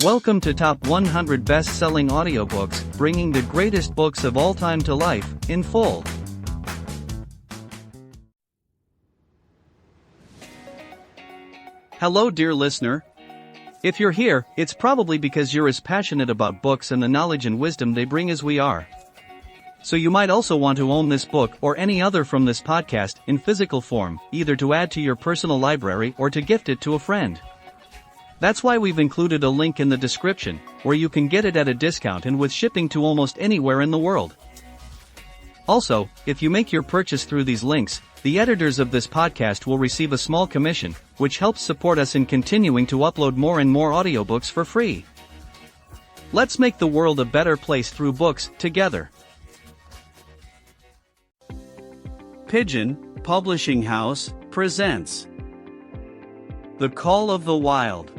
Welcome to Top 100 Best-Selling Audiobooks, bringing the greatest books of all time to life, in full. Hello dear listener. If you're here, it's probably because you're as passionate about books and the knowledge and wisdom they bring as we are. So you might also want to own this book or any other from this podcast in physical form, either to add to your personal library or to gift it to a friend. That's why we've included a link in the description, where you can get it at a discount and with shipping to almost anywhere in the world. Also, if you make your purchase through these links, the editors of this podcast will receive a small commission, which helps support us in continuing to upload more and more audiobooks for free. Let's make the world a better place through books, together. Pigeon Publishing House presents The Call of the Wild.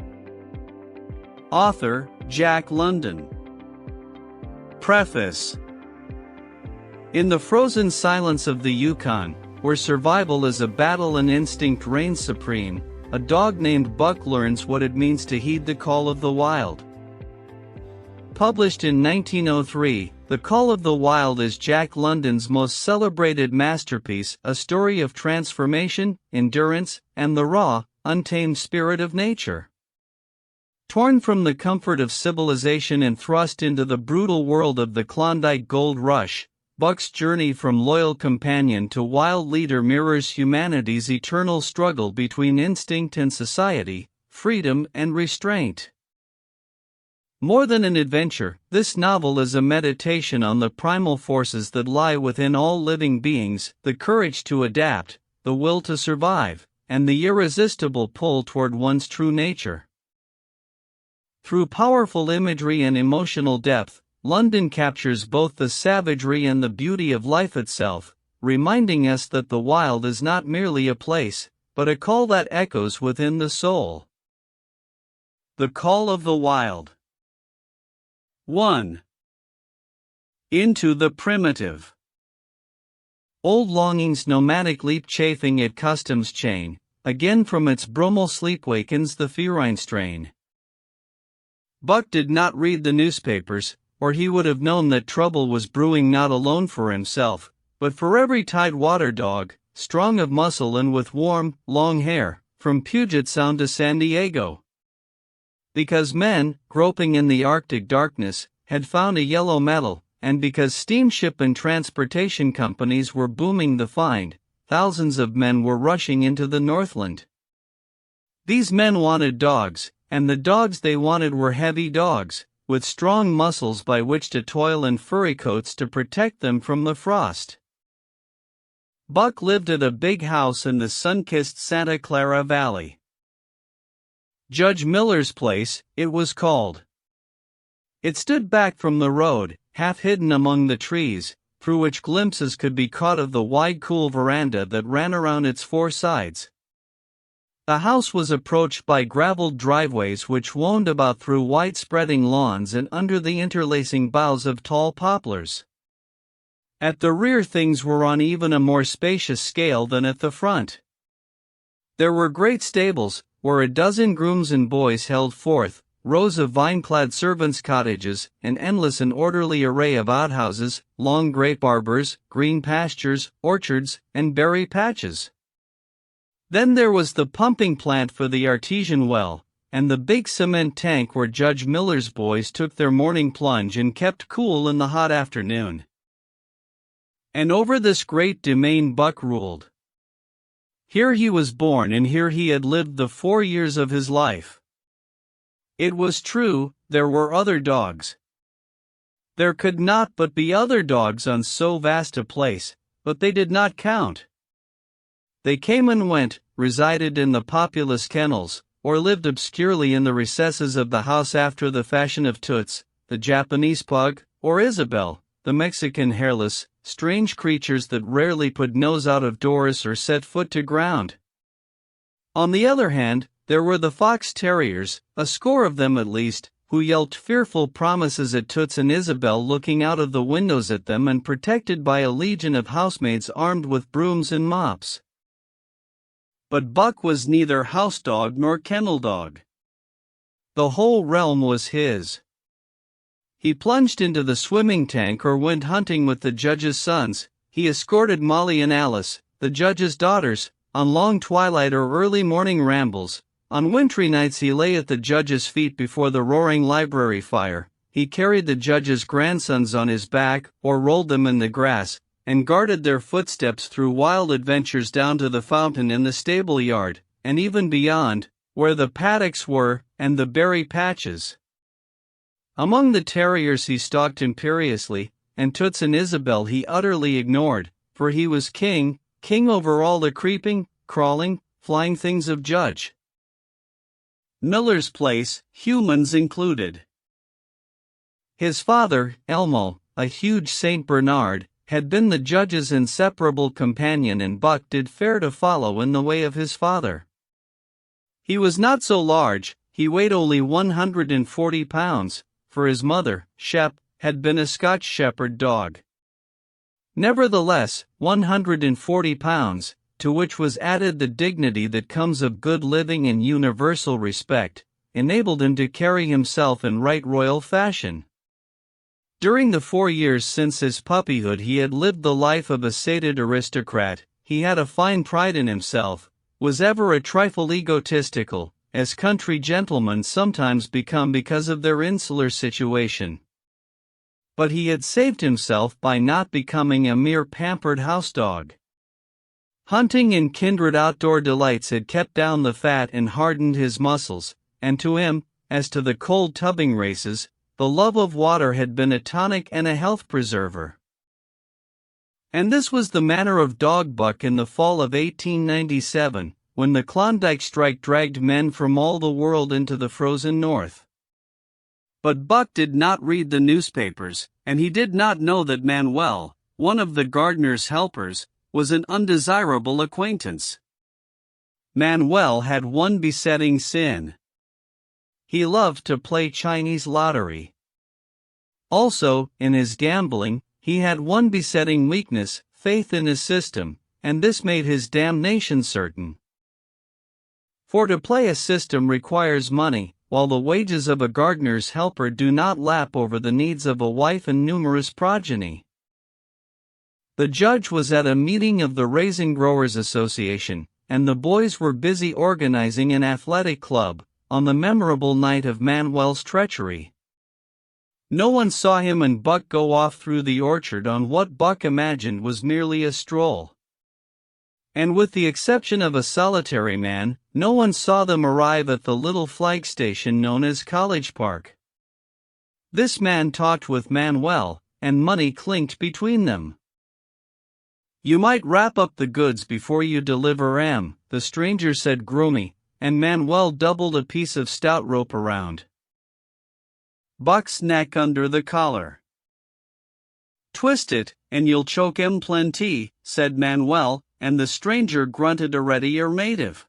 Author, Jack London. Preface. In the frozen silence of the Yukon, where survival is a battle and instinct reigns supreme, a dog named Buck learns what it means to heed the call of the wild. Published in 1903, The Call of the Wild is Jack London's most celebrated masterpiece, a story of transformation, endurance, and the raw, untamed spirit of nature. Torn from the comfort of civilization and thrust into the brutal world of the Klondike Gold Rush, Buck's journey from loyal companion to wild leader mirrors humanity's eternal struggle between instinct and society, freedom and restraint. More than an adventure, this novel is a meditation on the primal forces that lie within all living beings, the courage to adapt, the will to survive, and the irresistible pull toward one's true nature. Through powerful imagery and emotional depth, London captures both the savagery and the beauty of life itself, reminding us that the wild is not merely a place, but a call that echoes within the soul. The Call of the Wild. 1. Into the Primitive. Old longing's nomadic leap chafing at custom's chain, again from its brumal sleep wakens the feline strain. Buck did not read the newspapers, or he would have known that trouble was brewing not alone for himself, but for every Tidewater dog, strong of muscle and with warm, long hair, from Puget Sound to San Diego. Because men, groping in the Arctic darkness, had found a yellow metal, and because steamship and transportation companies were booming the find, thousands of men were rushing into the Northland. These men wanted dogs, and the dogs they wanted were heavy dogs, with strong muscles by which to toil and furry coats to protect them from the frost. Buck lived at a big house in the sun-kissed Santa Clara Valley. Judge Miller's Place, it was called. It stood back from the road, half hidden among the trees, through which glimpses could be caught of the wide cool veranda that ran around its four sides. The house was approached by graveled driveways which wound about through wide-spreading lawns and under the interlacing boughs of tall poplars. At the rear things were on even a more spacious scale than at the front. There were great stables, where a dozen grooms and boys held forth, rows of vine-clad servants' cottages, an endless and orderly array of outhouses, long grape arbors, green pastures, orchards, and berry patches. Then there was the pumping plant for the artesian well, and the big cement tank where Judge Miller's boys took their morning plunge and kept cool in the hot afternoon. And over this great domain Buck ruled. Here he was born and here he had lived the 4 years of his life. It was true, there were other dogs. There could not but be other dogs on so vast a place, but they did not count. They came and went, resided in the populous kennels, or lived obscurely in the recesses of the house after the fashion of Toots, the Japanese pug, or Isabel, the Mexican hairless, strange creatures that rarely put nose out of doors or set foot to ground. On the other hand, there were the fox terriers, a score of them at least, who yelped fearful promises at Toots and Isabel looking out of the windows at them and protected by a legion of housemaids armed with brooms and mops. But Buck was neither house dog nor kennel dog. The whole realm was his. He plunged into the swimming tank or went hunting with the judge's sons. He escorted Molly and Alice, the judge's daughters, on long twilight or early morning rambles. On wintry nights he lay at the judge's feet before the roaring library fire. He carried the judge's grandsons on his back or rolled them in the grass, and guarded their footsteps through wild adventures down to the fountain in the stable yard, and even beyond, where the paddocks were, and the berry patches. Among the terriers he stalked imperiously, and Toots and Isabel he utterly ignored, for he was king over all the creeping, crawling, flying things of Judge Miller's place, humans included. His father, Elmo, a huge Saint Bernard, had been the judge's inseparable companion, and Buck did fair to follow in the way of his father. He was not so large, he weighed only 140 pounds, for his mother, Shep, had been a Scotch shepherd dog. Nevertheless, 140 pounds, to which was added the dignity that comes of good living and universal respect, enabled him to carry himself in right royal fashion. During the 4 years since his puppyhood he had lived the life of a sated aristocrat. He had a fine pride in himself, was ever a trifle egotistical, as country gentlemen sometimes become because of their insular situation. But he had saved himself by not becoming a mere pampered housedog. Hunting and kindred outdoor delights had kept down the fat and hardened his muscles, and to him, as to the cold tubbing races, the love of water had been a tonic and a health preserver. And this was the manner of dog Buck in the fall of 1897, when the Klondike strike dragged men from all the world into the frozen north. But Buck did not read the newspapers, and he did not know that Manuel, one of the gardener's helpers, was an undesirable acquaintance. Manuel had one besetting sin. He loved to play Chinese lottery. Also, in his gambling, he had one besetting weakness, faith in his system, and this made his damnation certain. For to play a system requires money, while the wages of a gardener's helper do not lap over the needs of a wife and numerous progeny. The judge was at a meeting of the Raisin Growers Association, and the boys were busy organizing an athletic club, on the memorable night of Manuel's treachery. No one saw him and Buck go off through the orchard on what Buck imagined was merely a stroll. And with the exception of a solitary man, no one saw them arrive at the little flag station known as College Park. This man talked with Manuel, and money clinked between them. "You might wrap up the goods before you deliver 'em," the stranger said groomy, and Manuel doubled a piece of stout rope around Buck's neck under the collar. "Twist it, and you'll choke 'em plenty," said Manuel, and the stranger grunted a readier native.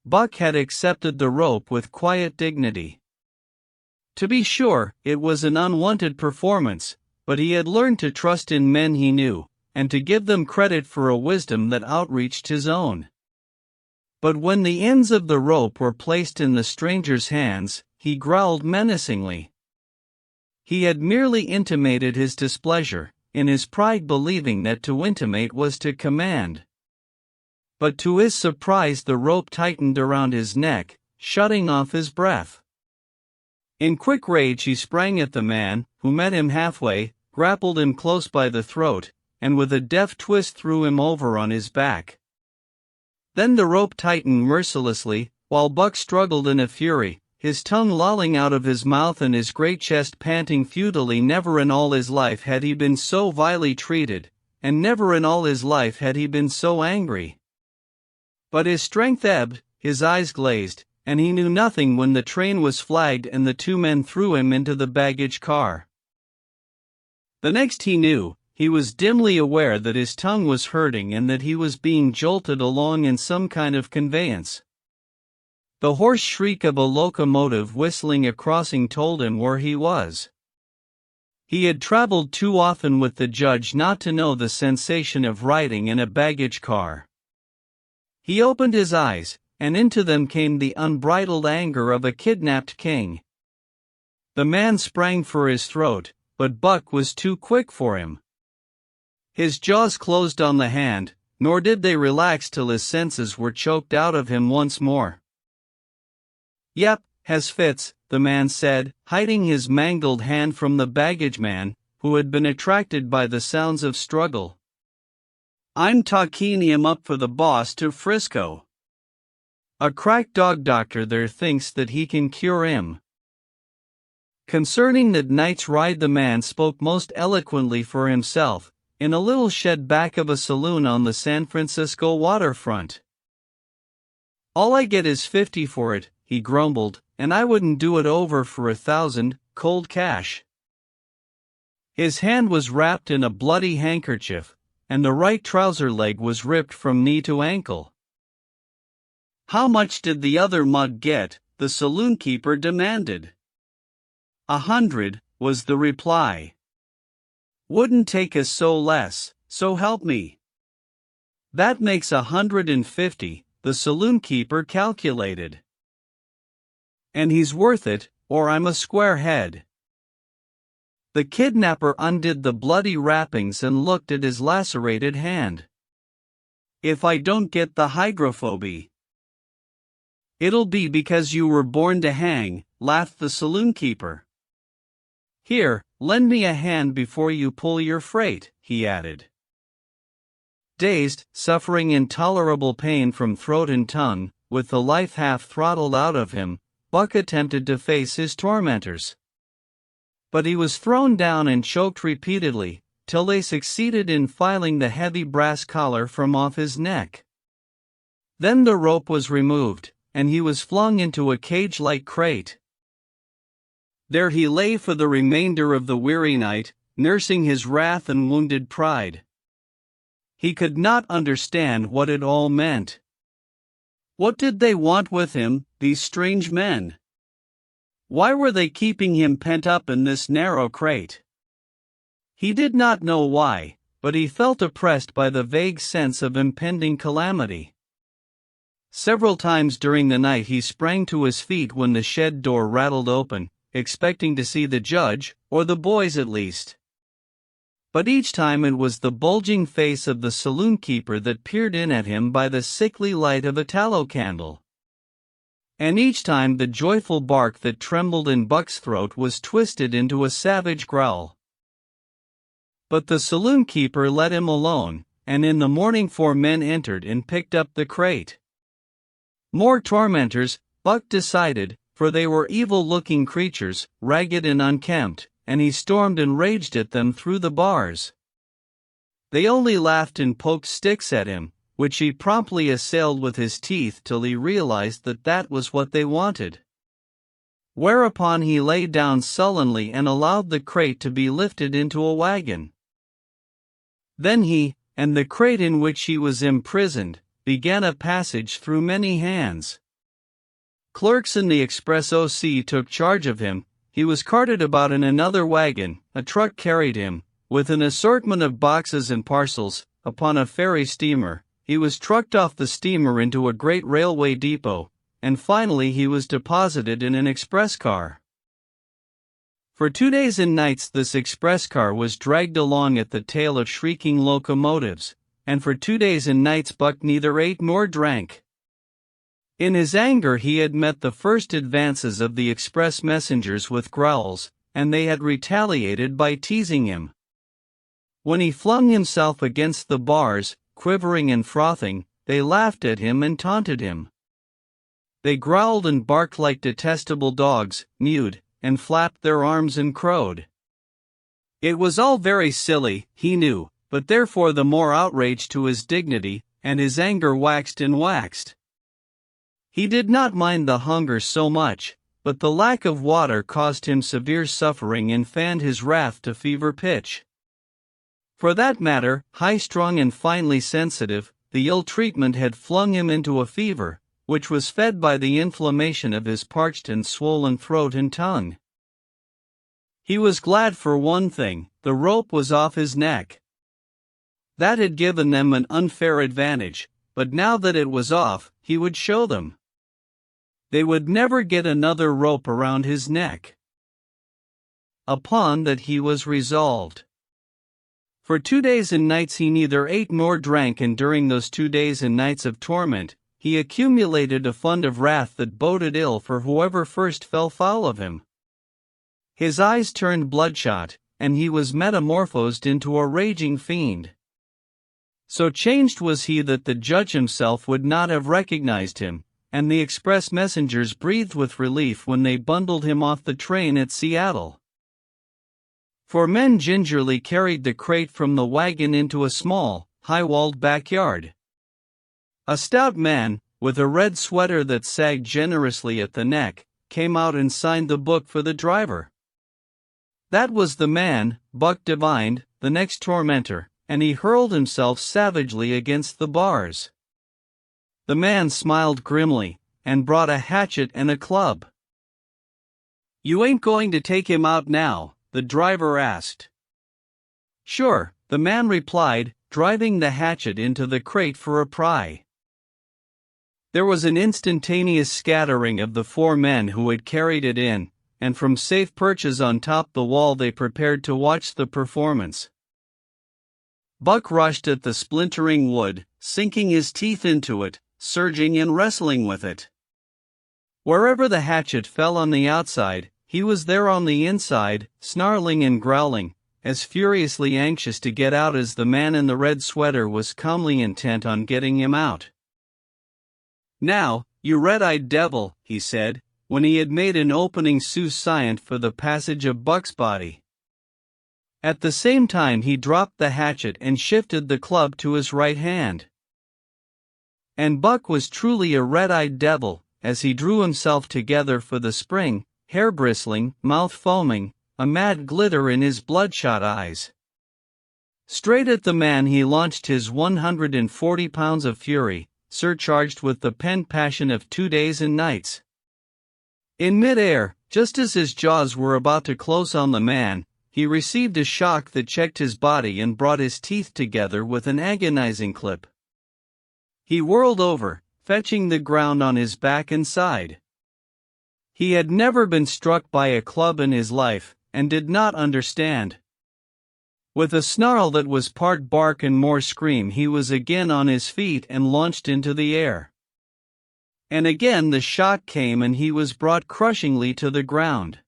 Buck had accepted the rope with quiet dignity. To be sure, it was an unwanted performance, but he had learned to trust in men he knew, and to give them credit for a wisdom that outreached his own. But when the ends of the rope were placed in the stranger's hands, he growled menacingly. He had merely intimated his displeasure, in his pride believing that to intimate was to command. But to his surprise the rope tightened around his neck, shutting off his breath. In quick rage he sprang at the man, who met him halfway, grappled him close by the throat, and with a deft twist threw him over on his back. Then the rope tightened mercilessly, while Buck struggled in a fury, his tongue lolling out of his mouth and his great chest panting futilely. Never in all his life had he been so vilely treated, and never in all his life had he been so angry. But his strength ebbed, his eyes glazed, and he knew nothing when the train was flagged and the two men threw him into the baggage car. The next he knew, he was dimly aware that his tongue was hurting and that he was being jolted along in some kind of conveyance. The hoarse shriek of a locomotive whistling a crossing told him where he was. He had traveled too often with the judge not to know the sensation of riding in a baggage car. He opened his eyes, and into them came the unbridled anger of a kidnapped king. The man sprang for his throat, but Buck was too quick for him. His jaws closed on the hand, nor did they relax till his senses were choked out of him once more. "Yep, has fits," the man said, hiding his mangled hand from the baggage man, who had been attracted by the sounds of struggle. "I'm talking him up for the boss to Frisco. A crack dog doctor there thinks that he can cure him." Concerning that night's ride, the man spoke most eloquently for himself, in a little shed back of a saloon on the San Francisco waterfront. "All I get is $50 for it," he grumbled, "and I wouldn't do it over for $1,000, cold cash." His hand was wrapped in a bloody handkerchief, and the right trouser leg was ripped from knee to ankle. "How much did the other mug get?" the saloon keeper demanded. "100, was the reply. "Wouldn't take us so less, so help me." "That makes 150, the saloon keeper calculated. "And he's worth it, or I'm a square head." The kidnapper undid the bloody wrappings and looked at his lacerated hand. "If I don't get the hydrophobia." "It'll be because you were born to hang," laughed the saloon keeper. "Here, lend me a hand before you pull your freight," he added. Dazed, suffering intolerable pain from throat and tongue, with the life half throttled out of him, Buck attempted to face his tormentors. But he was thrown down and choked repeatedly, till they succeeded in filing the heavy brass collar from off his neck. Then the rope was removed, and he was flung into a cage-like crate. There he lay for the remainder of the weary night, nursing his wrath and wounded pride. He could not understand what it all meant. What did they want with him, these strange men? Why were they keeping him pent up in this narrow crate? He did not know why, but he felt oppressed by the vague sense of impending calamity. Several times during the night he sprang to his feet when the shed door rattled open, expecting to see the judge, or the boys at least. But each time it was the bulging face of the saloon keeper that peered in at him by the sickly light of a tallow candle. And each time the joyful bark that trembled in Buck's throat was twisted into a savage growl. But the saloon keeper let him alone, and in the morning 4 men entered and picked up the crate. More tormentors, Buck decided, for they were evil-looking creatures, ragged and unkempt, and he stormed and raged at them through the bars. They only laughed and poked sticks at him, which he promptly assailed with his teeth till he realized that that was what they wanted. Whereupon he lay down sullenly and allowed the crate to be lifted into a wagon. Then he, and the crate in which he was imprisoned, began a passage through many hands. Clerks in the Express OC took charge of him. He was carted about in another wagon, a truck carried him, with an assortment of boxes and parcels, upon a ferry steamer. He was trucked off the steamer into a great railway depot, and finally he was deposited in an express car. For 2 days and nights this express car was dragged along at the tail of shrieking locomotives, and for 2 days and nights Buck neither ate nor drank. In his anger he had met the first advances of the express messengers with growls, and they had retaliated by teasing him. When he flung himself against the bars, quivering and frothing, they laughed at him and taunted him. They growled and barked like detestable dogs, mewed, and flapped their arms and crowed. It was all very silly, he knew, but therefore the more outrage to his dignity, and his anger waxed and waxed. He did not mind the hunger so much, but the lack of water caused him severe suffering and fanned his wrath to fever pitch. For that matter, high-strung and finely sensitive, the ill treatment had flung him into a fever, which was fed by the inflammation of his parched and swollen throat and tongue. He was glad for one thing: the rope was off his neck. That had given them an unfair advantage, but now that it was off, he would show them. They would never get another rope around his neck. Upon that he was resolved. For 2 days and nights he neither ate nor drank, and during those 2 days and nights of torment, he accumulated a fund of wrath that boded ill for whoever first fell foul of him. His eyes turned bloodshot, and he was metamorphosed into a raging fiend. So changed was he that the judge himself would not have recognized him, and the express messengers breathed with relief when they bundled him off the train at Seattle. For men gingerly carried the crate from the wagon into a small, high-walled backyard. A stout man, with a red sweater that sagged generously at the neck, came out and signed the book for the driver. That was the man, Buck divined, the next tormentor, and he hurled himself savagely against the bars. The man smiled grimly, and brought a hatchet and a club. "You ain't going to take him out now?" the driver asked. "Sure," the man replied, driving the hatchet into the crate for a pry. There was an instantaneous scattering of the 4 men who had carried it in, and from safe perches on top the wall they prepared to watch the performance. Buck rushed at the splintering wood, sinking his teeth into it, surging and wrestling with it. Wherever the hatchet fell on the outside, he was there on the inside, snarling and growling, as furiously anxious to get out as the man in the red sweater was calmly intent on getting him out. "Now, you red-eyed devil," he said, when he had made an opening sufficient for the passage of Buck's body. At the same time he dropped the hatchet and shifted the club to his right hand. And Buck was truly a red-eyed devil, as he drew himself together for the spring, hair bristling, mouth foaming, a mad glitter in his bloodshot eyes. Straight at the man he launched his 140 pounds of fury, surcharged with the pent passion of 2 days and nights. In mid-air, just as his jaws were about to close on the man, he received a shock that checked his body and brought his teeth together with an agonizing clip. He whirled over, fetching the ground on his back and side. He had never been struck by a club in his life, and did not understand. With a snarl that was part bark and more scream, he was again on his feet and launched into the air. And again the shock came and he was brought crushingly to the ground.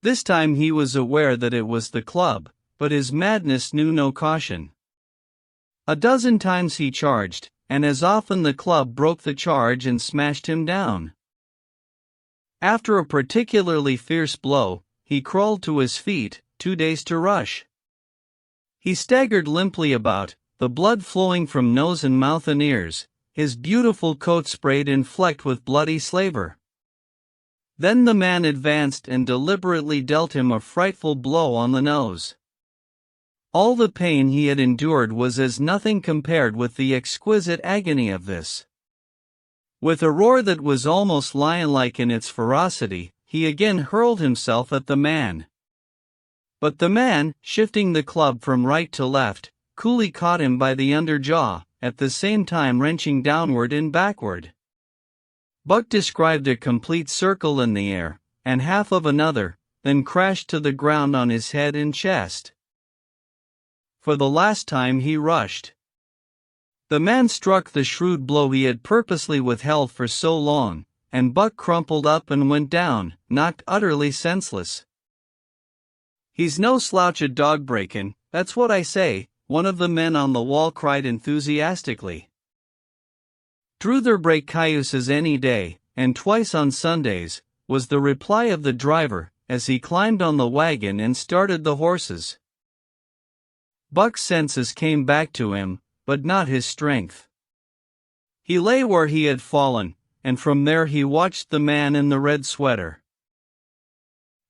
This time he was aware that it was the club, but his madness knew no caution. A dozen times he charged, and as often the club broke the charge and smashed him down. After a particularly fierce blow, he crawled to his feet, too dazed to rush. He staggered limply about, the blood flowing from nose and mouth and ears, his beautiful coat sprayed and flecked with bloody slaver. Then the man advanced and deliberately dealt him a frightful blow on the nose. All the pain he had endured was as nothing compared with the exquisite agony of this. With a roar that was almost lion-like in its ferocity, he again hurled himself at the man. But the man, shifting the club from right to left, coolly caught him by the under jaw, at the same time wrenching downward and backward. Buck described a complete circle in the air, and half of another, then crashed to the ground on his head and chest. For the last time he rushed. The man struck the shrewd blow he had purposely withheld for so long, and Buck crumpled up and went down, knocked utterly senseless. "He's no slouch at dog breakin', that's what I say," one of the men on the wall cried enthusiastically. "Druther break cayuses any day, and twice on Sundays," was the reply of the driver, as he climbed on the wagon and started the horses. Buck's senses came back to him, but not his strength. He lay where he had fallen, and from there he watched the man in the red sweater.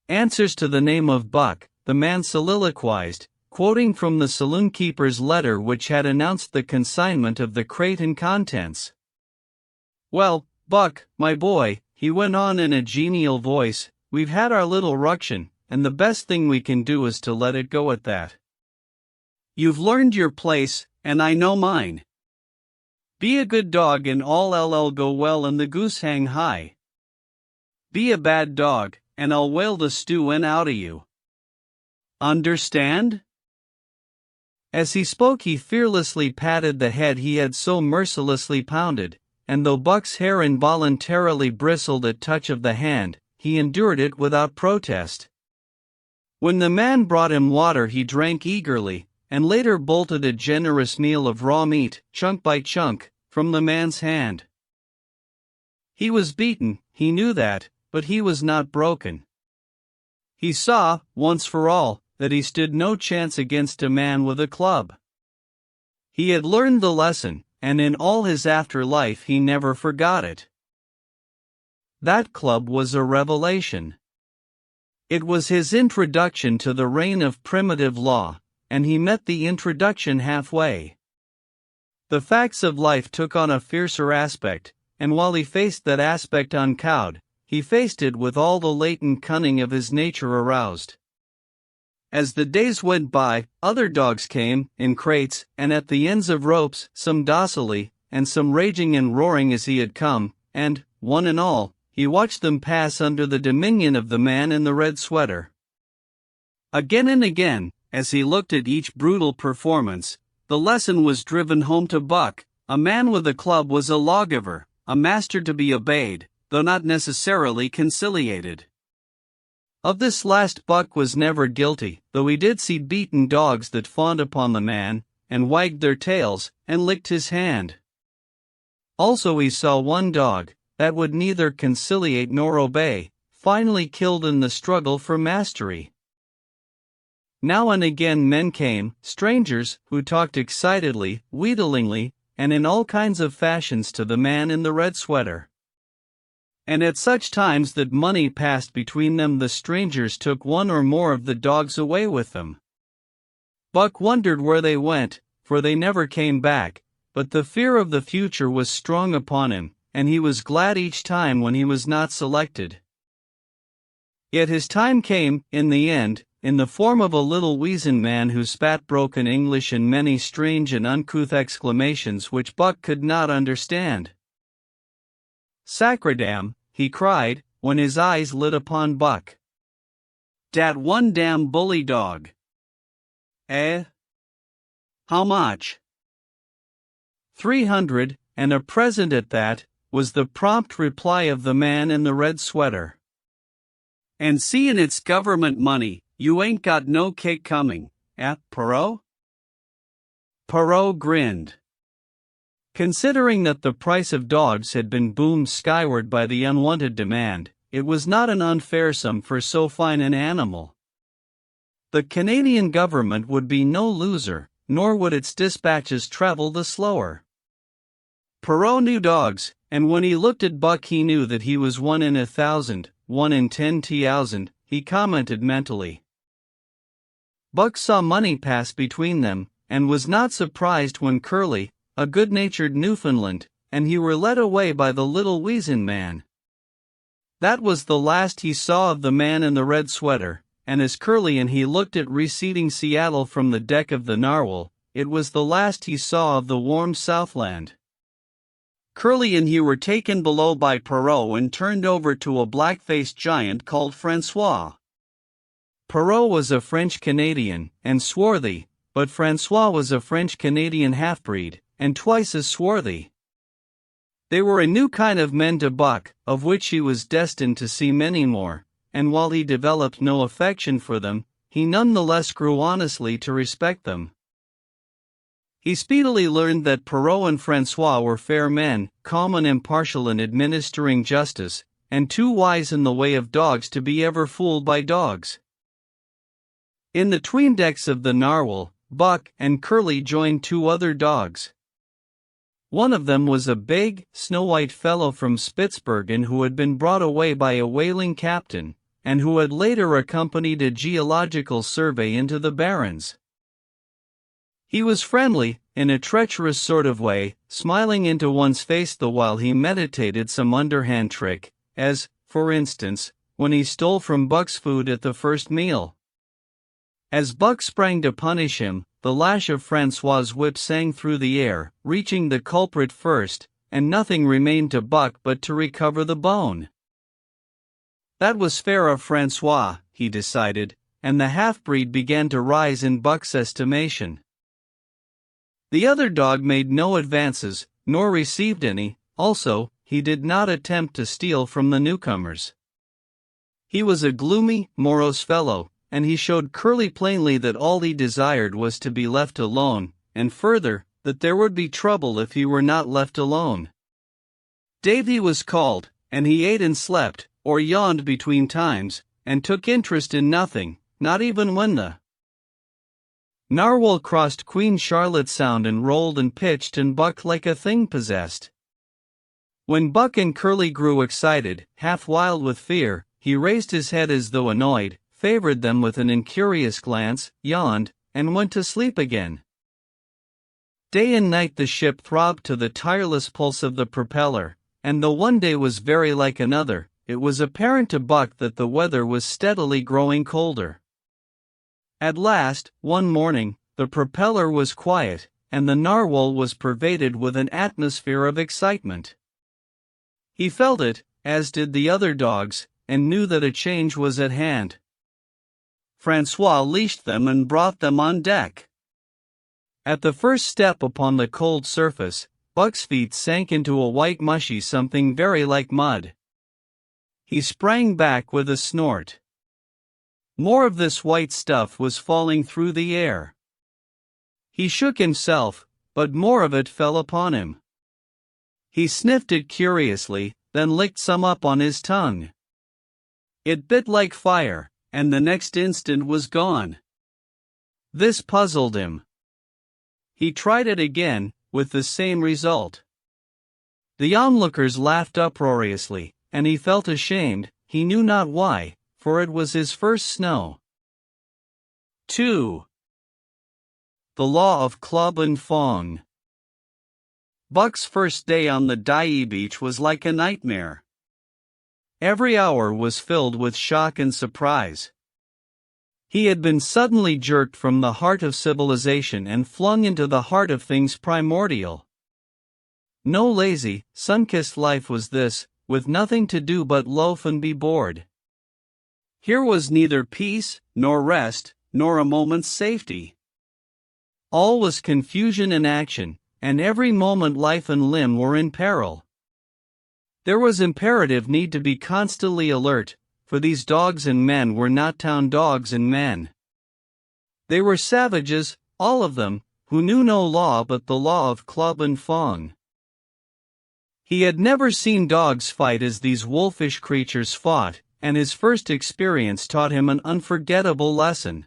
"Answers to the name of Buck," the man soliloquized, quoting from the saloon keeper's letter which had announced the consignment of the crate and contents. "Well, Buck, my boy," he went on in a genial voice, "we've had our little ruction, and the best thing we can do is to let it go at that. You've learned your place, and I know mine. Be a good dog and all'll go well and the goose hang high. Be a bad dog, and I'll whale the stew in out of you. Understand? As he spoke he fearlessly patted the head he had so mercilessly pounded, and though Buck's hair involuntarily bristled at touch of the hand, he endured it without protest. When the man brought him water he drank eagerly, and later bolted a generous meal of raw meat, chunk by chunk, from the man's hand. He was beaten, he knew that, but he was not broken. He saw, once for all, that he stood no chance against a man with a club. He had learned the lesson, and in all his afterlife he never forgot it. That club was a revelation. It was his introduction to the reign of primitive law, and he met the introduction halfway. The facts of life took on a fiercer aspect, and while he faced that aspect uncowed, he faced it with all the latent cunning of his nature aroused. As the days went by, other dogs came, in crates, and at the ends of ropes, some docilely, and some raging and roaring as he had come, and, one and all, he watched them pass under the dominion of the man in the red sweater. Again and again, as he looked at each brutal performance, the lesson was driven home to Buck: a man with a club was a lawgiver, a master to be obeyed, though not necessarily conciliated. Of this last Buck was never guilty, though he did see beaten dogs that fawned upon the man, and wagged their tails, and licked his hand. Also he saw one dog, that would neither conciliate nor obey, finally killed in the struggle for mastery. Now and again men came, strangers, who talked excitedly, wheedlingly, and in all kinds of fashions to the man in the red sweater. And at such times that money passed between them the strangers took one or more of the dogs away with them. Buck wondered where they went, for they never came back, but the fear of the future was strong upon him, and he was glad each time when he was not selected. Yet his time came, in the end, in the form of a little weazened man who spat broken English and many strange and uncouth exclamations which Buck could not understand. "Sacredam," he cried, when his eyes lit upon Buck. "Dat one damn bully dog." "Eh? How much?" 300, and a present at that, was the prompt reply of the man in the red sweater. "And seein' it's government money, you ain't got no cake coming, eh, Perrault?" Perrault grinned. Considering that the price of dogs had been boomed skyward by the unwanted demand, it was not an unfair sum for so fine an animal. The Canadian government would be no loser, nor would its dispatches travel the slower. Perrault knew dogs, and when he looked at Buck he knew that he was 1 in 1,000, 1 in 10,000, he commented mentally. Buck saw money pass between them, and was not surprised when Curly, a good-natured Newfoundland, and he were led away by the little weazened man. That was the last he saw of the man in the red sweater, and as Curly and he looked at receding Seattle from the deck of the Narwhal, it was the last he saw of the warm Southland. Curly and he were taken below by Perrault and turned over to a black-faced giant called Francois. Perrault was a French-Canadian, and swarthy, but Francois was a French-Canadian half-breed, and twice as swarthy. They were a new kind of men to Buck, of which he was destined to see many more, and while he developed no affection for them, he none the less grew honestly to respect them. He speedily learned that Perrault and Francois were fair men, calm and impartial in administering justice, and too wise in the way of dogs to be ever fooled by dogs. In the 'tween decks of the Narwhal, Buck and Curly joined 2 other dogs. One of them was a big, snow-white fellow from Spitzbergen who had been brought away by a whaling captain, and who had later accompanied a geological survey into the Barrens. He was friendly, in a treacherous sort of way, smiling into one's face the while he meditated some underhand trick, as, for instance, when he stole from Buck's food at the first meal. As Buck sprang to punish him, the lash of Francois's whip sang through the air, reaching the culprit first, and nothing remained to Buck but to recover the bone. That was fair of Francois, he decided, and the half-breed began to rise in Buck's estimation. The other dog made no advances, nor received any. Also, he did not attempt to steal from the newcomers. He was a gloomy, morose fellow, and he showed Curly plainly that all he desired was to be left alone, and further, that there would be trouble if he were not left alone. Davy was called, and he ate and slept, or yawned between times, and took interest in nothing, not even when the narwhal crossed Queen Charlotte Sound and rolled and pitched and bucked like a thing possessed. When Buck and Curly grew excited, half wild with fear, he raised his head as though annoyed, favored them with an incurious glance, yawned, and went to sleep again. Day and night the ship throbbed to the tireless pulse of the propeller, and though one day was very like another, it was apparent to Buck that the weather was steadily growing colder. At last, one morning, the propeller was quiet, and the narwhal was pervaded with an atmosphere of excitement. He felt it, as did the other dogs, and knew that a change was at hand. Francois leashed them and brought them on deck. At the first step upon the cold surface, Buck's feet sank into a white mushy something very like mud. He sprang back with a snort. More of this white stuff was falling through the air. He shook himself, but more of it fell upon him. He sniffed it curiously, then licked some up on his tongue. It bit like fire, and the next instant was gone. This puzzled him. He tried it again, with the same result. The onlookers laughed uproariously, and he felt ashamed, he knew not why, for it was his first snow. 2. The Law of Club and Fong. Buck's first day on the Dyea beach was like a nightmare. Every hour was filled with shock and surprise. He had been suddenly jerked from the heart of civilization and flung into the heart of things primordial. No lazy, sun-kissed life was this, with nothing to do but loaf and be bored. Here was neither peace, nor rest, nor a moment's safety. All was confusion and action, and every moment life and limb were in peril. There was imperative need to be constantly alert, for these dogs and men were not town dogs and men. They were savages, all of them, who knew no law but the law of club and fong. He had never seen dogs fight as these wolfish creatures fought, and his first experience taught him an unforgettable lesson.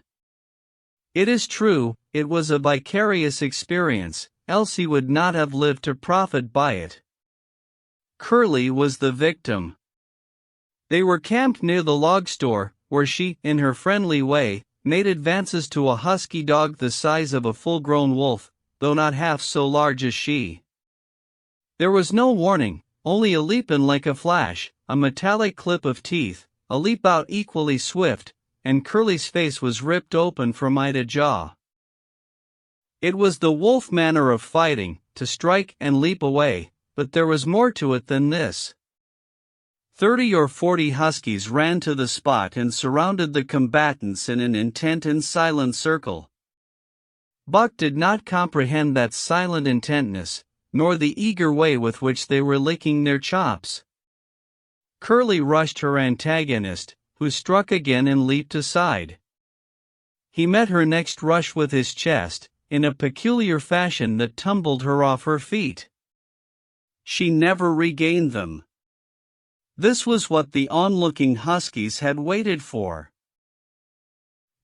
It is true, it was a vicarious experience, else he would not have lived to profit by it. Curly was the victim. They were camped near the log store, where she, in her friendly way, made advances to a husky dog the size of a full-grown wolf, though not half so large as she. There was no warning, only a leap in like a flash, a metallic clip of teeth, a leap out equally swift, and Curly's face was ripped open from eye to jaw. It was the wolf manner of fighting, to strike and leap away, but there was more to it than this. 30 or 40 huskies ran to the spot and surrounded the combatants in an intent and silent circle. Buck did not comprehend that silent intentness, nor the eager way with which they were licking their chops. Curly rushed her antagonist, who struck again and leaped aside. He met her next rush with his chest, in a peculiar fashion that tumbled her off her feet. She never regained them. This was what the onlooking huskies had waited for.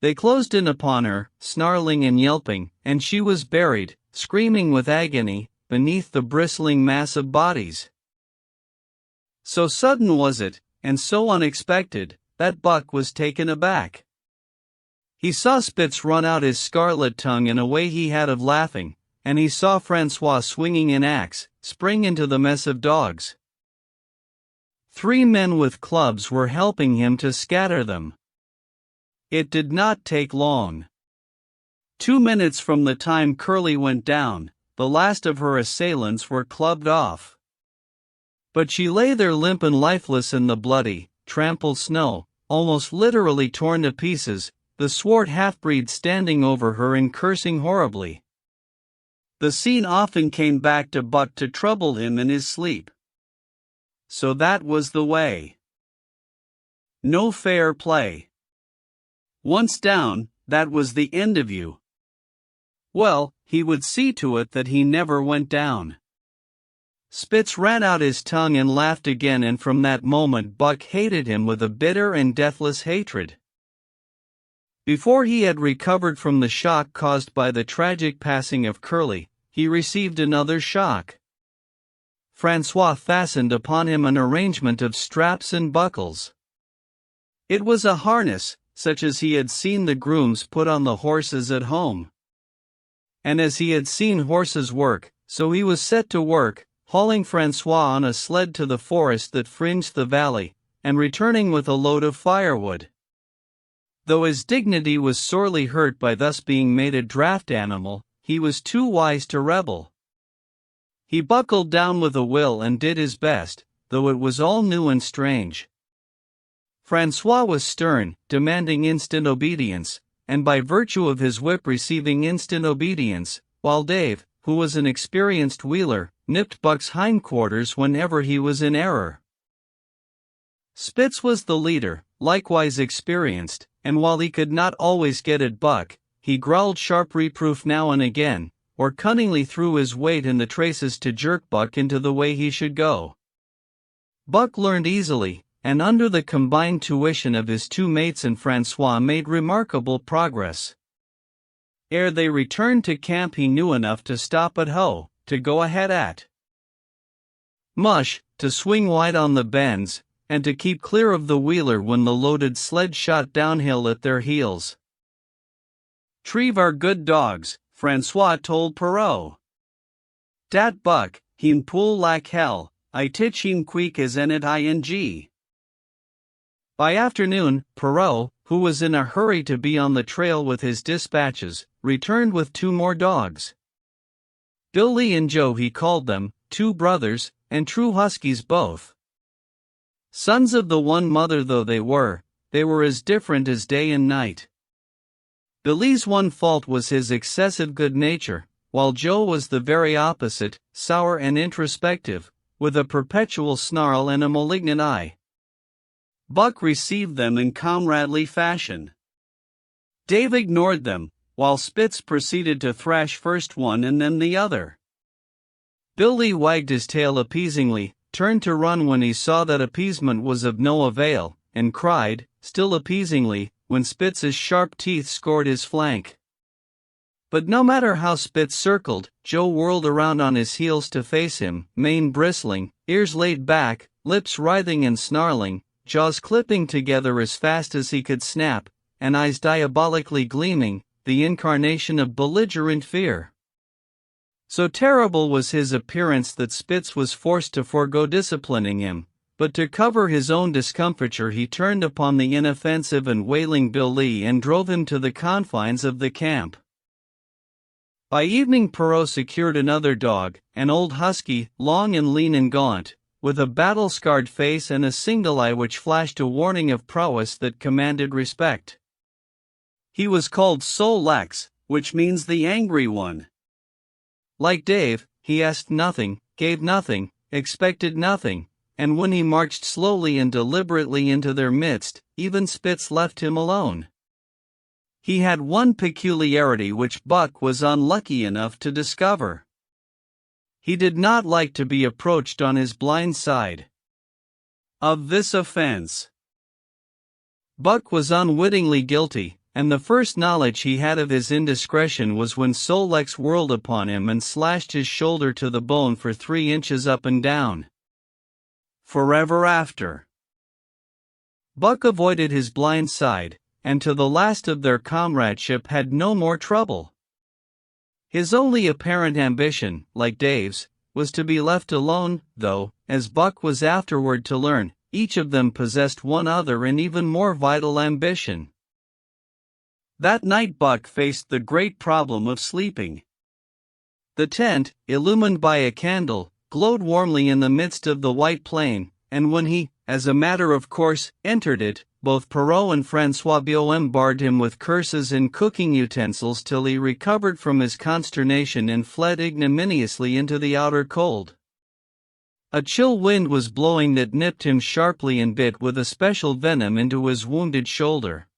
They closed in upon her, snarling and yelping, and she was buried, screaming with agony, beneath the bristling mass of bodies. So sudden was it, and so unexpected, that Buck was taken aback. He saw Spitz run out his scarlet tongue in a way he had of laughing, and he saw Francois swinging an axe, spring into the mess of dogs. 3 men with clubs were helping him to scatter them. It did not take long. 2 minutes from the time Curly went down, the last of her assailants were clubbed off. But she lay there limp and lifeless in the bloody, trampled snow, almost literally torn to pieces, the swart half-breed standing over her and cursing horribly. The scene often came back to Buck to trouble him in his sleep. So that was the way. No fair play. Once down, that was the end of you. Well, he would see to it that he never went down. Spitz ran out his tongue and laughed again, and from that moment Buck hated him with a bitter and deathless hatred. Before he had recovered from the shock caused by the tragic passing of Curly, he received another shock. Francois fastened upon him an arrangement of straps and buckles. It was a harness, such as he had seen the grooms put on the horses at home. And as he had seen horses work, so he was set to work, hauling Francois on a sled to the forest that fringed the valley, and returning with a load of firewood. Though his dignity was sorely hurt by thus being made a draft animal, he was too wise to rebel. He buckled down with a will and did his best, though it was all new and strange. Francois was stern, demanding instant obedience, and by virtue of his whip receiving instant obedience, while Dave, who was an experienced wheeler, nipped Buck's hindquarters whenever he was in error. Spitz was the leader, likewise experienced, and while he could not always get at Buck, he growled sharp reproof now and again, or cunningly threw his weight in the traces to jerk Buck into the way he should go. Buck learned easily, and under the combined tuition of his two mates and Francois made remarkable progress. Ere they returned to camp he knew enough to stop at hoe, to go ahead at mush, to swing wide on the bends, and to keep clear of the wheeler when the loaded sled shot downhill at their heels. "Treve are good dogs," Francois told Perrault. "Dat Buck, he'n pull like hell, I titch he'n quick as anyt ing." By afternoon, Perrault, who was in a hurry to be on the trail with his dispatches, returned with 2 more dogs. Billy and Joe he called them, 2 brothers, and true huskies both. Sons of the one mother though they were as different as day and night. Billy's one fault was his excessive good nature, while Joe was the very opposite, sour and introspective, with a perpetual snarl and a malignant eye. Buck received them in comradely fashion. Dave ignored them, while Spitz proceeded to thrash first one and then the other. Billy wagged his tail appeasingly, turned to run when he saw that appeasement was of no avail, and cried, still appeasingly, when Spitz's sharp teeth scored his flank. But no matter how Spitz circled, Joe whirled around on his heels to face him, mane bristling, ears laid back, lips writhing and snarling, jaws clipping together as fast as he could snap, and eyes diabolically gleaming, the incarnation of belligerent fear. So terrible was his appearance that Spitz was forced to forego disciplining him, but to cover his own discomfiture he turned upon the inoffensive and wailing Billy and drove him to the confines of the camp. By evening Perrault secured another dog, an old husky, long and lean and gaunt, with a battle-scarred face and a single eye which flashed a warning of prowess that commanded respect. He was called Sol-Lex, which means the angry one. Like Dave, he asked nothing, gave nothing, expected nothing, and when he marched slowly and deliberately into their midst, even Spitz left him alone. He had one peculiarity which Buck was unlucky enough to discover. He did not like to be approached on his blind side. Of this offense, Buck was unwittingly guilty, and the first knowledge he had of his indiscretion was when Sol-Lex whirled upon him and slashed his shoulder to the bone for 3 inches up and down. Forever after, Buck avoided his blind side, and to the last of their comradeship had no more trouble. His only apparent ambition, like Dave's, was to be left alone, though, as Buck was afterward to learn, each of them possessed one other and even more vital ambition. That night Buck faced the great problem of sleeping. The tent, illumined by a candle, glowed warmly in the midst of the white plain, and when he, as a matter of course, entered it, both Perrault and François bombarded him with curses and cooking utensils till he recovered from his consternation and fled ignominiously into the outer cold. A chill wind was blowing that nipped him sharply and bit with a special venom into his wounded shoulder.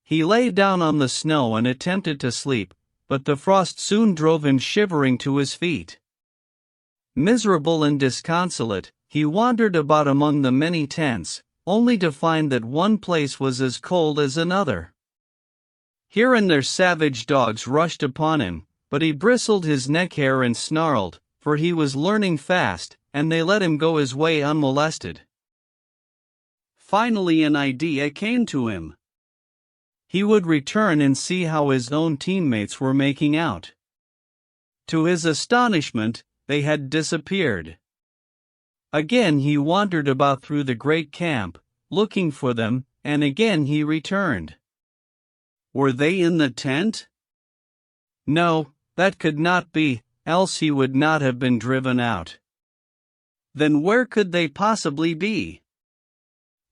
He lay down on the snow and attempted to sleep, but the frost soon drove him shivering to his feet. Miserable and disconsolate, he wandered about among the many tents, only to find that one place was as cold as another. Here and there savage dogs rushed upon him, but he bristled his neck hair and snarled, for he was learning fast, and they let him go his way unmolested. Finally an idea came to him. He would return and see how his own teammates were making out. To his astonishment, they had disappeared. Again he wandered about through the great camp, looking for them, and again he returned. Were they in the tent? No, that could not be, else he would not have been driven out. Then where could they possibly be?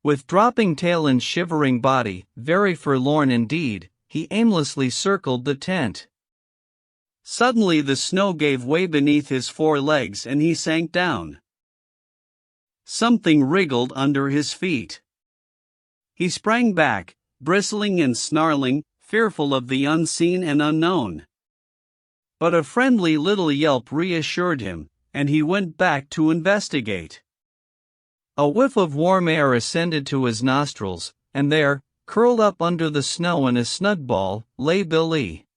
With dropping tail and shivering body, very forlorn indeed, he aimlessly circled the tent. Suddenly the snow gave way beneath his 4 legs and he sank down. Something wriggled under his feet. He sprang back, bristling and snarling, fearful of the unseen and unknown. But a friendly little yelp reassured him, and he went back to investigate. A whiff of warm air ascended to his nostrils, and there, curled up under the snow in a snug ball, lay Billy.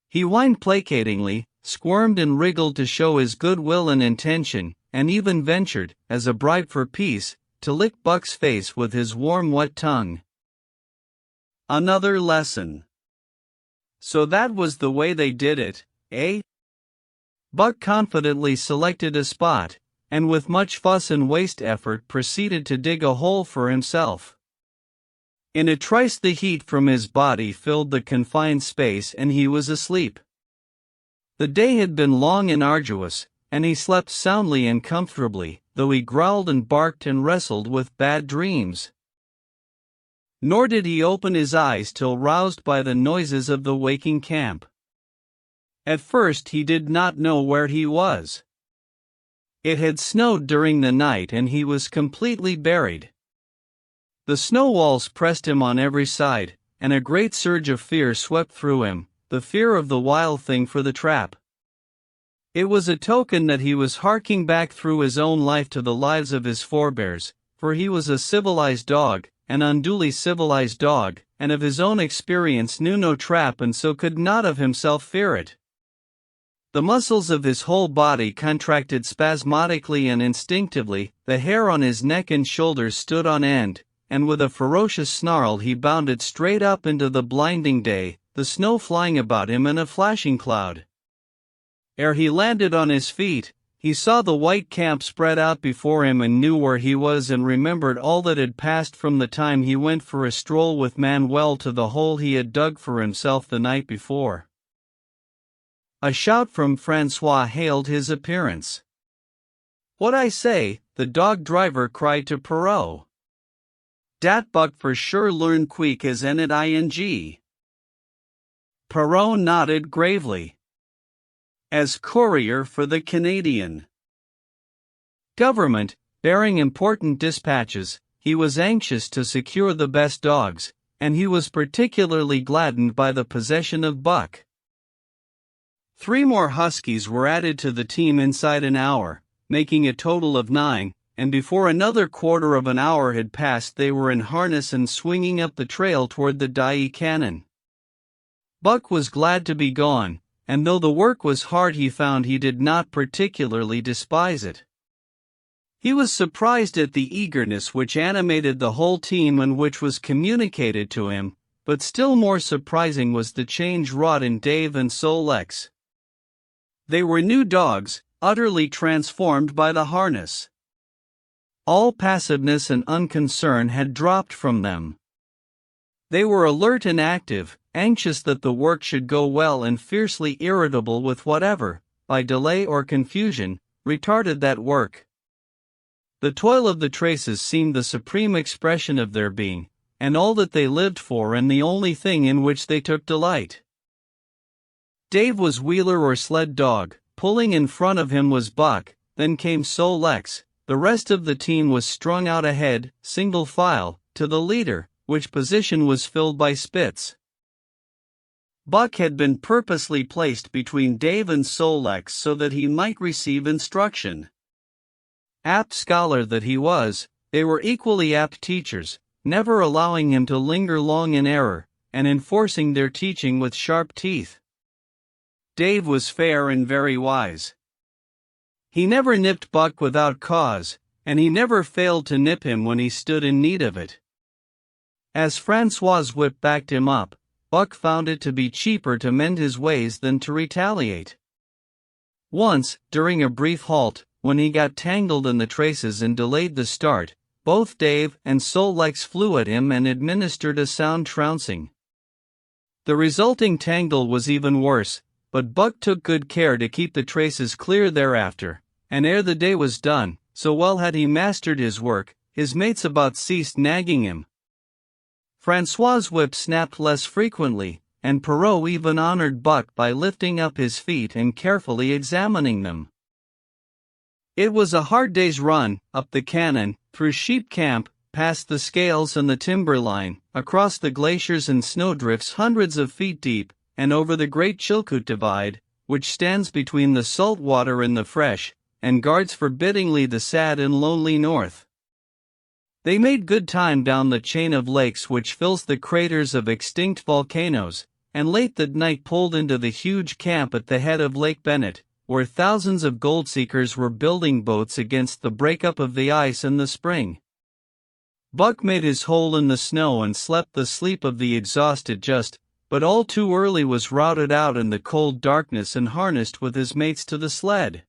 He whined placatingly, squirmed and wriggled to show his goodwill and intention, and even ventured, as a bribe for peace, to lick Buck's face with his warm wet tongue. Another lesson. So that was the way they did it, eh? Buck confidently selected a spot, and with much fuss and waste effort proceeded to dig a hole for himself. In a trice the heat from his body filled the confined space and he was asleep. The day had been long and arduous, and he slept soundly and comfortably, though he growled and barked and wrestled with bad dreams. Nor did he open his eyes till roused by the noises of the waking camp. At first he did not know where he was. It had snowed during the night and he was completely buried. The snow walls pressed him on every side, and a great surge of fear swept through him, the fear of the wild thing for the trap. It was a token that he was harking back through his own life to the lives of his forebears, for he was a civilized dog, an unduly civilized dog, and of his own experience knew no trap and so could not of himself fear it. The muscles of his whole body contracted spasmodically and instinctively, the hair on his neck and shoulders stood on end, and with a ferocious snarl he bounded straight up into the blinding day, the snow flying about him in a flashing cloud. Ere he landed on his feet, he saw the white camp spread out before him and knew where he was and remembered all that had passed from the time he went for a stroll with Manuel to the hole he had dug for himself the night before. A shout from François hailed his appearance. "What I say," the dog driver cried to Perrault. "Dat Buck for sure learn quick as ing." Perrault nodded gravely. As courier for the Canadian government, bearing important dispatches, he was anxious to secure the best dogs, and he was particularly gladdened by the possession of Buck. 3 more huskies were added to the team inside an hour, making a total of 9, and before another quarter of an hour had passed they were in harness and swinging up the trail toward the Dye Canyon. Buck was glad to be gone, and though the work was hard he found he did not particularly despise it. He was surprised at the eagerness which animated the whole team and which was communicated to him, but still more surprising was the change wrought in Dave and Sol-Lex. They were new dogs, utterly transformed by the harness. All passiveness and unconcern had dropped from them. They were alert and active, anxious that the work should go well and fiercely irritable with whatever, by delay or confusion, retarded that work. The toil of the traces seemed the supreme expression of their being, and all that they lived for and the only thing in which they took delight. Dave was wheeler or sled dog, pulling in front of him was Buck, then came Sol Lex, the rest of the team was strung out ahead, single file, to the leader, which position was filled by Spitz. Buck had been purposely placed between Dave and Sol Lex so that he might receive instruction. Apt scholar that he was, they were equally apt teachers, never allowing him to linger long in error, and enforcing their teaching with sharp teeth. Dave was fair and very wise. He never nipped Buck without cause, and he never failed to nip him when he stood in need of it. As Francois's whip backed him up, Buck found it to be cheaper to mend his ways than to retaliate. Once, during a brief halt, when he got tangled in the traces and delayed the start, both Dave and Sol Lex flew at him and administered a sound trouncing. The resulting tangle was even worse, but Buck took good care to keep the traces clear thereafter, and ere the day was done, so well had he mastered his work, his mates about ceased nagging him. Francois's whip snapped less frequently, and Perrault even honored Buck by lifting up his feet and carefully examining them. It was a hard day's run, up the cannon, through Sheep Camp, past the scales and the timberline, across the glaciers and snowdrifts hundreds of feet deep, and over the great Chilkoot Divide, which stands between the salt water and the fresh, and guards forbiddingly the sad and lonely north. They made good time down the chain of lakes which fills the craters of extinct volcanoes, and late that night pulled into the huge camp at the head of Lake Bennett, where thousands of gold seekers were building boats against the breakup of the ice in the spring. Buck made his hole in the snow and slept the sleep of the exhausted just, but all too early was routed out in the cold darkness and harnessed with his mates to the sled.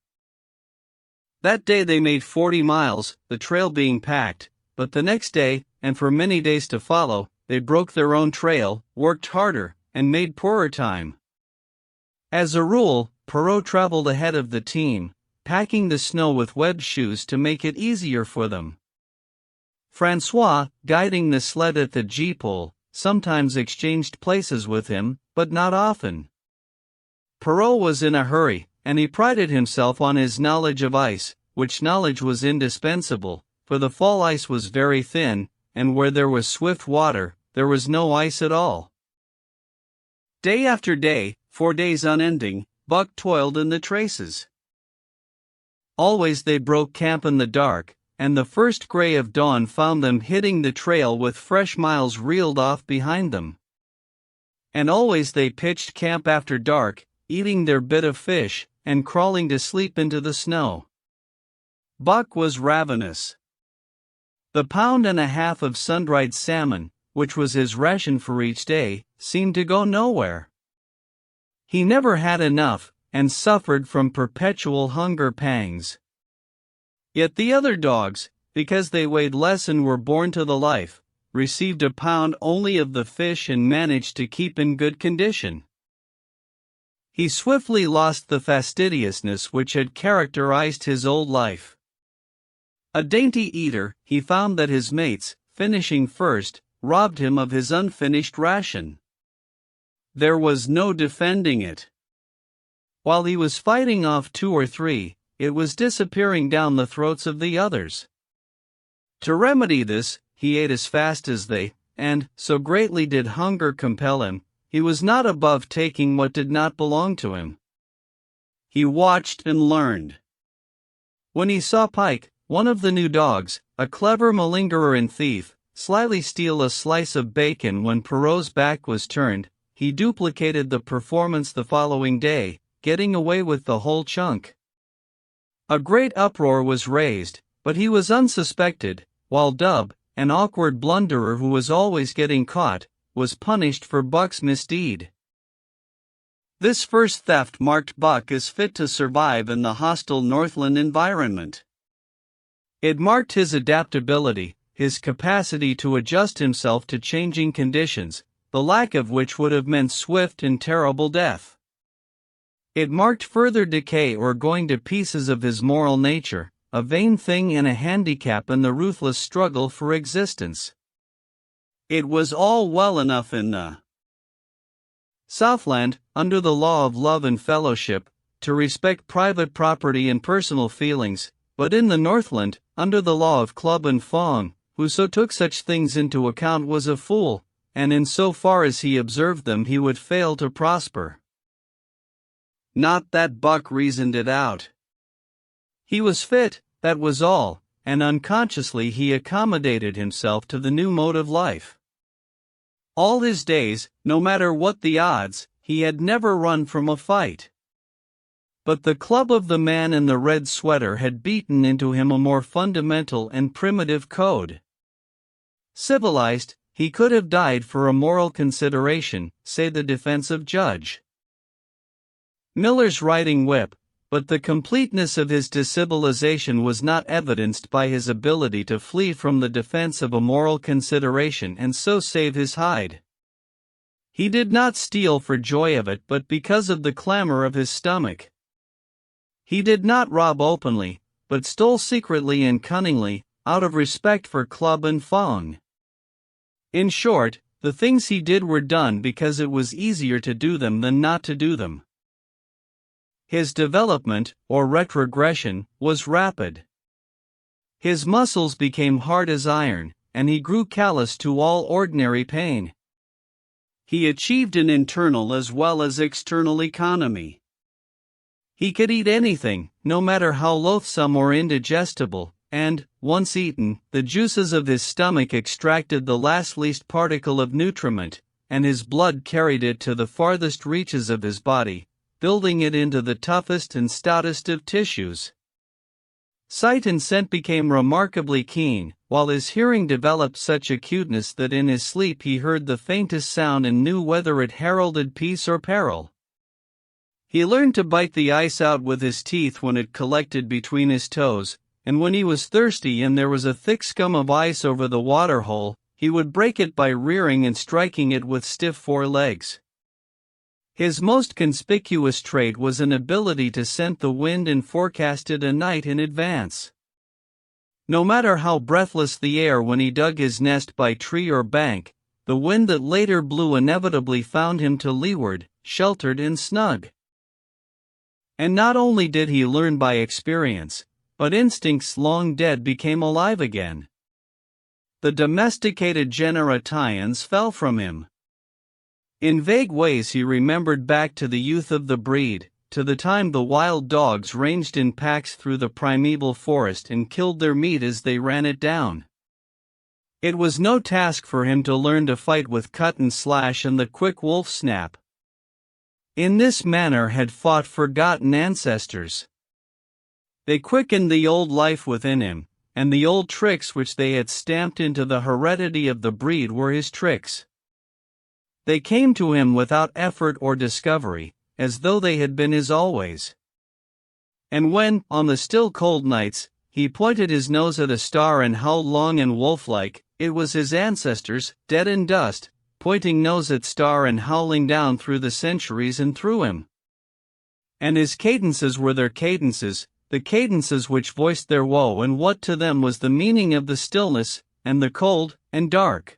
That day they made 40 miles, the trail being packed, but the next day, and for many days to follow, they broke their own trail, worked harder, and made poorer time. As a rule, Perrault traveled ahead of the team, packing the snow with webbed shoes to make it easier for them. Francois, guiding the sled at the G-pole, sometimes exchanged places with him, but not often. Perrault was in a hurry, and he prided himself on his knowledge of ice, which knowledge was indispensable, for the fall ice was very thin, and where there was swift water, there was no ice at all. Day after day, 4 days unending, Buck toiled in the traces. Always they broke camp in the dark, and the first gray of dawn found them hitting the trail with fresh miles reeled off behind them. And always they pitched camp after dark, eating their bit of fish, and crawling to sleep into the snow. Buck was ravenous. The pound and a half of sun-dried salmon, which was his ration for each day, seemed to go nowhere. He never had enough, and suffered from perpetual hunger pangs. Yet the other dogs, because they weighed less and were born to the life, received a pound only of the fish and managed to keep in good condition. He swiftly lost the fastidiousness which had characterized his old life. A dainty eater, he found that his mates, finishing first, robbed him of his unfinished ration. There was no defending it. While he was fighting off 2 or 3, it was disappearing down the throats of the others. To remedy this, he ate as fast as they, and, so greatly did hunger compel him, he was not above taking what did not belong to him. He watched and learned. When he saw Pike, one of the new dogs, a clever malingerer and thief, slyly steal a slice of bacon when Perrault's back was turned, he duplicated the performance the following day, getting away with the whole chunk. A great uproar was raised, but he was unsuspected, while Dub, an awkward blunderer who was always getting caught, was punished for Buck's misdeed. This first theft marked Buck as fit to survive in the hostile Northland environment. It marked his adaptability, his capacity to adjust himself to changing conditions, the lack of which would have meant swift and terrible death. It marked further decay or going to pieces of his moral nature, a vain thing and a handicap in the ruthless struggle for existence. It was all well enough in the Southland, under the law of love and fellowship, to respect private property and personal feelings, but in the Northland, under the law of club and fawn, whoso took such things into account was a fool, and in so far as he observed them he would fail to prosper. Not that Buck reasoned it out. He was fit, that was all, and unconsciously he accommodated himself to the new mode of life. All his days, no matter what the odds, he had never run from a fight. But the club of the man in the red sweater had beaten into him a more fundamental and primitive code. Civilized, he could have died for a moral consideration, say the defensive judge. Miller's riding whip, but the completeness of his decivilization was not evidenced by his ability to flee from the defense of a moral consideration and so save his hide. He did not steal for joy of it but because of the clamor of his stomach. He did not rob openly, but stole secretly and cunningly, out of respect for club and fawn. In short, the things he did were done because it was easier to do them than not to do them. His development, or retrogression, was rapid. His muscles became hard as iron, and he grew callous to all ordinary pain. He achieved an internal as well as external economy. He could eat anything, no matter how loathsome or indigestible, and, once eaten, the juices of his stomach extracted the last least particle of nutriment, and his blood carried it to the farthest reaches of his body, building it into the toughest and stoutest of tissues. Sight and scent became remarkably keen, while his hearing developed such acuteness that in his sleep he heard the faintest sound and knew whether it heralded peace or peril. He learned to bite the ice out with his teeth when it collected between his toes, and when he was thirsty and there was a thick scum of ice over the water hole, he would break it by rearing and striking it with stiff forelegs. His most conspicuous trait was an ability to scent the wind and forecast it a night in advance. No matter how breathless the air when he dug his nest by tree or bank, the wind that later blew inevitably found him to leeward, sheltered and snug. And not only did he learn by experience, but instincts long dead became alive again. The domesticated genera Tyans fell from him. In vague ways he remembered back to the youth of the breed, to the time the wild dogs ranged in packs through the primeval forest and killed their meat as they ran it down. It was no task for him to learn to fight with cut and slash and the quick wolf snap. In this manner had fought forgotten ancestors. They quickened the old life within him, and the old tricks which they had stamped into the heredity of the breed were his tricks. They came to him without effort or discovery, as though they had been his always. And when, on the still cold nights, he pointed his nose at a star and howled long and wolf-like, it was his ancestors, dead in dust, pointing nose at star and howling down through the centuries and through him. And his cadences were their cadences, the cadences which voiced their woe and what to them was the meaning of the stillness, and the cold, and dark.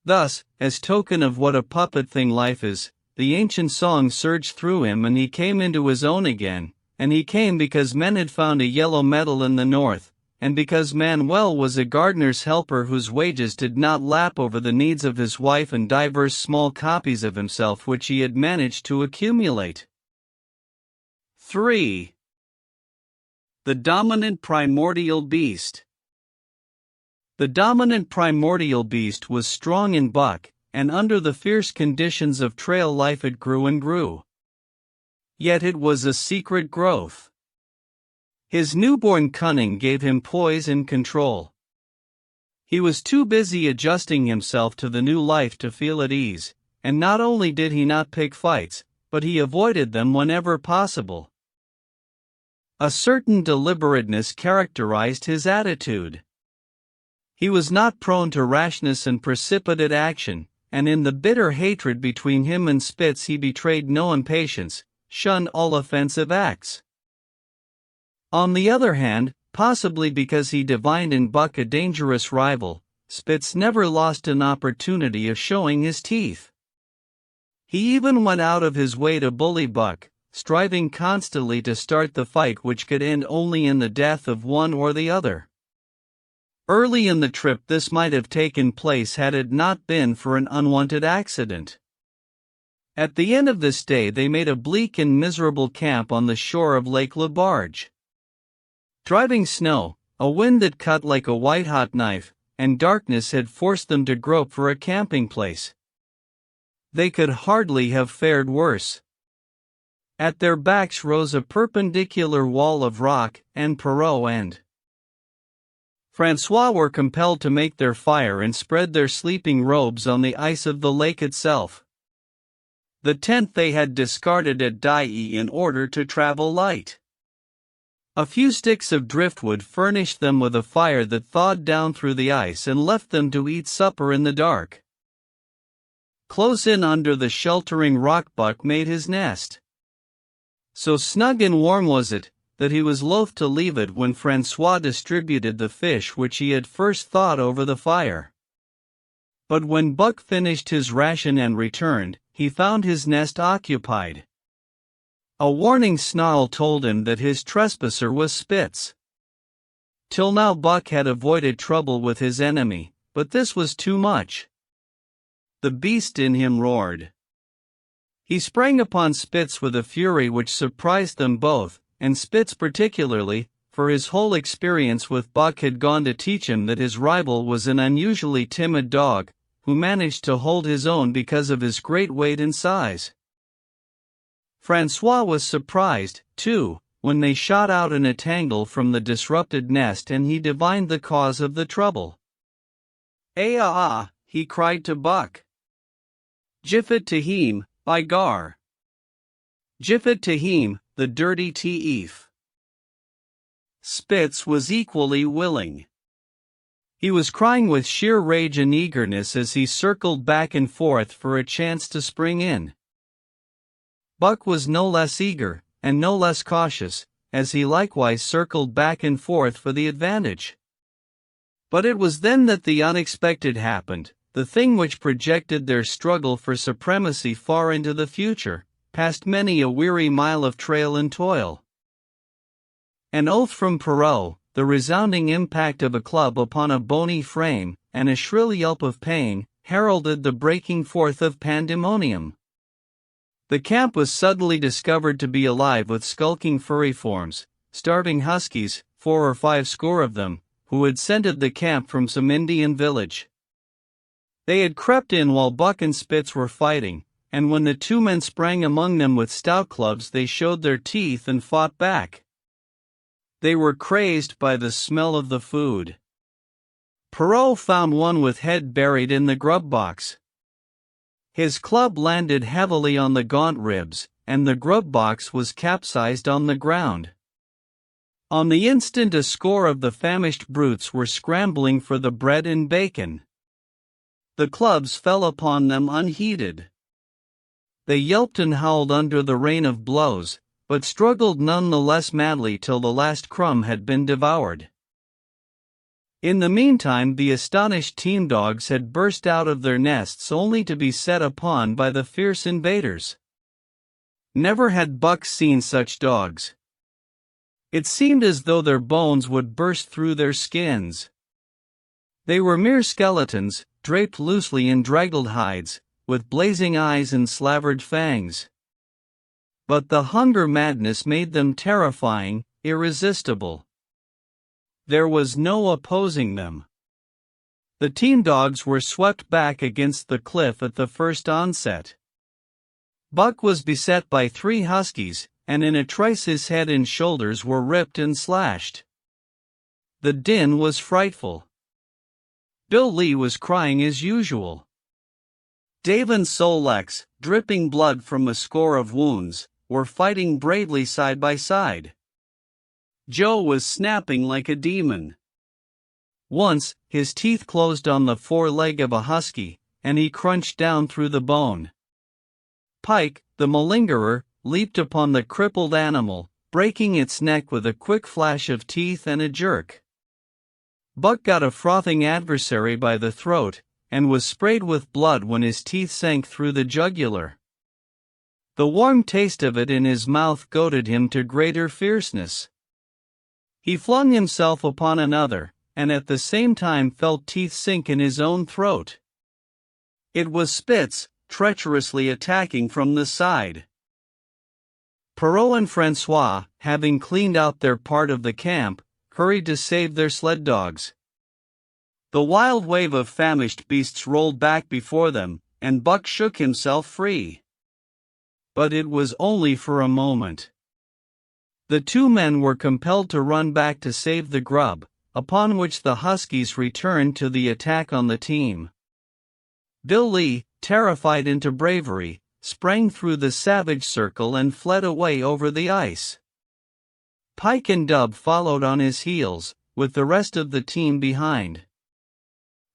Thus, as token of what a puppet thing life is, the ancient song surged through him and he came into his own again, and he came because men had found a yellow metal in the north, and because Manuel was a gardener's helper whose wages did not lap over the needs of his wife and divers small copies of himself which he had managed to accumulate. 3. The dominant primordial beast. The dominant primordial beast was strong in buck, and under the fierce conditions of trail life it grew and grew. Yet it was a secret growth. His newborn cunning gave him poise and control. He was too busy adjusting himself to the new life to feel at ease, and not only did he not pick fights, but he avoided them whenever possible. A certain deliberateness characterized his attitude. He was not prone to rashness and precipitate action, and in the bitter hatred between him and Spitz he betrayed no impatience, shunned all offensive acts. On the other hand, possibly because he divined in Buck a dangerous rival, Spitz never lost an opportunity of showing his teeth. He even went out of his way to bully Buck, striving constantly to start the fight which could end only in the death of one or the other. Early in the trip this might have taken place had it not been for an unwanted accident. At the end of this day they made a bleak and miserable camp on the shore of Lake Labarge. Driving snow, a wind that cut like a white-hot knife, and darkness had forced them to grope for a camping place. They could hardly have fared worse. At their backs rose a perpendicular wall of rock, and Perrault and Francois were compelled to make their fire and spread their sleeping robes on the ice of the lake itself. The tent they had discarded at Dai in order to travel light. A few sticks of driftwood furnished them with a fire that thawed down through the ice and left them to eat supper in the dark. Close in under the sheltering rock Buck made his nest. So snug and warm was it, that he was loath to leave it when Francois distributed the fish which he had first thawed over the fire. But when Buck finished his ration and returned, he found his nest occupied. A warning snarl told him that his trespasser was Spitz. Till now Buck had avoided trouble with his enemy, but this was too much. The beast in him roared. He sprang upon Spitz with a fury which surprised them both, and Spitz particularly, for his whole experience with Buck had gone to teach him that his rival was an unusually timid dog, who managed to hold his own because of his great weight and size. Francois was surprised, too, when they shot out in a tangle from the disrupted nest and he divined the cause of the trouble. He cried to Buck. "Jiffet to him, by gar! Jiffet to him, the dirty thief!" Spitz was equally willing. He was crying with sheer rage and eagerness as he circled back and forth for a chance to spring in. Buck was no less eager, and no less cautious, as he likewise circled back and forth for the advantage. But it was then that the unexpected happened, the thing which projected their struggle for supremacy far into the future, past many a weary mile of trail and toil. An oath from Perrault, the resounding impact of a club upon a bony frame, and a shrill yelp of pain, heralded the breaking forth of pandemonium. The camp was suddenly discovered to be alive with skulking furry forms, starving huskies, 4 or 5 score of them, who had scented the camp from some Indian village. They had crept in while Buck and Spitz were fighting, and when the 2 men sprang among them with stout clubs they showed their teeth and fought back. They were crazed by the smell of the food. Perrault found one with head buried in the grub box. His club landed heavily on the gaunt ribs, and the grub box was capsized on the ground. On the instant a score of the famished brutes were scrambling for the bread and bacon. The clubs fell upon them unheeded. They yelped and howled under the rain of blows, but struggled none the less madly till the last crumb had been devoured. In the meantime the astonished team dogs had burst out of their nests only to be set upon by the fierce invaders. Never had Buck seen such dogs. It seemed as though their bones would burst through their skins. They were mere skeletons, draped loosely in draggled hides, with blazing eyes and slavered fangs. But the hunger madness made them terrifying, irresistible. There was no opposing them. The team dogs were swept back against the cliff at the first onset. Buck was beset by 3 huskies, and in a trice his head and shoulders were ripped and slashed. The din was frightful. Bill Lee was crying as usual. Dave and Sol-Lex, dripping blood from a score of wounds, were fighting bravely side by side. Joe was snapping like a demon. Once, his teeth closed on the foreleg of a husky, and he crunched down through the bone. Pike, the malingerer, leaped upon the crippled animal, breaking its neck with a quick flash of teeth and a jerk. Buck got a frothing adversary by the throat, and was sprayed with blood when his teeth sank through the jugular. The warm taste of it in his mouth goaded him to greater fierceness. He flung himself upon another, and at the same time felt teeth sink in his own throat. It was Spitz, treacherously attacking from the side. Perrault and Francois, having cleaned out their part of the camp, hurried to save their sled dogs. The wild wave of famished beasts rolled back before them, and Buck shook himself free. But it was only for a moment. The two men were compelled to run back to save the grub, upon which the huskies returned to the attack on the team. Bill Lee, terrified into bravery, sprang through the savage circle and fled away over the ice. Pike and Dub followed on his heels, with the rest of the team behind.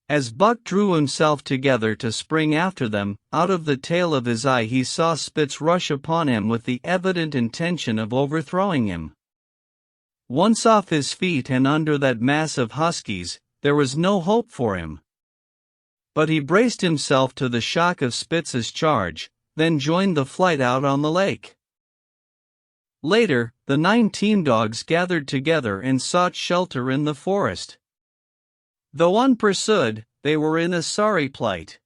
As Buck drew himself together to spring after them, out of the tail of his eye he saw Spitz rush upon him with the evident intention of overthrowing him. Once off his feet and under that mass of huskies, there was no hope for him. But he braced himself to the shock of Spitz's charge, then joined the flight out on the lake. Later, the 9 team dogs gathered together and sought shelter in the forest. Though unpursued, they were in a sorry plight.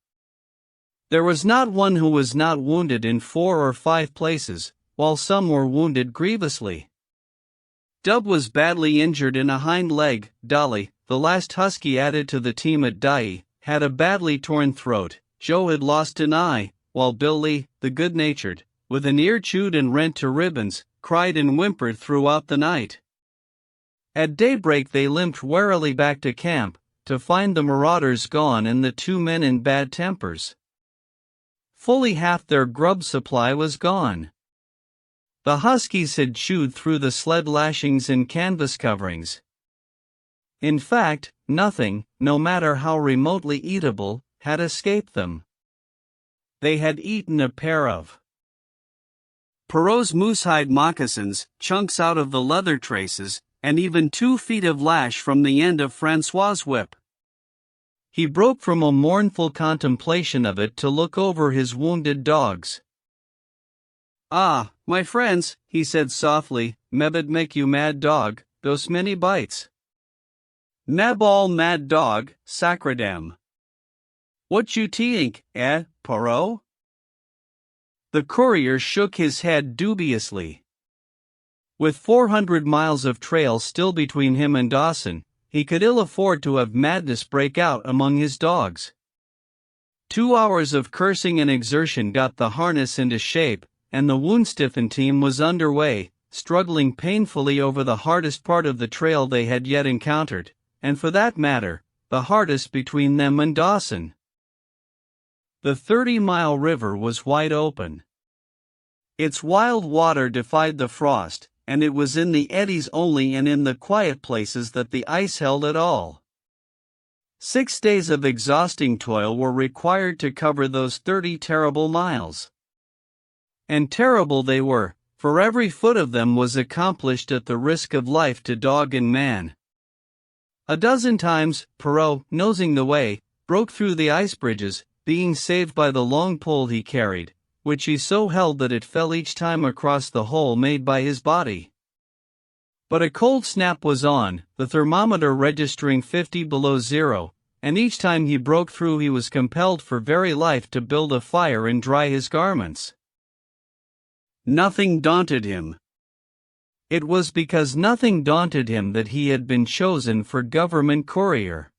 There was not one who was not wounded in 4 or 5 places, while some were wounded grievously. Dub was badly injured in a hind leg. Dolly, the last husky added to the team at Dai, had a badly torn throat. Joe had lost an eye, while Billy, the good-natured, with an ear chewed and rent to ribbons, cried and whimpered throughout the night. At daybreak they limped warily back to camp, to find the marauders gone and the 2 men in bad tempers. Fully half their grub supply was gone. The huskies had chewed through the sled lashings and canvas coverings. In fact, nothing, no matter how remotely eatable, had escaped them. They had eaten a pair of Perrault's moosehide moccasins, chunks out of the leather traces, and even 2 feet of lash from the end of Francois's whip. He broke from a mournful contemplation of it to look over his wounded dogs. "Ah, my friends," he said softly, "mebbe make you mad dog, those many bites. Meb all mad dog, sacredam. What you tink, Perrault?" The courier shook his head dubiously. With 400 miles of trail still between him and Dawson, he could ill afford to have madness break out among his dogs. 2 hours of cursing and exertion got the harness into shape, and the wound-stiffened team was underway, struggling painfully over the hardest part of the trail they had yet encountered, and for that matter, the hardest between them and Dawson. The 30-mile river was wide open. Its wild water defied the frost, and it was in the eddies only and in the quiet places that the ice held at all. 6 days of exhausting toil were required to cover those 30 terrible miles. And terrible they were, for every foot of them was accomplished at the risk of life to dog and man. A dozen times, Perrault, nosing the way, broke through the ice bridges, being saved by the long pole he carried, which he so held that it fell each time across the hole made by his body. But a cold snap was on, the thermometer registering 50 below zero, and each time he broke through he was compelled for very life to build a fire and dry his garments. Nothing daunted him. It was because nothing daunted him that he had been chosen for government courier.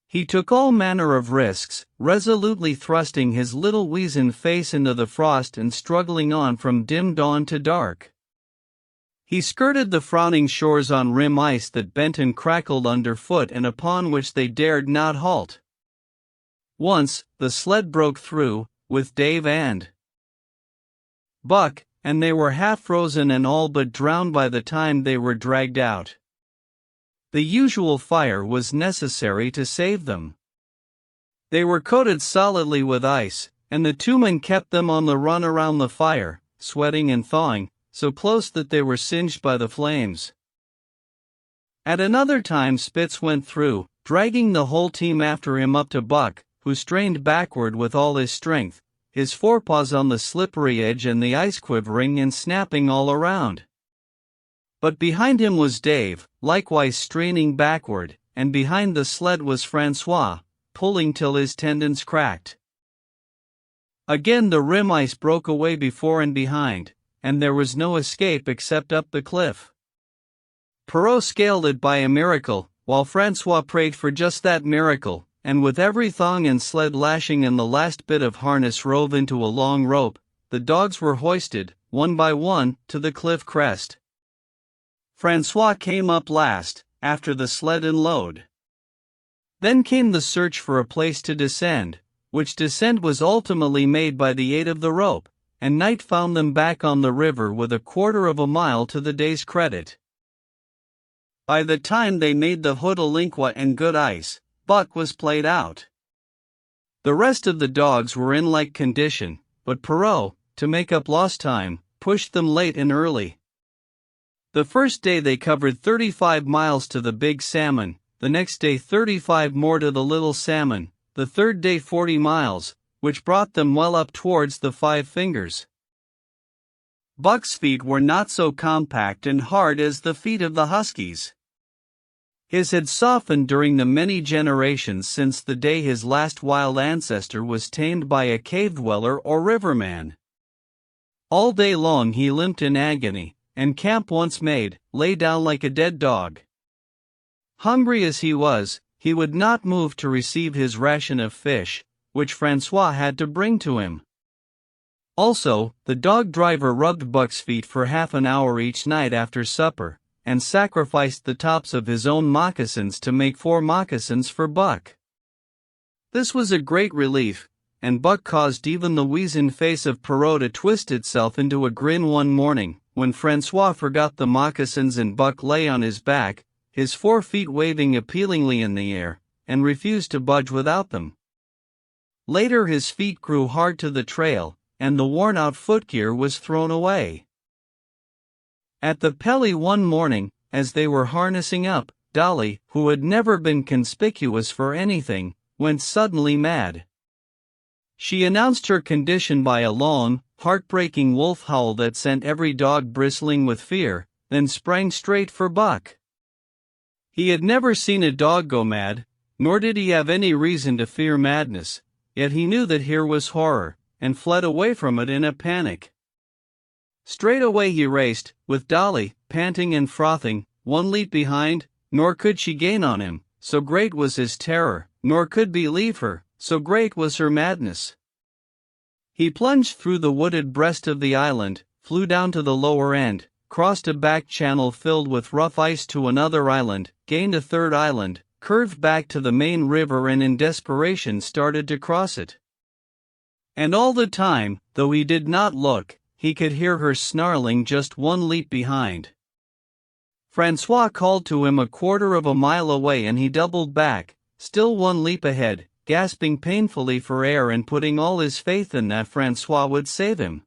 He took all manner of risks, resolutely thrusting his little weazened face into the frost and struggling on from dim dawn to dark. He skirted the frowning shores on rim ice that bent and crackled underfoot and upon which they dared not halt. Once, the sled broke through, with Dave and Buck, and they were half frozen and all but drowned by the time they were dragged out. The usual fire was necessary to save them. They were coated solidly with ice, and the two men kept them on the run around the fire, sweating and thawing, so close that they were singed by the flames. At another time Spitz went through, dragging the whole team after him up to Buck, who strained backward with all his strength, his forepaws on the slippery edge and the ice quivering and snapping all around. But behind him was Dave, likewise straining backward, and behind the sled was Francois, pulling till his tendons cracked. Again the rim ice broke away before and behind, and there was no escape except up the cliff. Perrault scaled it by a miracle, while Francois prayed for just that miracle, and with every thong and sled lashing and the last bit of harness rove into a long rope, the dogs were hoisted, one by one, to the cliff crest. Francois came up last, after the sled and load. Then came the search for a place to descend, which descent was ultimately made by the aid of the rope, and night found them back on the river with a quarter of a mile to the day's credit. By the time they made the Hootalinqua and good ice, Buck was played out. The rest of the dogs were in like condition, but Perrault, to make up lost time, pushed them late and early. The first day they covered 35 miles to the Big Salmon, the next day 35 more to the Little Salmon, the third day 40 miles, which brought them well up towards the Five Fingers. Buck's feet were not so compact and hard as the feet of the huskies. His had softened during the many generations since the day his last wild ancestor was tamed by a cave dweller or riverman. All day long he limped in agony, and camp once made, lay down like a dead dog. Hungry as he was, he would not move to receive his ration of fish, which Francois had to bring to him. Also, the dog driver rubbed Buck's feet for half an hour each night after supper, and sacrificed the tops of his own moccasins to make 4 moccasins for Buck. This was a great relief, and Buck caused even the weazened face of Perrault to twist itself into a grin one morning, when Francois forgot the moccasins and Buck lay on his back, his 4 feet waving appealingly in the air, and refused to budge without them. Later his feet grew hard to the trail, and the worn-out footgear was thrown away. At the Pelly one morning, as they were harnessing up, Dolly, who had never been conspicuous for anything, went suddenly mad. She announced her condition by a long, heartbreaking wolf howl that sent every dog bristling with fear, then sprang straight for Buck. He had never seen a dog go mad, nor did he have any reason to fear madness, yet he knew that here was horror, and fled away from it in a panic. Straight away he raced, with Dolly, panting and frothing, 1 leap behind, nor could she gain on him, so great was his terror, nor could believe her, so great was her madness. He plunged through the wooded breast of the island, flew down to the lower end, crossed a back channel filled with rough ice to another island, gained a third island, curved back to the main river and in desperation started to cross it. And all the time, though he did not look, he could hear her snarling just 1 leap behind. Francois called to him a quarter of a mile away and he doubled back, still 1 leap ahead, gasping painfully for air and putting all his faith in that Francois would save him.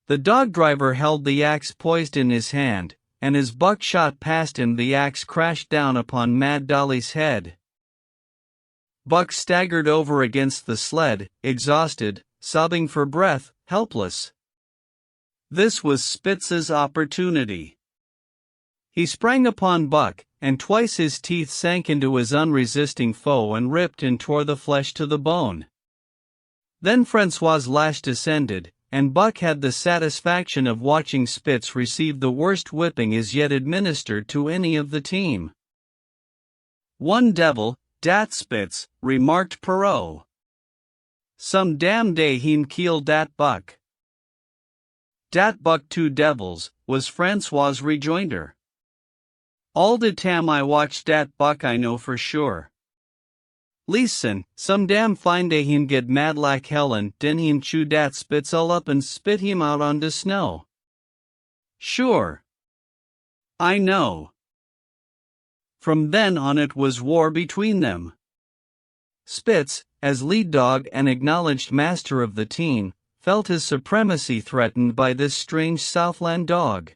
The dog driver held the axe poised in his hand, and as Buck shot past him the axe crashed down upon Mad Dolly's head. Buck staggered over against the sled, exhausted, sobbing for breath, helpless. This was Spitz's opportunity. He sprang upon Buck, and twice his teeth sank into his unresisting foe and ripped and tore the flesh to the bone. Then Francois's lash descended, and Buck had the satisfaction of watching Spitz receive the worst whipping as yet administered to any of the team. "One devil, dat Spitz," remarked Perrault. "Some damn day he'n kill dat Buck." "Dat Buck 2 devils," was Francois's rejoinder. "All de tam I watch dat Buck I know for sure. Listen, some damn fine day he'n get mad like hell and den he'n chew dat Spitz all up and spit him out on de snow. Sure. I know." From then on it was war between them. Spitz, as lead dog and acknowledged master of the team, felt his supremacy threatened by this strange Southland dog.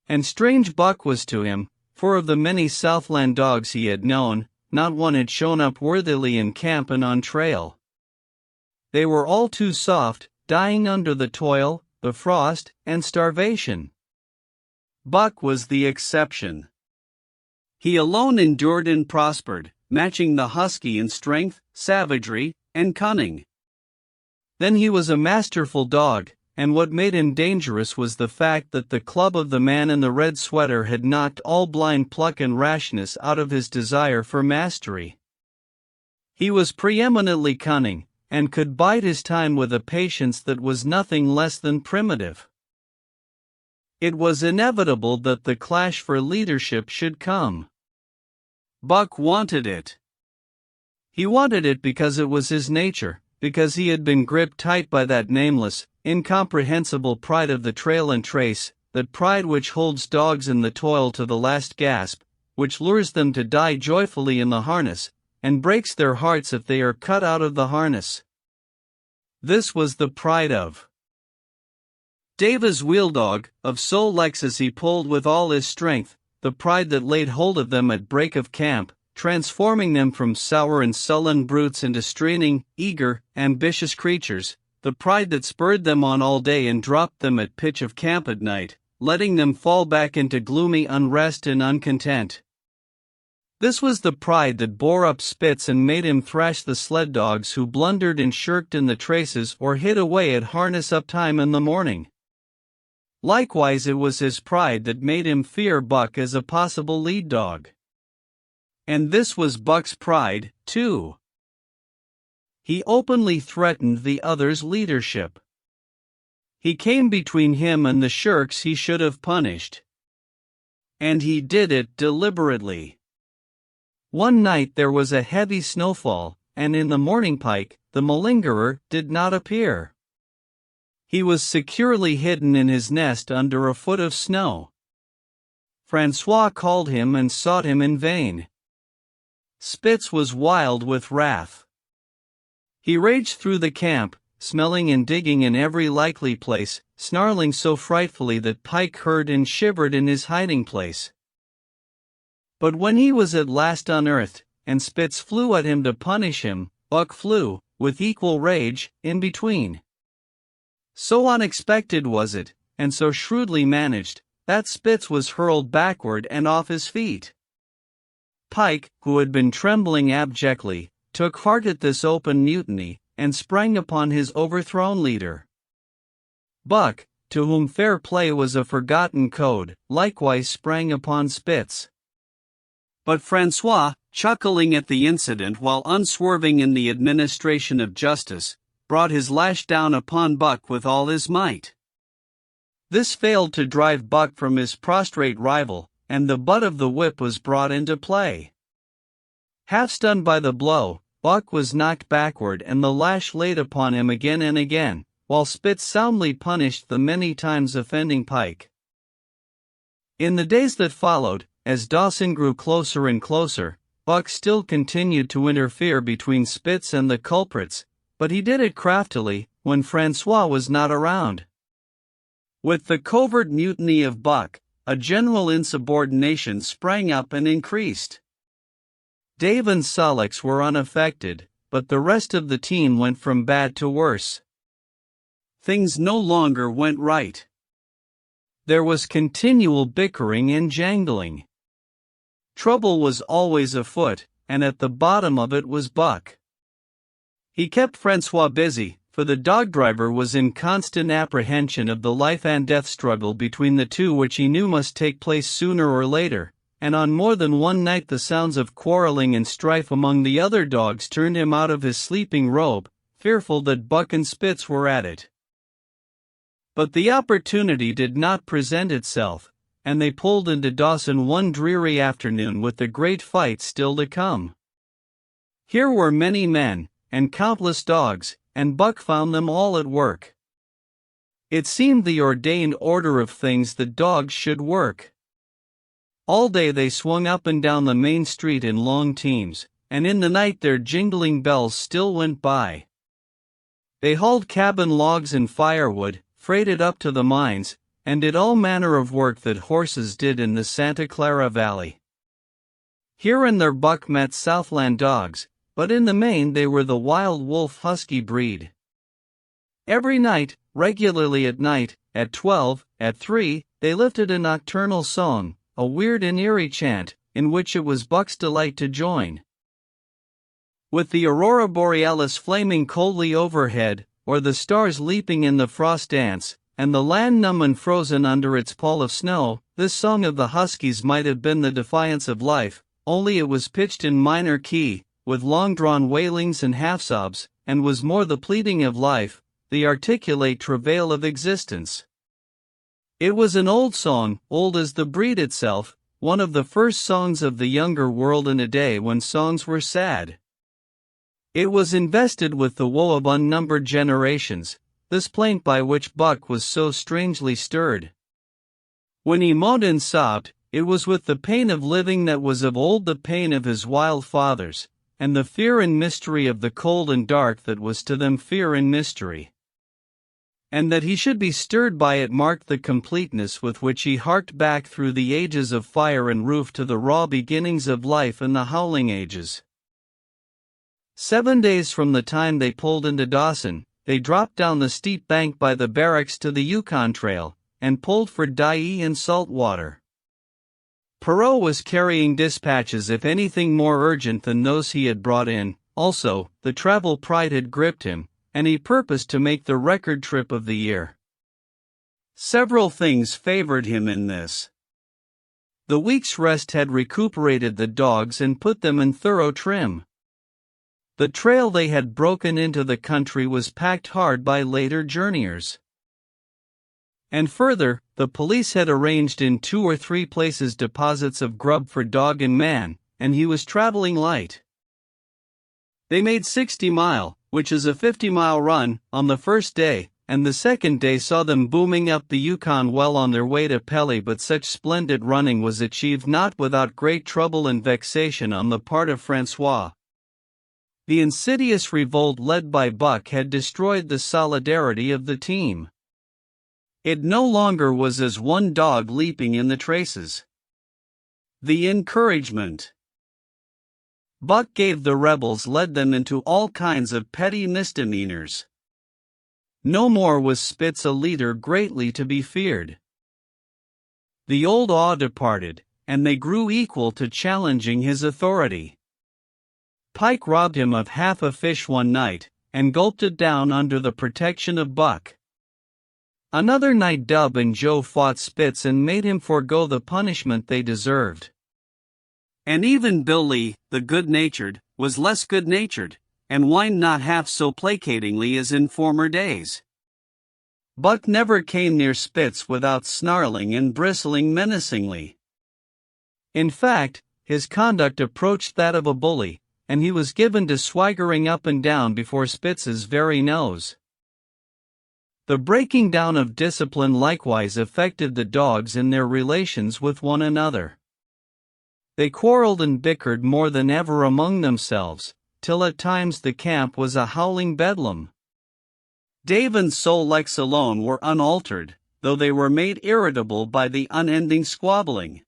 And strange Buck was to him, for of the many Southland dogs he had known, not one had shown up worthily in camp and on trail. They were all too soft, dying under the toil, the frost, and starvation. Buck was the exception. He alone endured and prospered, matching the husky in strength, savagery, and cunning. Then he was a masterful dog, and what made him dangerous was the fact that the club of the man in the red sweater had knocked all blind pluck and rashness out of his desire for mastery. He was preeminently cunning, and could bide his time with a patience that was nothing less than primitive. It was inevitable that the clash for leadership should come. Buck wanted it. He wanted it because it was his nature, because he had been gripped tight by that nameless, incomprehensible pride of the trail and trace, that pride which holds dogs in the toil to the last gasp, which lures them to die joyfully in the harness, and breaks their hearts if they are cut out of the harness. This was the pride of Davis Wheeldog, of Sol Lexus. He pulled with all his strength, the pride that laid hold of them at break of camp, transforming them from sour and sullen brutes into straining, eager, ambitious creatures, the pride that spurred them on all day and dropped them at pitch of camp at night, letting them fall back into gloomy unrest and uncontent. This was the pride that bore up Spitz and made him thrash the sled dogs who blundered and shirked in the traces or hid away at harness-up time in the morning. Likewise, it was his pride that made him fear Buck as a possible lead dog. And this was Buck's pride, too. He openly threatened the other's leadership. He came between him and the shirks he should have punished. And he did it deliberately. One night there was a heavy snowfall, and in the morning Pike, the malingerer, did not appear. He was securely hidden in his nest under a foot of snow. Francois called him and sought him in vain. Spitz was wild with wrath. He raged through the camp, smelling and digging in every likely place, snarling so frightfully that Pike heard and shivered in his hiding place. But when he was at last unearthed, and Spitz flew at him to punish him, Buck flew, with equal rage, in between. So unexpected was it, and so shrewdly managed, that Spitz was hurled backward and off his feet. Pike, who had been trembling abjectly, took heart at this open mutiny, and sprang upon his overthrown leader. Buck, to whom fair play was a forgotten code, likewise sprang upon Spitz. But Francois, chuckling at the incident while unswerving in the administration of justice, brought his lash down upon Buck with all his might. This failed to drive Buck from his prostrate rival, and the butt of the whip was brought into play. Half stunned by the blow, Buck was knocked backward and the lash laid upon him again and again, while Spitz soundly punished the many times offending Pike. In the days that followed, as Dawson grew closer and closer, Buck still continued to interfere between Spitz and the culprits, but he did it craftily, when Francois was not around. With the covert mutiny of Buck, a general insubordination sprang up and increased. Dave and Solix were unaffected, but the rest of the team went from bad to worse. Things no longer went right. There was continual bickering and jangling. Trouble was always afoot, and at the bottom of it was Buck. He kept Francois busy, for the dog driver was in constant apprehension of the life and death struggle between the two, which he knew must take place sooner or later, and on more than one night the sounds of quarreling and strife among the other dogs turned him out of his sleeping robe, fearful that Buck and Spitz were at it. But the opportunity did not present itself, and they pulled into Dawson one dreary afternoon with the great fight still to come. Here were many men, and countless dogs, and Buck found them all at work. It seemed the ordained order of things that dogs should work. All day they swung up and down the main street in long teams, and in the night their jingling bells still went by. They hauled cabin logs and firewood, freighted up to the mines, and did all manner of work that horses did in the Santa Clara Valley. Here and there Buck met Southland dogs, but in the main they were the wild wolf husky breed. Every night, regularly at night, at 12, at 3, they lifted a nocturnal song, a weird and eerie chant, in which it was Buck's delight to join. With the aurora borealis flaming coldly overhead, or the stars leaping in the frost dance, and the land numb and frozen under its pall of snow, this song of the huskies might have been the defiance of life, only it was pitched in minor key, with long-drawn wailings and half-sobs, and was more the pleading of life, the articulate travail of existence. It was an old song, old as the breed itself, one of the first songs of the younger world in a day when songs were sad. It was invested with the woe of unnumbered generations, this plaint by which Buck was so strangely stirred. When he moaned and sobbed, it was with the pain of living that was of old the pain of his wild fathers, and the fear and mystery of the cold and dark that was to them fear and mystery. And that he should be stirred by it marked the completeness with which he harked back through the ages of fire and roof to the raw beginnings of life in the howling ages. 7 days from the time they pulled into Dawson, they dropped down the steep bank by the barracks to the Yukon Trail, and pulled for Dyea and Saltwater. Perot was carrying dispatches if anything more urgent than those he had brought in. Also, the travel pride had gripped him, and he purposed to make the record trip of the year. Several things favored him in this. The week's rest had recuperated the dogs and put them in thorough trim. The trail they had broken into the country was packed hard by later journeyers. And further, the police had arranged in 2 or 3 places deposits of grub for dog and man, and he was traveling light. They made 60 Mile, which is a 50-mile run, on the first day, and the second day saw them booming up the Yukon well on their way to Pelly, but such splendid running was achieved not without great trouble and vexation on the part of Francois. The insidious revolt led by Buck had destroyed the solidarity of the team. It no longer was as one dog leaping in the traces. The encouragement Buck gave the rebels led them into all kinds of petty misdemeanors. No more was Spitz a leader greatly to be feared. The old awe departed, and they grew equal to challenging his authority. Pike robbed him of half a fish one night, and gulped it down under the protection of Buck. Another night Dub and Joe fought Spitz and made him forego the punishment they deserved. And even Billy, the good-natured, was less good-natured, and whined not half so placatingly as in former days. Buck never came near Spitz without snarling and bristling menacingly. In fact, his conduct approached that of a bully, and he was given to swaggering up and down before Spitz's very nose. The breaking down of discipline likewise affected the dogs in their relations with one another. They quarreled and bickered more than ever among themselves, till at times the camp was a howling bedlam. Dave and Sol Lex alone were unaltered, though they were made irritable by the unending squabbling.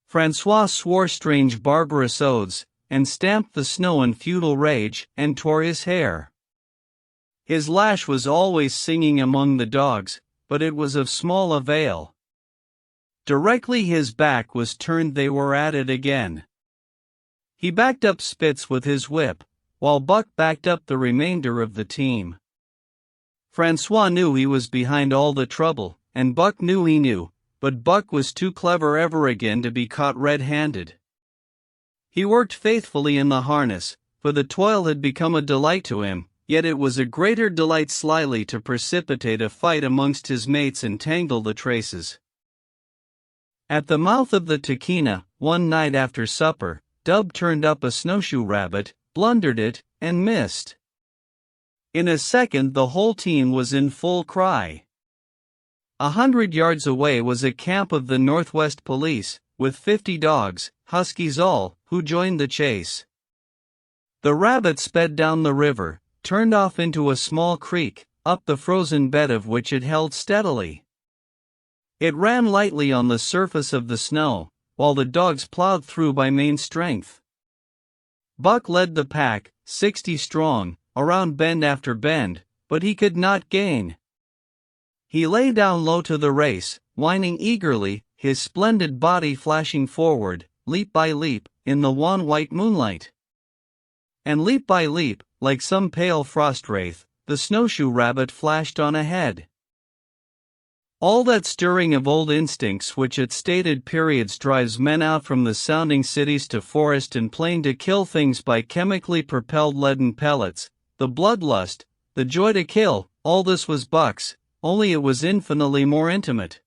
Francois swore strange barbarous oaths, and stamped the snow in futile rage, and tore his hair. His lash was always singing among the dogs, but it was of small avail. Directly his back was turned they were at it again. He backed up Spitz with his whip, while Buck backed up the remainder of the team. Francois knew he was behind all the trouble, and Buck knew he knew, but Buck was too clever ever again to be caught red-handed. He worked faithfully in the harness, for the toil had become a delight to him, yet it was a greater delight slyly to precipitate a fight amongst his mates and tangle the traces. At the mouth of the Tahkeena, one night after supper, Dub turned up a snowshoe rabbit, blundered it, and missed. In a second the whole team was in full cry. 100 yards away was a camp of the Northwest Police, with 50 dogs, huskies all, who joined the chase. The rabbit sped down the river, turned off into a small creek, up the frozen bed of which it held steadily. It ran lightly on the surface of the snow, while the dogs plowed through by main strength. Buck led the pack, 60 strong, around bend after bend, but he could not gain. He lay down low to the race, whining eagerly, his splendid body flashing forward, leap by leap, in the wan white moonlight. And leap by leap, like some pale frost wraith, the snowshoe rabbit flashed on ahead. All that stirring of old instincts which at stated periods drives men out from the sounding cities to forest and plain to kill things by chemically propelled leaden pellets, the bloodlust, the joy to kill, all this was Buck's, only it was infinitely more intimate.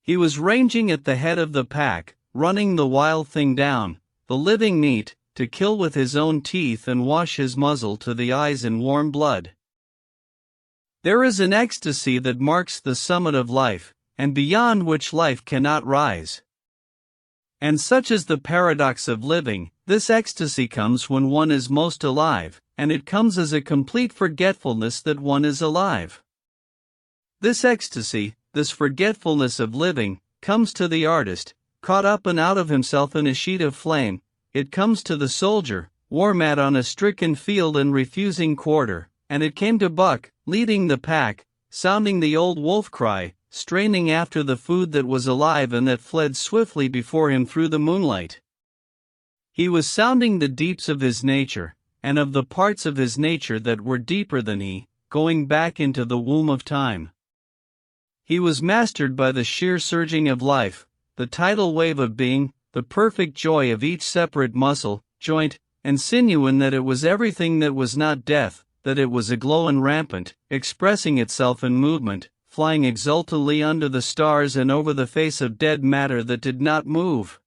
He was ranging at the head of the pack, running the wild thing down, the living meat, to kill with his own teeth and wash his muzzle to the eyes in warm blood. There is an ecstasy that marks the summit of life, and beyond which life cannot rise. And such is the paradox of living, this ecstasy comes when one is most alive, and it comes as a complete forgetfulness that one is alive. This ecstasy, this forgetfulness of living, comes to the artist, caught up and out of himself in a sheet of flame. It comes to the soldier, war mad on a stricken field and refusing quarter, and it came to Buck, leading the pack, sounding the old wolf cry, straining after the food that was alive and that fled swiftly before him through the moonlight. He was sounding the deeps of his nature, and of the parts of his nature that were deeper than he, going back into the womb of time. He was mastered by the sheer surging of life, the tidal wave of being, the perfect joy of each separate muscle, joint, and sinew, in that it was everything that was not death, that it was aglow and rampant, expressing itself in movement, flying exultantly under the stars and over the face of dead matter that did not move.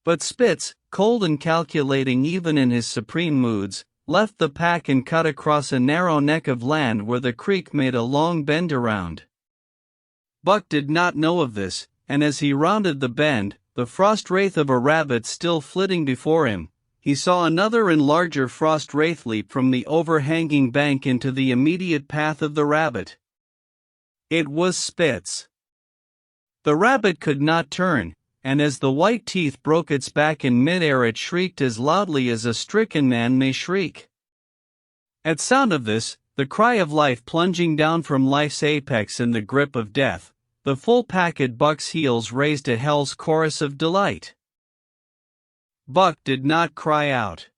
But Spitz, cold and calculating even in his supreme moods, left the pack and cut across a narrow neck of land where the creek made a long bend around. Buck did not know of this, and as he rounded the bend, the frost wraith of a rabbit still flitting before him, he saw another and larger frost wraith leap from the overhanging bank into the immediate path of the rabbit. It was Spitz. The rabbit could not turn, and as the white teeth broke its back in midair it shrieked as loudly as a stricken man may shriek. At sound of this, the cry of life plunging down from life's apex in the grip of death, the full pack at Buck's heels raised a hell's chorus of delight. Buck did not cry out.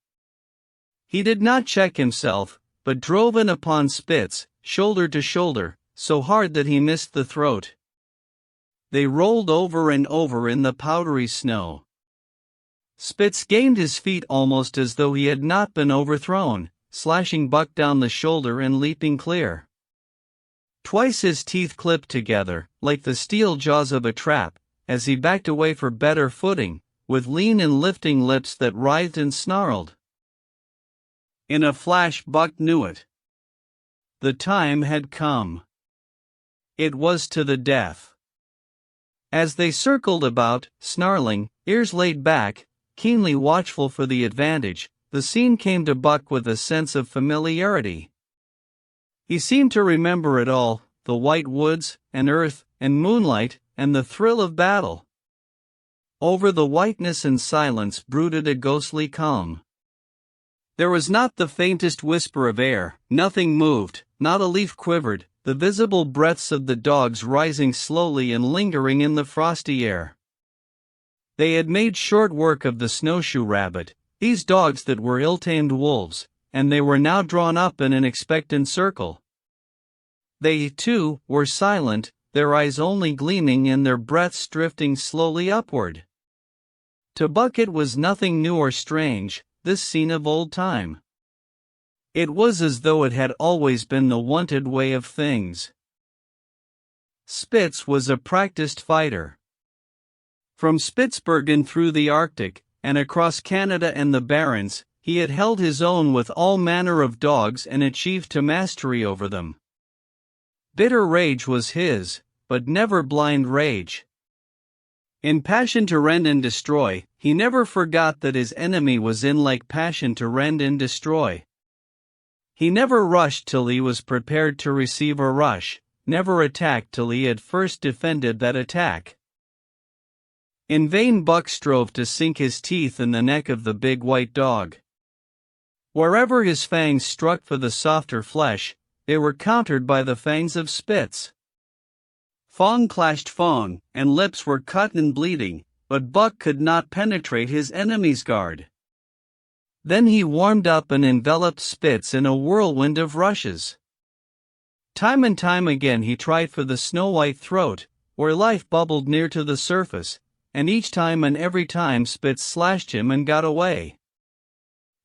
He did not check himself, but drove in upon Spitz, shoulder to shoulder, so hard that he missed the throat. They rolled over and over in the powdery snow. Spitz gained his feet almost as though he had not been overthrown, slashing Buck down the shoulder and leaping clear. Twice his teeth clipped together, like the steel jaws of a trap, as he backed away for better footing, with lean and lifting lips that writhed and snarled. In a flash Buck knew it. The time had come. It was to the death. As they circled about, snarling, ears laid back, keenly watchful for the advantage, the scene came to Buck with a sense of familiarity. He seemed to remember it all, the white woods, and earth, and moonlight, and the thrill of battle. Over the whiteness and silence brooded a ghostly calm. There was not the faintest whisper of air, nothing moved, not a leaf quivered, the visible breaths of the dogs rising slowly and lingering in the frosty air. They had made short work of the snowshoe rabbit, these dogs that were ill-tamed wolves, and they were now drawn up in an expectant circle. They, too, were silent, their eyes only gleaming and their breaths drifting slowly upward. To Buck it was nothing new or strange, this scene of old time. It was as though it had always been the wonted way of things. Spitz was a practiced fighter. From Spitzbergen through the Arctic, and across Canada and the Barrens, he had held his own with all manner of dogs and achieved to mastery over them. Bitter rage was his, but never blind rage. In passion to rend and destroy, he never forgot that his enemy was in like passion to rend and destroy. He never rushed till he was prepared to receive a rush, never attacked till he had first defended that attack. In vain Buck strove to sink his teeth in the neck of the big white dog. Wherever his fangs struck for the softer flesh, they were countered by the fangs of Spitz. Fang clashed fang, and lips were cut and bleeding, but Buck could not penetrate his enemy's guard. Then he warmed up and enveloped Spitz in a whirlwind of rushes. Time and time again he tried for the snow-white throat, where life bubbled near to the surface, and each time and every time Spitz slashed him and got away.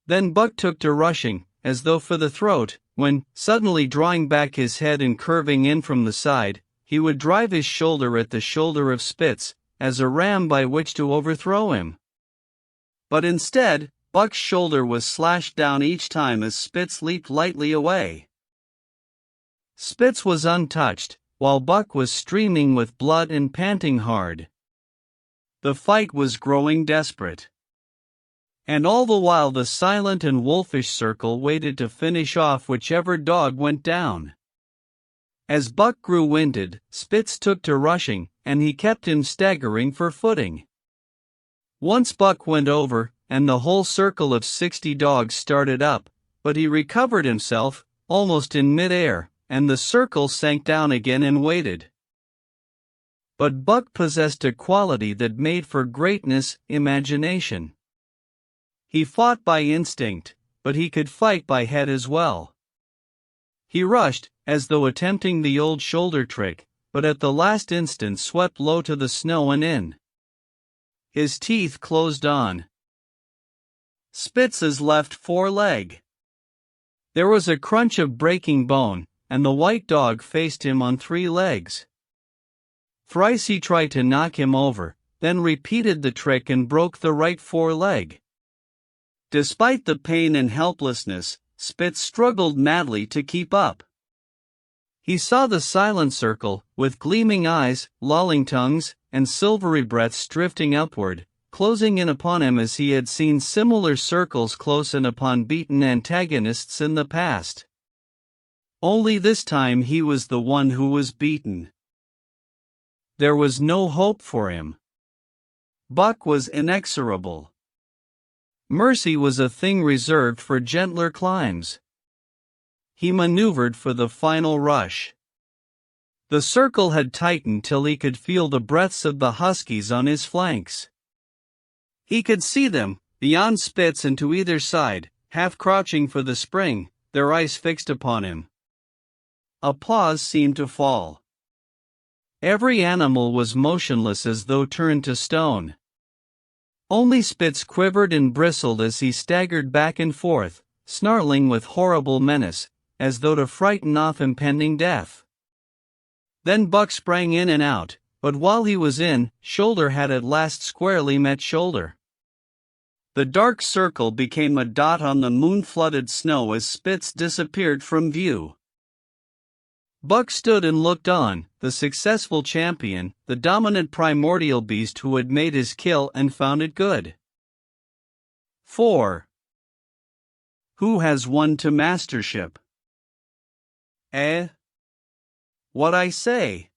Then Buck took to rushing, as though for the throat, when, suddenly drawing back his head and curving in from the side, he would drive his shoulder at the shoulder of Spitz, as a ram by which to overthrow him. But instead, Buck's shoulder was slashed down each time as Spitz leaped lightly away. Spitz was untouched, while Buck was streaming with blood and panting hard. The fight was growing desperate. And all the while the silent and wolfish circle waited to finish off whichever dog went down. As Buck grew winded, Spitz took to rushing, and he kept him staggering for footing. Once Buck went over, and the whole circle of 60 dogs started up, but he recovered himself, almost in mid-air, and the circle sank down again and waited. But Buck possessed a quality that made for greatness: imagination. He fought by instinct, but he could fight by head as well. He rushed, as though attempting the old shoulder trick, but at the last instant swept low to the snow and in. His teeth closed on Spitz's left foreleg. There was a crunch of breaking bone, and the white dog faced him on 3 legs. Thrice he tried to knock him over, then repeated the trick and broke the right foreleg. Despite the pain and helplessness, Spitz struggled madly to keep up. He saw the silent circle, with gleaming eyes, lolling tongues, and silvery breaths drifting upward, closing in upon him as he had seen similar circles close in upon beaten antagonists in the past. Only this time he was the one who was beaten. There was no hope for him. Buck was inexorable. Mercy was a thing reserved for gentler climes. He maneuvered for the final rush. The circle had tightened till he could feel the breaths of the huskies on his flanks. He could see them, beyond Spitz and to either side, half crouching for the spring, their eyes fixed upon him. Applause seemed to fall. Every animal was motionless as though turned to stone. Only Spitz quivered and bristled as he staggered back and forth, snarling with horrible menace, as though to frighten off impending death. Then Buck sprang in and out, but while he was in, shoulder had at last squarely met shoulder. The dark circle became a dot on the moon-flooded snow as Spitz disappeared from view. Buck stood and looked on, the successful champion, the dominant primordial beast who had made his kill and found it good. 4. Who has won to mastership? What I say?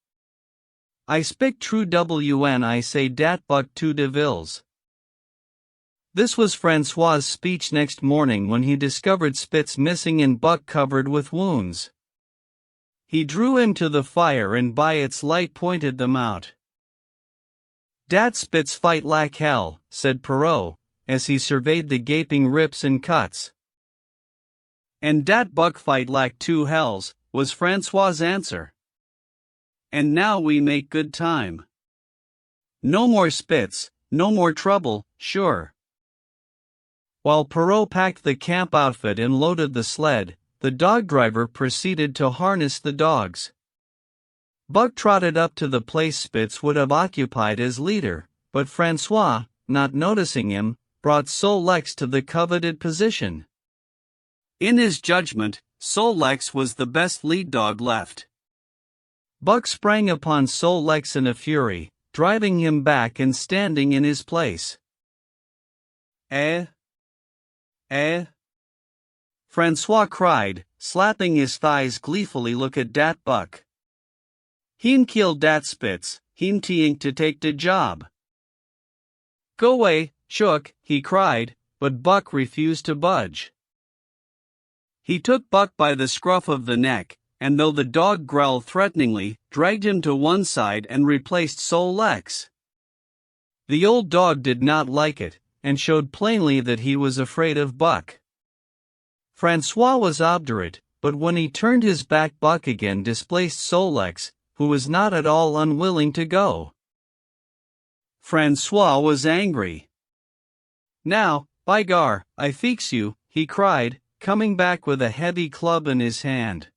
I speak true when I say dat Buck to de Villes. This was Francois's speech next morning when he discovered Spitz missing and Buck covered with wounds. He drew him to the fire and by its light pointed them out. Dat Spitz fight like hell, said Perrault, as he surveyed the gaping rips and cuts. And dat Buck fight like 2 hells, was Francois's answer. And now we make good time. No more Spitz, no more trouble, sure. While Perrault packed the camp outfit and loaded the sled, the dog driver proceeded to harness the dogs. Buck trotted up to the place Spitz would have occupied as leader, but Francois, not noticing him, brought Sol-Lex to the coveted position. In his judgment, Sol-Lex was the best lead dog left. Buck sprang upon Sol-Lex in a fury, driving him back and standing in his place. Eh? Francois cried, slapping his thighs gleefully. Look at dat Buck. He'n killed dat Spitz, he'n teeing to take de job. Go away, Chook, he cried, but Buck refused to budge. He took Buck by the scruff of the neck, and though the dog growled threateningly, dragged him to one side and replaced Sol Lex. The old dog did not like it, and showed plainly that he was afraid of Buck. Francois was obdurate, but when he turned his back, Buck again displaced Sol Lex, who was not at all unwilling to go. Francois was angry. Now, by gar, I fix you, he cried, coming back with a heavy club in his hand.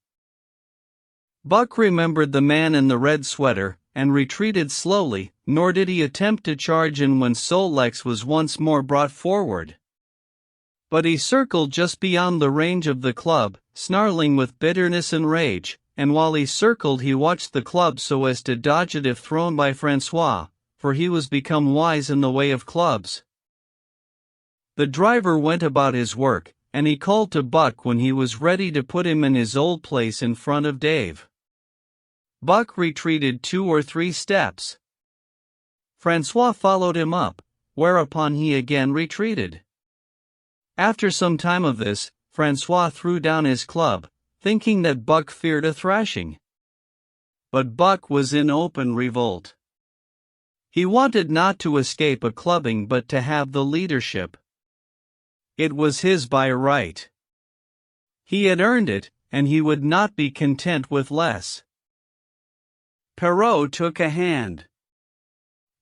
Buck remembered the man in the red sweater, and retreated slowly, nor did he attempt to charge in when Sol Lex was once more brought forward. But he circled just beyond the range of the club, snarling with bitterness and rage, and while he circled he watched the club so as to dodge it if thrown by Francois, for he was become wise in the way of clubs. The driver went about his work, and he called to Buck when he was ready to put him in his old place in front of Dave. Buck retreated 2 or 3 steps. Francois followed him up, whereupon he again retreated. After some time of this, Francois threw down his club, thinking that Buck feared a thrashing. But Buck was in open revolt. He wanted not to escape a clubbing but to have the leadership. It was his by right. He had earned it, and he would not be content with less. Perrault took a hand.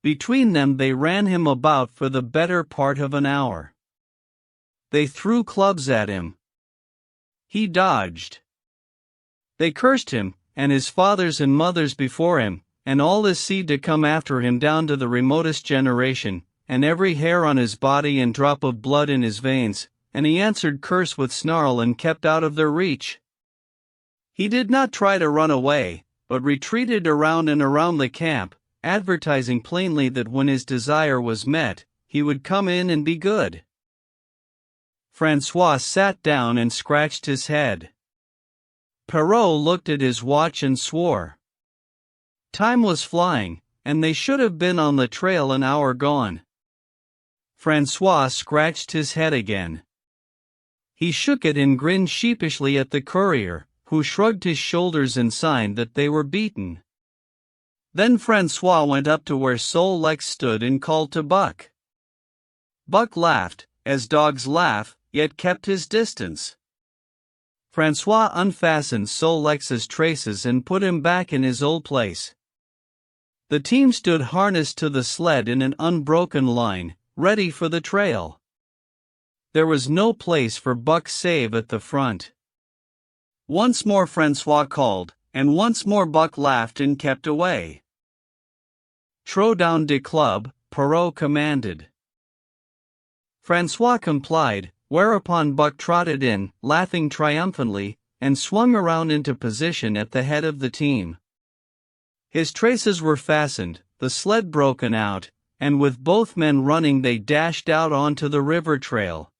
Between them they ran him about for the better part of an hour. They threw clubs at him. He dodged. They cursed him, and his fathers and mothers before him, and all his seed to come after him down to the remotest generation, and every hair on his body and drop of blood in his veins, and he answered curse with snarl and kept out of their reach. He did not try to run away, but retreated around and around the camp, advertising plainly that when his desire was met, he would come in and be good. Francois sat down and scratched his head. Perrault looked at his watch and swore. Time was flying, and they should have been on the trail an hour gone. Francois scratched his head again. He shook it and grinned sheepishly at the courier, who shrugged his shoulders and signed that they were beaten. Then Francois went up to where Sol Lex stood and called to Buck. Buck laughed, as dogs laugh, yet kept his distance. Francois unfastened Sol Lex's traces and put him back in his old place. The team stood harnessed to the sled in an unbroken line, ready for the trail. There was no place for Buck save at the front. Once more Francois called, and once more Buck laughed and kept away. "Throw down de club," Perrault commanded. Francois complied, whereupon Buck trotted in, laughing triumphantly, and swung around into position at the head of the team. His traces were fastened, the sled broken out, and with both men running they dashed out onto the river trail.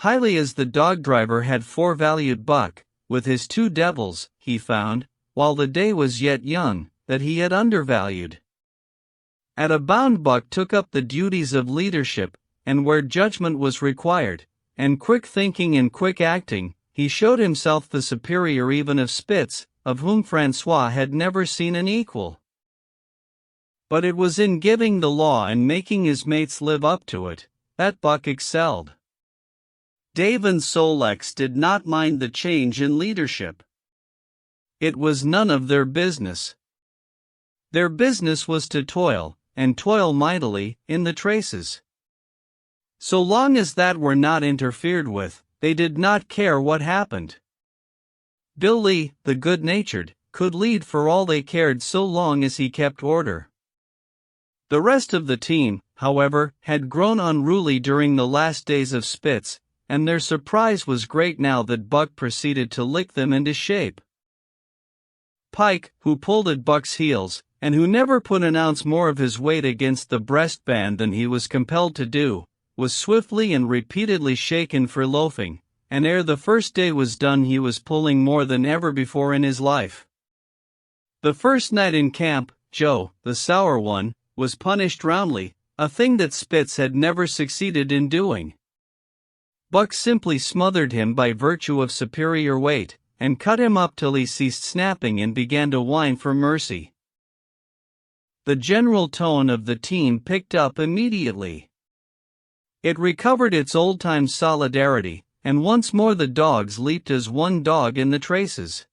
Highly as the dog driver had forevalued Buck, with his 2 devils, he found, while the day was yet young, that he had undervalued. At a bound Buck took up the duties of leadership, and where judgment was required, and quick thinking and quick acting, he showed himself the superior even of Spitz, of whom Francois had never seen an equal. But it was in giving the law and making his mates live up to it, that Buck excelled. Dave and Sol Lex did not mind the change in leadership. It was none of their business. Their business was to toil, and toil mightily, in the traces. So long as that were not interfered with, they did not care what happened. Bill Lee, the good-natured, could lead for all they cared so long as he kept order. The rest of the team, however, had grown unruly during the last days of Spitz, and their surprise was great now that Buck proceeded to lick them into shape. Pike, who pulled at Buck's heels, and who never put an ounce more of his weight against the breastband than he was compelled to do, was swiftly and repeatedly shaken for loafing, and ere the first day was done he was pulling more than ever before in his life. The first night in camp, Joe, the sour one, was punished roundly, a thing that Spitz had never succeeded in doing. Buck simply smothered him by virtue of superior weight, and cut him up till he ceased snapping and began to whine for mercy. The general tone of the team picked up immediately. It recovered its old-time solidarity, and once more the dogs leaped as one dog in the traces.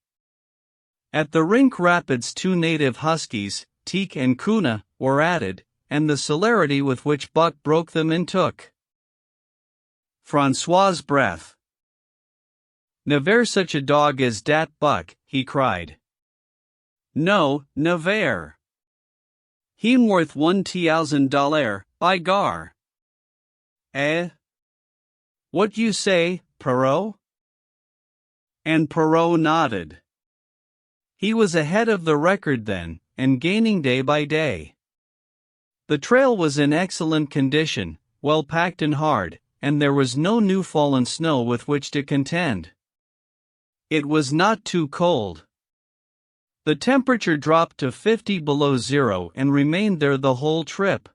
At the rink rapids 2 native huskies, Teak and Kuna, were added, and the celerity with which Buck broke them in took Francois's breath. "Never such a dog as dat Buck," he cried. "No, never. Heem worth $1,000, by gar." "Eh? What you say, Perrault?" And Perrault nodded. He was ahead of the record then, and gaining day by day. The trail was in excellent condition, well packed and hard, and there was no new fallen snow with which to contend. It was not too cold. The temperature dropped to 50 below zero and remained there the whole trip.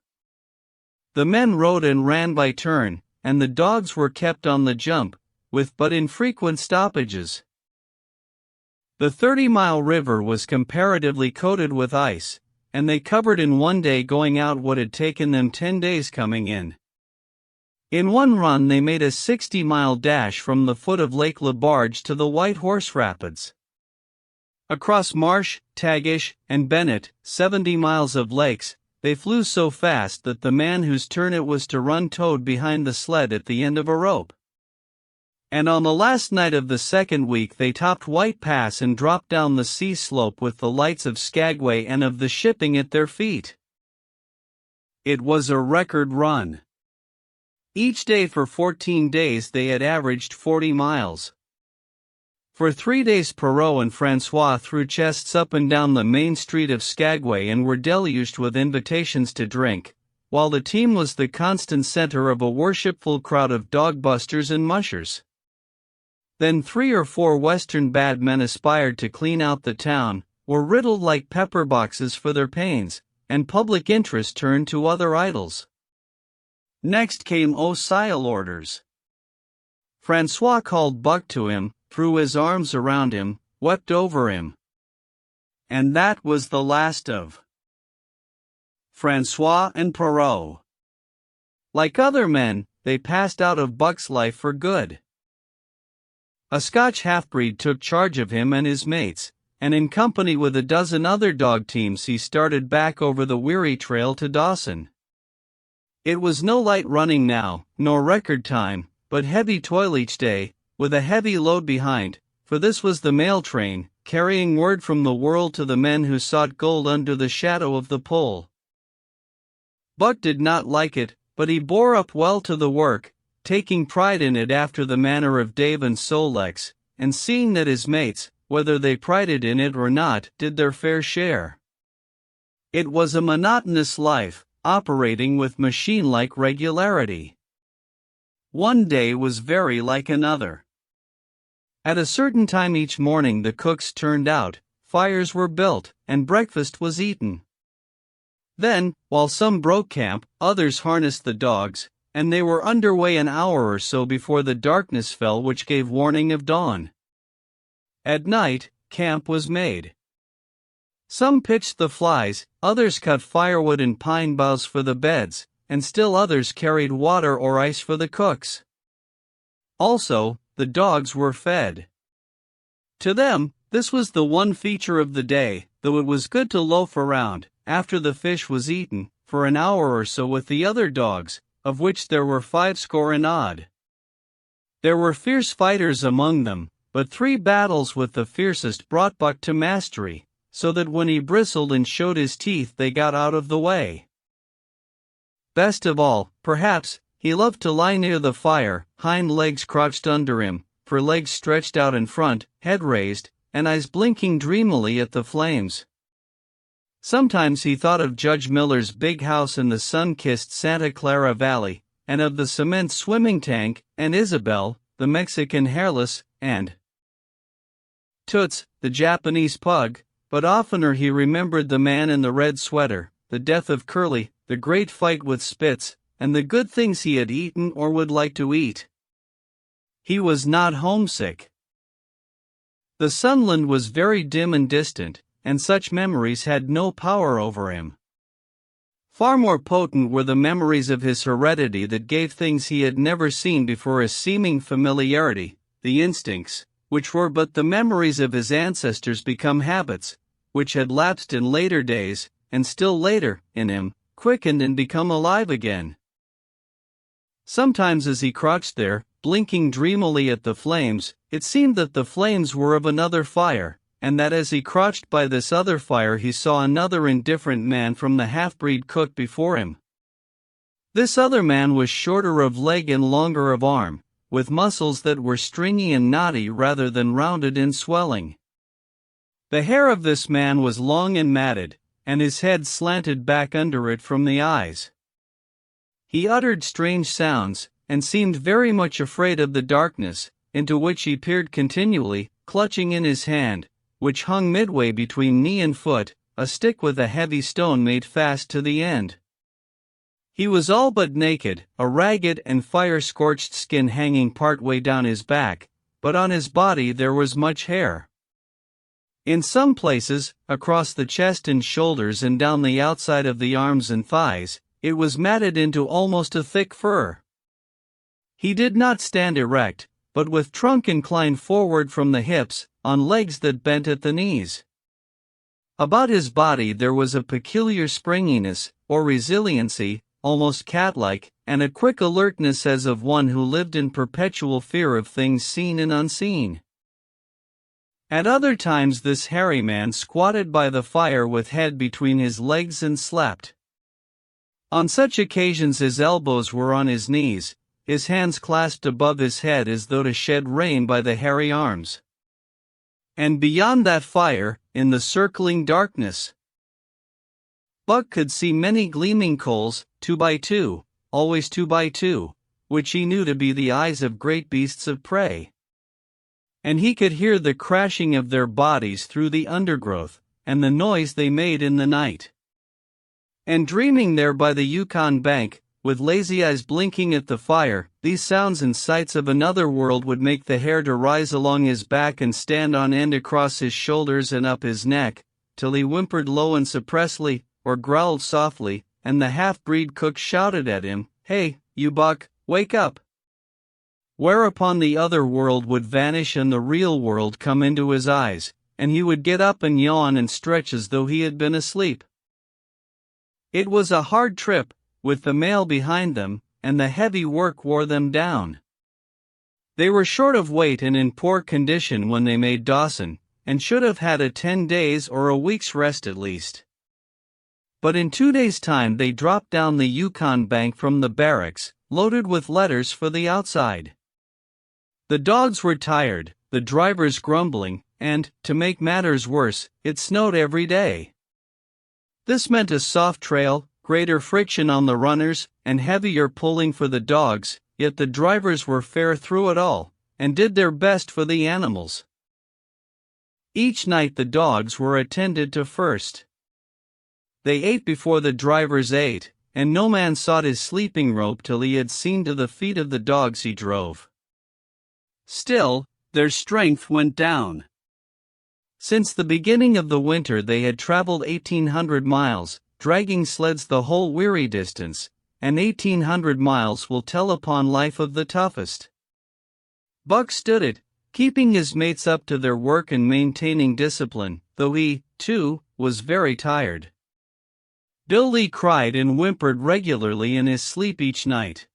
The men rode and ran by turn, and the dogs were kept on the jump, with but infrequent stoppages. The 30-mile river was comparatively coated with ice, and they covered in one day going out what had taken them 10 days coming in. In one run they made a 60-mile dash from the foot of Lake LaBarge to the White Horse Rapids. Across Marsh, Tagish, and Bennett, 70 miles of lakes, they flew so fast that the man whose turn it was to run towed behind the sled at the end of a rope. And on the last night of the second week they topped White Pass and dropped down the sea slope with the lights of Skagway and of the shipping at their feet. It was a record run. Each day for 14 days they had averaged 40 miles. For 3 days Perrault and Francois threw chests up and down the main street of Skagway and were deluged with invitations to drink, while the team was the constant center of a worshipful crowd of dogbusters and mushers. Then 3 or 4 Western bad men aspired to clean out the town, were riddled like pepper boxes for their pains, and public interest turned to other idols. Next came Ocile orders. Francois called Buck to him, threw his arms around him, wept over him. And that was the last of Francois and Perrault. Like other men, they passed out of Buck's life for good. A Scotch half-breed took charge of him and his mates, and in company with a dozen other dog teams he started back over the weary trail to Dawson. It was no light running now, nor record time, but heavy toil each day, with a heavy load behind, for this was the mail train, carrying word from the world to the men who sought gold under the shadow of the pole. Buck did not like it, but he bore up well to the work, taking pride in it after the manner of Dave and Solex, and seeing that his mates, whether they prided in it or not, did their fair share. It was a monotonous life, operating with machine-like regularity. One day was very like another. At a certain time each morning the cooks turned out, fires were built, and breakfast was eaten. Then, while some broke camp, others harnessed the dogs, and they were under way an hour or so before the darkness fell which gave warning of dawn. At night, camp was made. Some pitched the flies, others cut firewood and pine boughs for the beds, and still others carried water or ice for the cooks. Also, the dogs were fed. To them, this was the one feature of the day, though it was good to loaf around, after the fish was eaten, for an hour or so with the other dogs, of which there were 50 and odd. There were fierce fighters among them, but 3 battles with the fiercest brought Buck to mastery, so that when he bristled and showed his teeth they got out of the way. Best of all, perhaps, he loved to lie near the fire, hind legs crouched under him, for legs stretched out in front, head raised, and eyes blinking dreamily at the flames. Sometimes he thought of Judge Miller's big house in the sun-kissed Santa Clara Valley, and of the cement swimming tank, and Isabel, the Mexican hairless, and Toots, the Japanese pug, but oftener he remembered the man in the red sweater, the death of Curly, the great fight with Spitz, and the good things he had eaten or would like to eat. He was not homesick. The Sunland was very dim and distant, and such memories had no power over him. Far more potent were the memories of his heredity that gave things he had never seen before a seeming familiarity, the instincts, which were but the memories of his ancestors become habits, which had lapsed in later days, and still later, in him, quickened and become alive again. Sometimes as he crouched there, blinking dreamily at the flames, it seemed that the flames were of another fire, and that as he crouched by this other fire he saw another indifferent man from the half-breed cook before him. This other man was shorter of leg and longer of arm, with muscles that were stringy and knotty rather than rounded and swelling. The hair of this man was long and matted, and his head slanted back under it from the eyes. He uttered strange sounds, and seemed very much afraid of the darkness, into which he peered continually, clutching in his hand, which hung midway between knee and foot, a stick with a heavy stone made fast to the end. He was all but naked, a ragged and fire-scorched skin hanging part way down his back, but on his body there was much hair. In some places, across the chest and shoulders and down the outside of the arms and thighs, it was matted into almost a thick fur. He did not stand erect, but with trunk inclined forward from the hips, on legs that bent at the knees. About his body there was a peculiar springiness, or resiliency, almost cat-like, and a quick alertness as of one who lived in perpetual fear of things seen and unseen. At other times this hairy man squatted by the fire with head between his legs and slept. On such occasions his elbows were on his knees, his hands clasped above his head as though to shed rain by the hairy arms. And beyond that fire, in the circling darkness, Buck could see many gleaming coals, 2 by 2, always 2 by 2, which he knew to be the eyes of great beasts of prey. And he could hear the crashing of their bodies through the undergrowth, and the noise they made in the night. And dreaming there by the Yukon bank, with lazy eyes blinking at the fire, these sounds and sights of another world would make the hair to rise along his back and stand on end across his shoulders and up his neck, till he whimpered low and suppressly, or growled softly, and the half-breed cook shouted at him, "Hey, you Buck, wake up!" Whereupon the other world would vanish and the real world come into his eyes, and he would get up and yawn and stretch as though he had been asleep. It was a hard trip, with the mail behind them, and the heavy work wore them down. They were short of weight and in poor condition when they made Dawson, and should have had a 10 days or a week's rest at least. But in 2 days' time they dropped down the Yukon bank from the barracks, loaded with letters for the outside. The dogs were tired, the drivers grumbling, and, to make matters worse, it snowed every day. This meant a soft trail, greater friction on the runners, and heavier pulling for the dogs, yet the drivers were fair through it all, and did their best for the animals. Each night the dogs were attended to first. They ate before the drivers ate, and no man sought his sleeping rope till he had seen to the feet of the dogs he drove. Still, their strength went down. Since the beginning of the winter they had traveled 1,800 miles, dragging sleds the whole weary distance, and 1,800 miles will tell upon life of the toughest. Buck stood it, keeping his mates up to their work and maintaining discipline, though he, too, was very tired. Bill Lee cried and whimpered regularly in his sleep each night.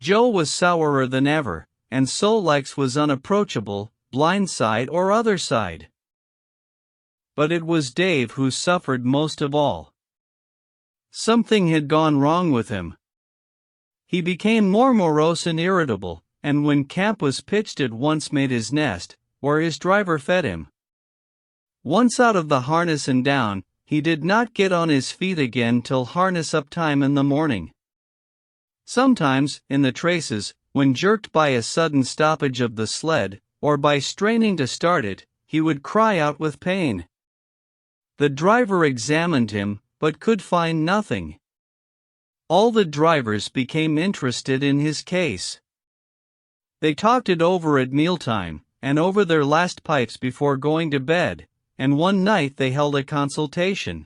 Joe was sourer than ever, and Sol-Leks was unapproachable, blind side or other side. But it was Dave who suffered most of all. Something had gone wrong with him. He became more morose and irritable, and when camp was pitched at once made his nest, where his driver fed him. Once out of the harness and down, he did not get on his feet again till harness-up time in the morning. Sometimes, in the traces, when jerked by a sudden stoppage of the sled, or by straining to start it, he would cry out with pain. The driver examined him, but could find nothing. All the drivers became interested in his case. They talked it over at mealtime, and over their last pipes before going to bed, and one night they held a consultation.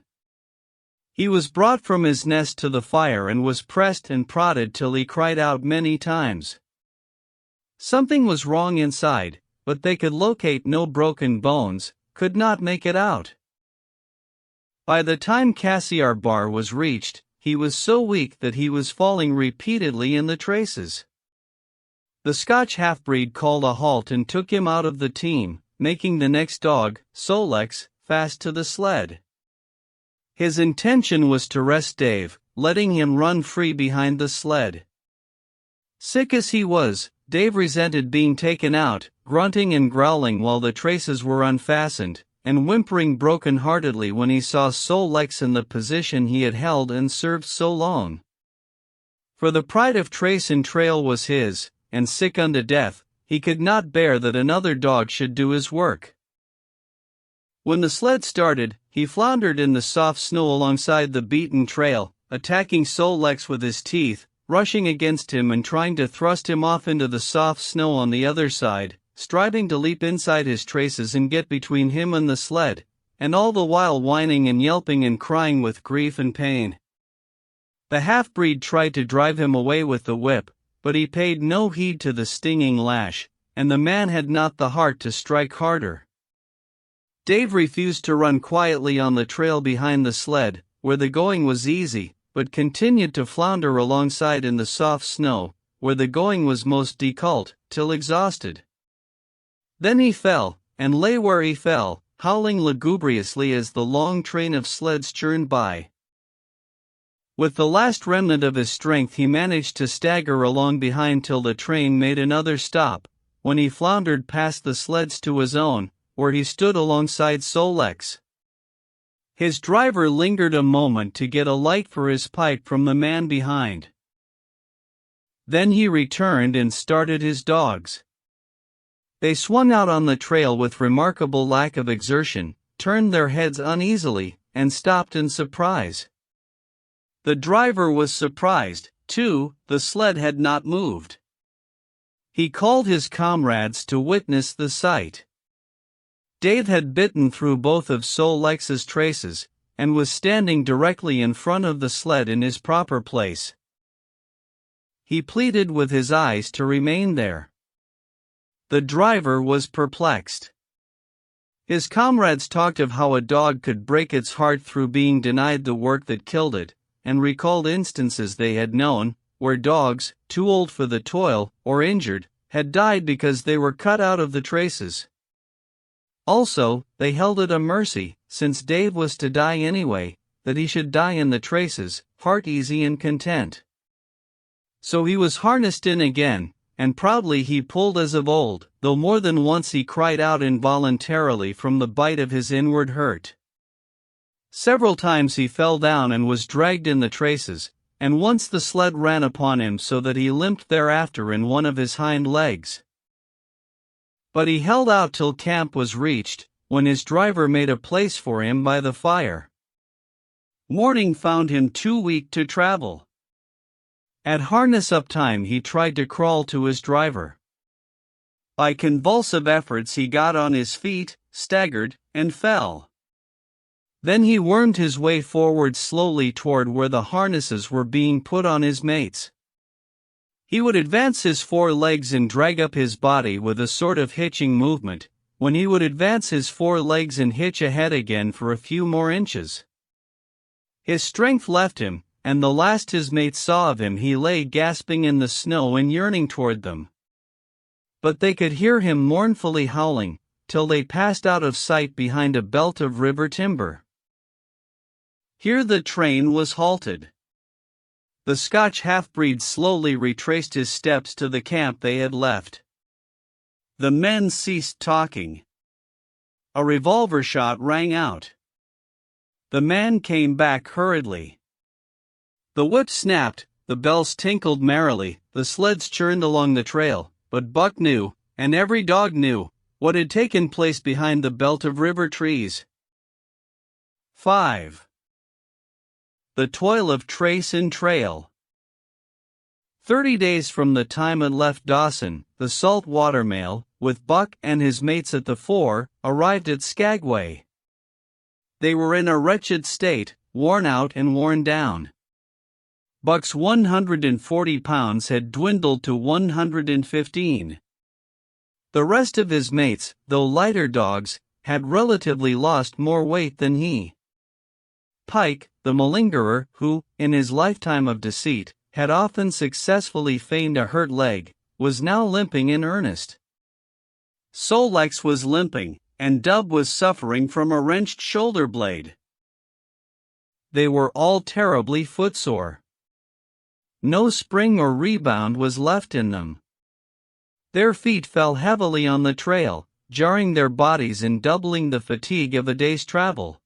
He was brought from his nest to the fire and was pressed and prodded till he cried out many times. Something was wrong inside, but they could locate no broken bones, could not make it out. By the time Cassiar Bar was reached, he was so weak that he was falling repeatedly in the traces. The Scotch half-breed called a halt and took him out of the team, making the next dog, Solex, fast to the sled. His intention was to rest Dave, letting him run free behind the sled. Sick as he was, Dave resented being taken out, grunting and growling while the traces were unfastened, and whimpering broken-heartedly when he saw Solex in the position he had held and served so long. For the pride of trace and trail was his, and sick unto death, he could not bear that another dog should do his work. When the sled started, he floundered in the soft snow alongside the beaten trail, attacking Solex with his teeth, rushing against him and trying to thrust him off into the soft snow on the other side, striving to leap inside his traces and get between him and the sled, and all the while whining and yelping and crying with grief and pain. The half-breed tried to drive him away with the whip, but he paid no heed to the stinging lash, and the man had not the heart to strike harder. Dave refused to run quietly on the trail behind the sled, where the going was easy, but continued to flounder alongside in the soft snow, where the going was most difficult, till exhausted. Then he fell, and lay where he fell, howling lugubriously as the long train of sleds churned by. With the last remnant of his strength he managed to stagger along behind till the train made another stop, when he floundered past the sleds to his own, where he stood alongside Solex. His driver lingered a moment to get a light for his pipe from the man behind. Then he returned and started his dogs. They swung out on the trail with remarkable lack of exertion, turned their heads uneasily, and stopped in surprise. The driver was surprised, too, the sled had not moved. He called his comrades to witness the sight. Dave had bitten through both of Solex's traces, and was standing directly in front of the sled in his proper place. He pleaded with his eyes to remain there. The driver was perplexed. His comrades talked of how a dog could break its heart through being denied the work that killed it, and recalled instances they had known, where dogs, too old for the toil, or injured, had died because they were cut out of the traces. Also, they held it a mercy, since Dave was to die anyway, that he should die in the traces, heart easy and content. So he was harnessed in again, and proudly he pulled as of old, though more than once he cried out involuntarily from the bite of his inward hurt. Several times he fell down and was dragged in the traces, and once the sled ran upon him so that he limped thereafter in one of his hind legs. But he held out till camp was reached, when his driver made a place for him by the fire. Morning found him too weak to travel. At harness-up time he tried to crawl to his driver. By convulsive efforts he got on his feet, staggered, and fell. Then he wormed his way forward slowly toward where the harnesses were being put on his mates. He would advance his four legs and drag up his body with a sort of hitching movement, when he would advance his four legs and hitch ahead again for a few more inches. His strength left him, and the last his mates saw of him he lay gasping in the snow and yearning toward them. But they could hear him mournfully howling, till they passed out of sight behind a belt of river timber. Here the train was halted. The Scotch half-breed slowly retraced his steps to the camp they had left. The men ceased talking. A revolver shot rang out. The man came back hurriedly. The whip snapped, the bells tinkled merrily, the sleds churned along the trail, but Buck knew, and every dog knew, what had taken place behind the belt of river trees. 5. The toil of trace and trail. 30 days from the time it left Dawson, the salt water mail, with Buck and his mates at the fore, arrived at Skagway. They were in a wretched state, worn out and worn down. Buck's 140 pounds had dwindled to 115. The rest of his mates, though lighter dogs, had relatively lost more weight than he. Pike, the malingerer who, in his lifetime of deceit, had often successfully feigned a hurt leg, was now limping in earnest. Sol-leks was limping, and Dub was suffering from a wrenched shoulder blade. They were all terribly footsore. No spring or rebound was left in them. Their feet fell heavily on the trail, jarring their bodies and doubling the fatigue of a day's travel.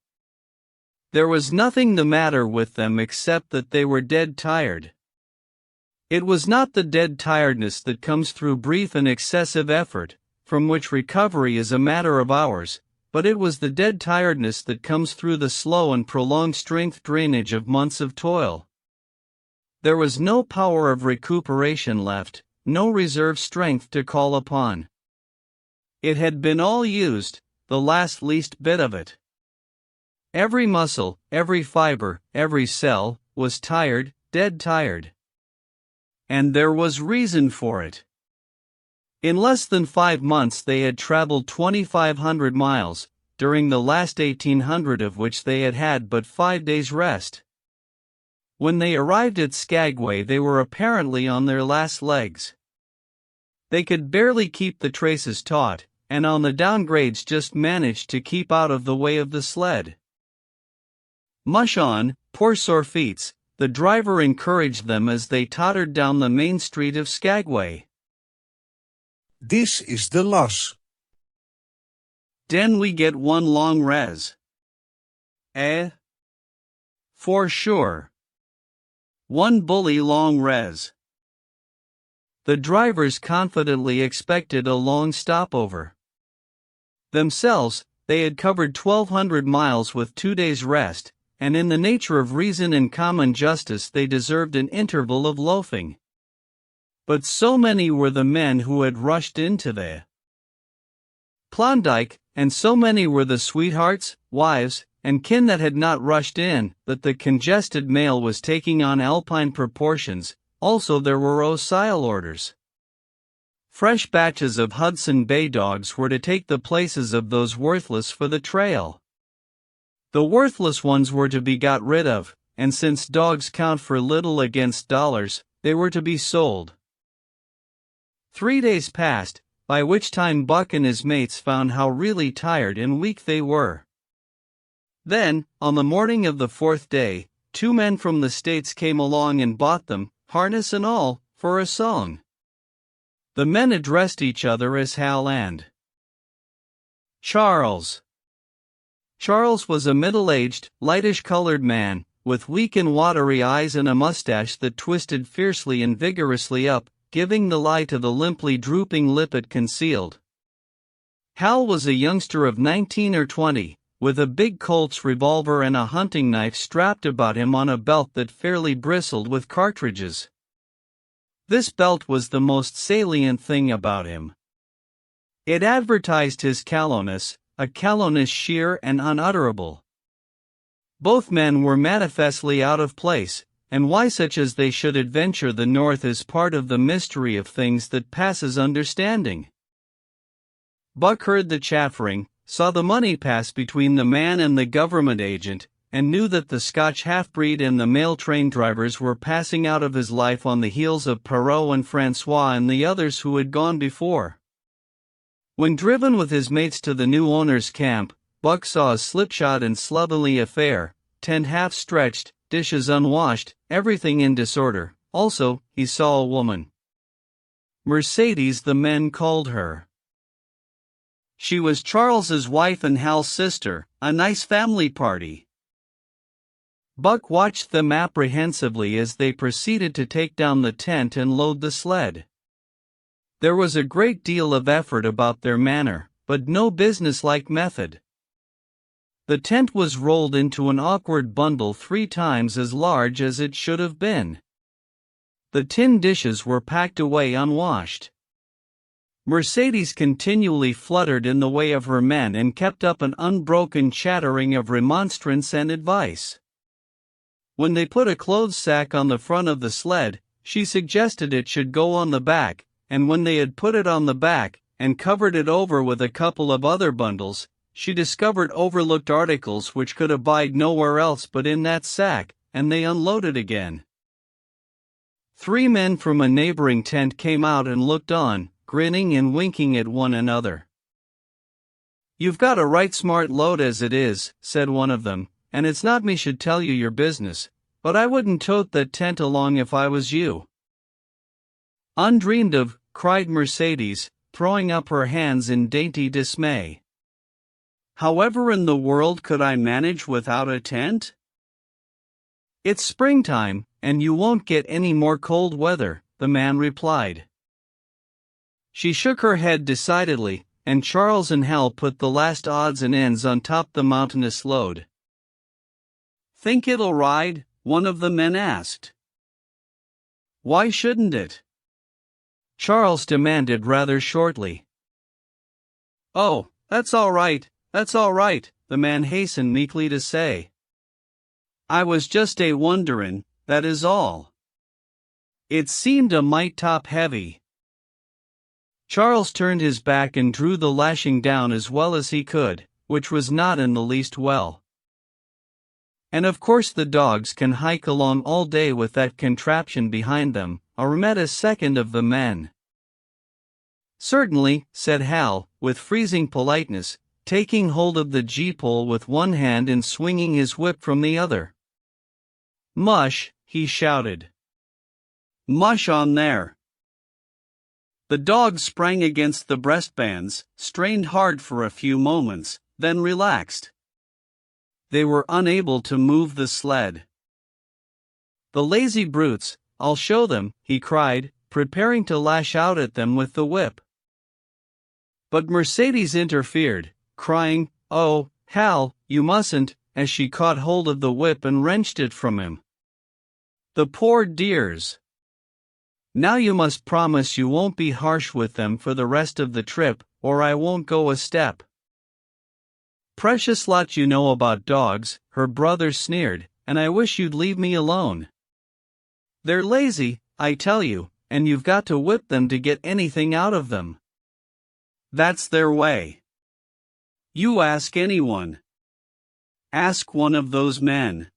There was nothing the matter with them except that they were dead tired. It was not the dead tiredness that comes through brief and excessive effort, from which recovery is a matter of hours, but it was the dead tiredness that comes through the slow and prolonged strength drainage of months of toil. There was no power of recuperation left, no reserve strength to call upon. It had been all used, the last least bit of it. Every muscle, every fiber, every cell, was tired, dead tired. And there was reason for it. In less than 5 months they had traveled 2,500 miles, during the last 1,800 of which they had had but 5 days' rest. When they arrived at Skagway they were apparently on their last legs. They could barely keep the traces taut, and on the downgrades just managed to keep out of the way of the sled. "Mush on, poor sore feets," the driver encouraged them as they tottered down the main street of Skagway. "This is the loss. Den we get one long res. Eh? For sure. One bully long res." The drivers confidently expected a long stopover. Themselves, they had covered 1,200 miles with 2 days' rest, and in the nature of reason and common justice they deserved an interval of loafing. But so many were the men who had rushed into the Klondike, and so many were the sweethearts, wives, and kin that had not rushed in, that the congested mail was taking on alpine proportions. Also there were Osceola orders. Fresh batches of Hudson Bay dogs were to take the places of those worthless for the trail. The worthless ones were to be got rid of, and since dogs count for little against dollars, they were to be sold. 3 days passed, by which time Buck and his mates found how really tired and weak they were. Then, on the morning of the 4th day, 2 men from the States came along and bought them, harness and all, for a song. The men addressed each other as Hal and Charles. Charles was a middle-aged, lightish-colored man, with weak and watery eyes and a mustache that twisted fiercely and vigorously up, giving the lie to the limply drooping lip it concealed. Hal was a youngster of 19 or 20, with a big Colt's revolver and a hunting knife strapped about him on a belt that fairly bristled with cartridges. This belt was the most salient thing about him. It advertised his callowness, a callowness sheer and unutterable. Both men were manifestly out of place, and why such as they should adventure the north is part of the mystery of things that passes understanding. Buck heard the chaffering, saw the money pass between the man and the government agent, and knew that the Scotch half-breed and the mail train drivers were passing out of his life on the heels of Perrault and Francois and the others who had gone before. When driven with his mates to the new owner's camp, Buck saw a slipshod and slovenly affair, tent half-stretched, dishes unwashed, everything in disorder. Also, he saw a woman. Mercedes the men called her. She was Charles's wife and Hal's sister, a nice family party. Buck watched them apprehensively as they proceeded to take down the tent and load the sled. There was a great deal of effort about their manner, but no businesslike method. The tent was rolled into an awkward bundle 3 times as large as it should have been. The tin dishes were packed away unwashed. Mercedes continually fluttered in the way of her men and kept up an unbroken chattering of remonstrance and advice. When they put a clothes sack on the front of the sled, she suggested it should go on the back, and when they had put it on the back, and covered it over with a couple of other bundles, she discovered overlooked articles which could abide nowhere else but in that sack, and they unloaded again. 3 men from a neighboring tent came out and looked on, grinning and winking at one another. "You've got a right smart load as it is," said one of them, "and it's not me should tell you your business, but I wouldn't tote that tent along if I was you." "Undreamed of," cried Mercedes, throwing up her hands in dainty dismay. "However in the world could I manage without a tent?" "It's springtime, and you won't get any more cold weather," the man replied. She shook her head decidedly, and Charles and Hal put the last odds and ends on top the mountainous load. "Think it'll ride?" one of the men asked. "Why shouldn't it?" Charles demanded rather shortly. "Oh, that's all right, the man hastened meekly to say. "I was just wonderin', that is all. It seemed a mite top heavy." Charles turned his back and drew the lashing down as well as he could, which was not in the least well. "And of course the dogs can hike along all day with that contraption behind them," murmured a second of the men. "Certainly," said Hal, with freezing politeness, taking hold of the gee-pole with one hand and swinging his whip from the other. "Mush," he shouted. "Mush on there!" The dogs sprang against the breastbands, strained hard for a few moments, then relaxed. They were unable to move the sled. "The lazy brutes, I'll show them," he cried, preparing to lash out at them with the whip. But Mercedes interfered, crying, "Oh, Hal, you mustn't," as she caught hold of the whip and wrenched it from him. "The poor dears. Now you must promise you won't be harsh with them for the rest of the trip, or I won't go a step." "Precious lot you know about dogs," her brother sneered, "and I wish you'd leave me alone. They're lazy, I tell you, and you've got to whip them to get anything out of them. That's their way. You ask anyone. Ask one of those men."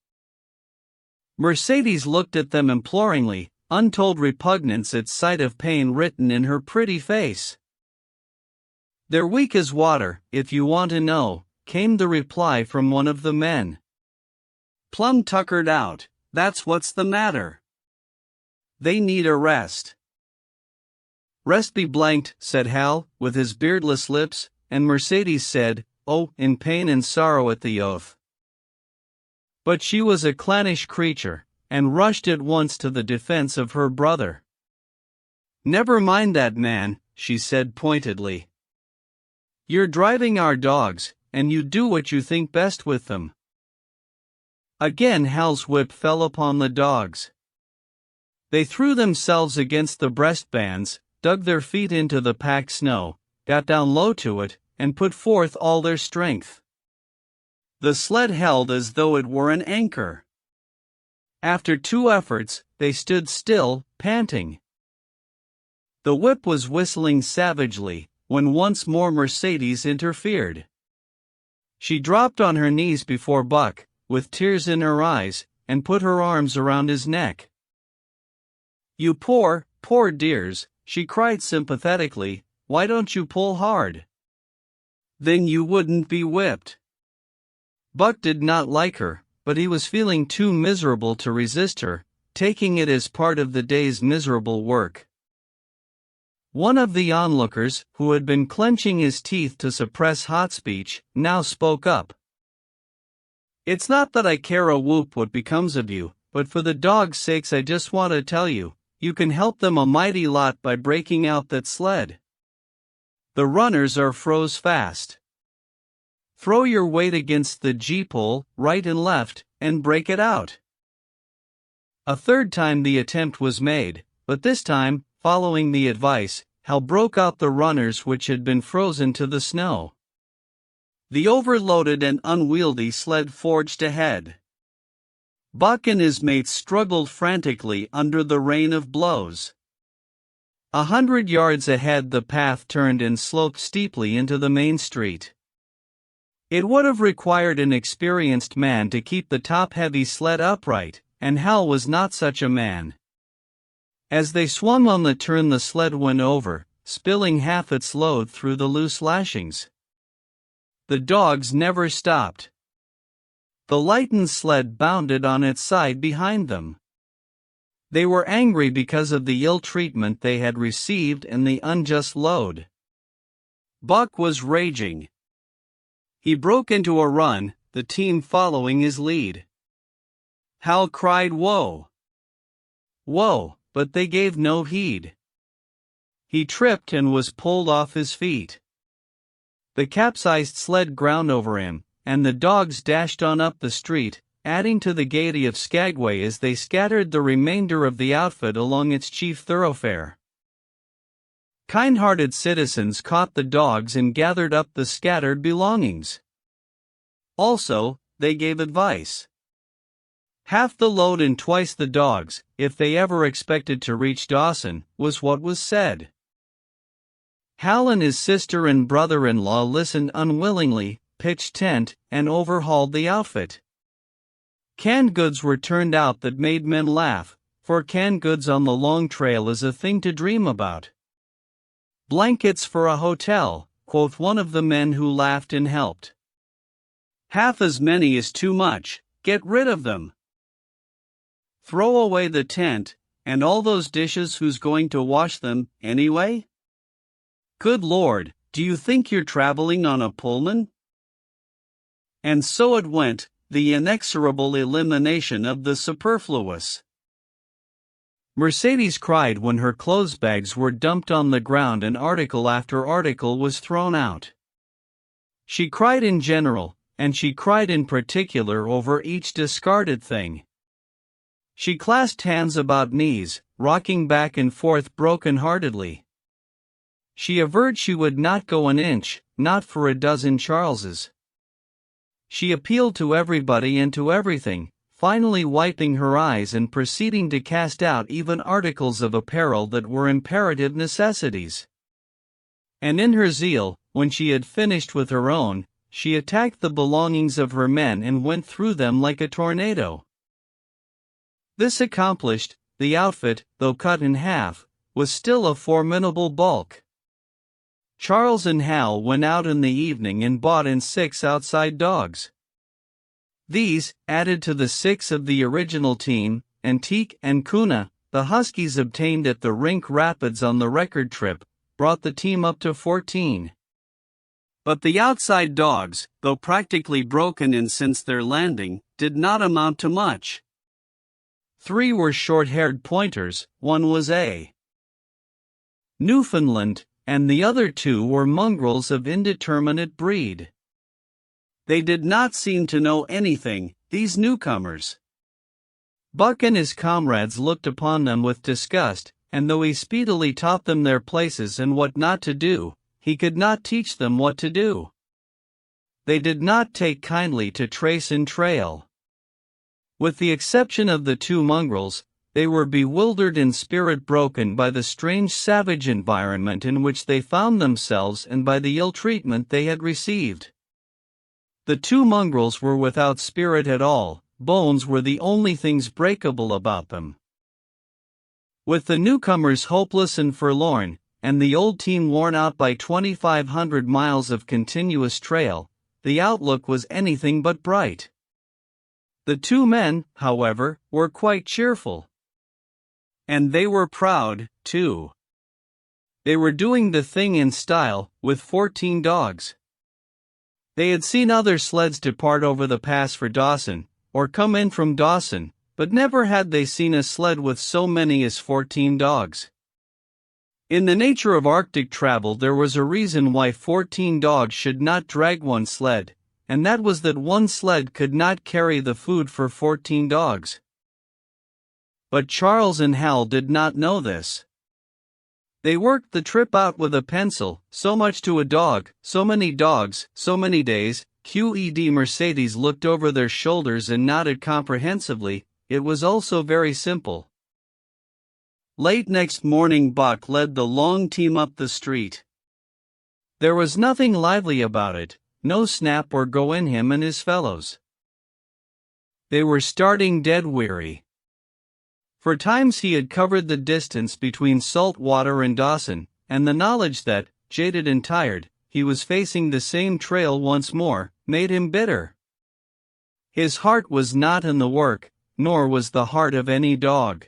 Mercedes looked at them imploringly, untold repugnance at sight of pain written in her pretty face. "They're weak as water, if you want to know," came the reply from one of the men. "Plumb tuckered out, that's what's the matter. They need a rest." "Rest be blanked," said Hal, with his beardless lips, and Mercedes said, "Oh," in pain and sorrow at the oath. But she was a clannish creature, and rushed at once to the defense of her brother. "Never mind that man," she said pointedly. "You're driving our dogs, and you do what you think best with them." Again Hal's whip fell upon the dogs. They threw themselves against the breastbands, dug their feet into the packed snow, got down low to it, and put forth all their strength. The sled held as though it were an anchor. After 2 efforts, they stood still, panting. The whip was whistling savagely, when once more Mercedes interfered. She dropped on her knees before Buck, with tears in her eyes, and put her arms around his neck. "You poor, poor dears," she cried sympathetically, "why don't you pull hard? Then you wouldn't be whipped." Buck did not like her, but he was feeling too miserable to resist her, taking it as part of the day's miserable work. One of the onlookers, who had been clenching his teeth to suppress hot speech, now spoke up. It's not that I care a whoop what becomes of you, but for the dogs' sakes I just want to tell you, you can help them a mighty lot by breaking out that sled. The runners are froze fast. Throw your weight against the G-pole, right and left, and break it out. A third time the attempt was made, but this time, following the advice, Hal broke out the runners which had been frozen to the snow. The overloaded and unwieldy sled forged ahead. Buck and his mates struggled frantically under the rain of blows. 100 yards ahead the path turned and sloped steeply into the main street. It would have required an experienced man to keep the top-heavy sled upright, and Hal was not such a man. As they swung on the turn the sled went over, spilling half its load through the loose lashings. The dogs never stopped. The lightened sled bounded on its side behind them. They were angry because of the ill treatment they had received and the unjust load. Buck was raging. He broke into a run, the team following his lead. Hal cried "Whoa! Whoa!" but they gave no heed. He tripped and was pulled off his feet. The capsized sled ground over him, and the dogs dashed on up the street, adding to the gaiety of Skagway as they scattered the remainder of the outfit along its chief thoroughfare. Kind-hearted citizens caught the dogs and gathered up the scattered belongings. Also, they gave advice. Half the load and twice the dogs, if they ever expected to reach Dawson, was what was said. Hal and his sister and brother-in-law listened unwillingly, pitched tent, and overhauled the outfit. Canned goods were turned out that made men laugh, for canned goods on the long trail is a thing to dream about. "Blankets for a hotel," quoth one of the men who laughed and helped. "Half as many is too much, get rid of them." "Throw away the tent, and all those dishes, who's going to wash them, anyway? Good Lord, do you think you're traveling on a Pullman?" And so it went, the inexorable elimination of the superfluous. Mercedes cried when her clothes bags were dumped on the ground and article after article was thrown out. She cried in general, and she cried in particular over each discarded thing. She clasped hands about knees, rocking back and forth broken-heartedly. She averred she would not go an inch, not for a dozen Charleses. She appealed to everybody and to everything, finally wiping her eyes and proceeding to cast out even articles of apparel that were imperative necessities. And in her zeal, when she had finished with her own, she attacked the belongings of her men and went through them like a tornado. This accomplished, the outfit, though cut in half, was still a formidable bulk. Charles and Hal went out in the evening and bought in 6 outside dogs. These, added to the 6 of the original team, Antique and Kuna, the Huskies obtained at the Rink Rapids on the record trip, brought the team up to 14. But the outside dogs, though practically broken in since their landing, did not amount to much. 3 were short-haired pointers, 1 was a Newfoundland, and the other 2 were mongrels of indeterminate breed. They did not seem to know anything, these newcomers. Buck and his comrades looked upon them with disgust, and though he speedily taught them their places and what not to do, he could not teach them what to do. They did not take kindly to trace and trail. With the exception of the 2 mongrels, they were bewildered and spirit-broken by the strange savage environment in which they found themselves and by the ill treatment they had received. The 2 mongrels were without spirit at all, bones were the only things breakable about them. With the newcomers hopeless and forlorn, and the old team worn out by 2,500 miles of continuous trail, the outlook was anything but bright. The 2 men, however, were quite cheerful. And they were proud, too. They were doing the thing in style, with 14 dogs. They had seen other sleds depart over the pass for Dawson, or come in from Dawson, but never had they seen a sled with so many as 14 dogs. In the nature of Arctic travel, there was a reason why 14 dogs should not drag one sled, and that was that one sled could not carry the food for 14 dogs. But Charles and Hal did not know this. They worked the trip out with a pencil, so much to a dog, so many dogs, so many days. QED Mercedes looked over their shoulders and nodded comprehensively. It was also very simple. Late next morning, Buck led the long team up the street. There was nothing lively about it, no snap or go in him and his fellows. They were starting dead weary. For times he had covered the distance between Saltwater and Dawson, and the knowledge that, jaded and tired, he was facing the same trail once more, made him bitter. His heart was not in the work, nor was the heart of any dog.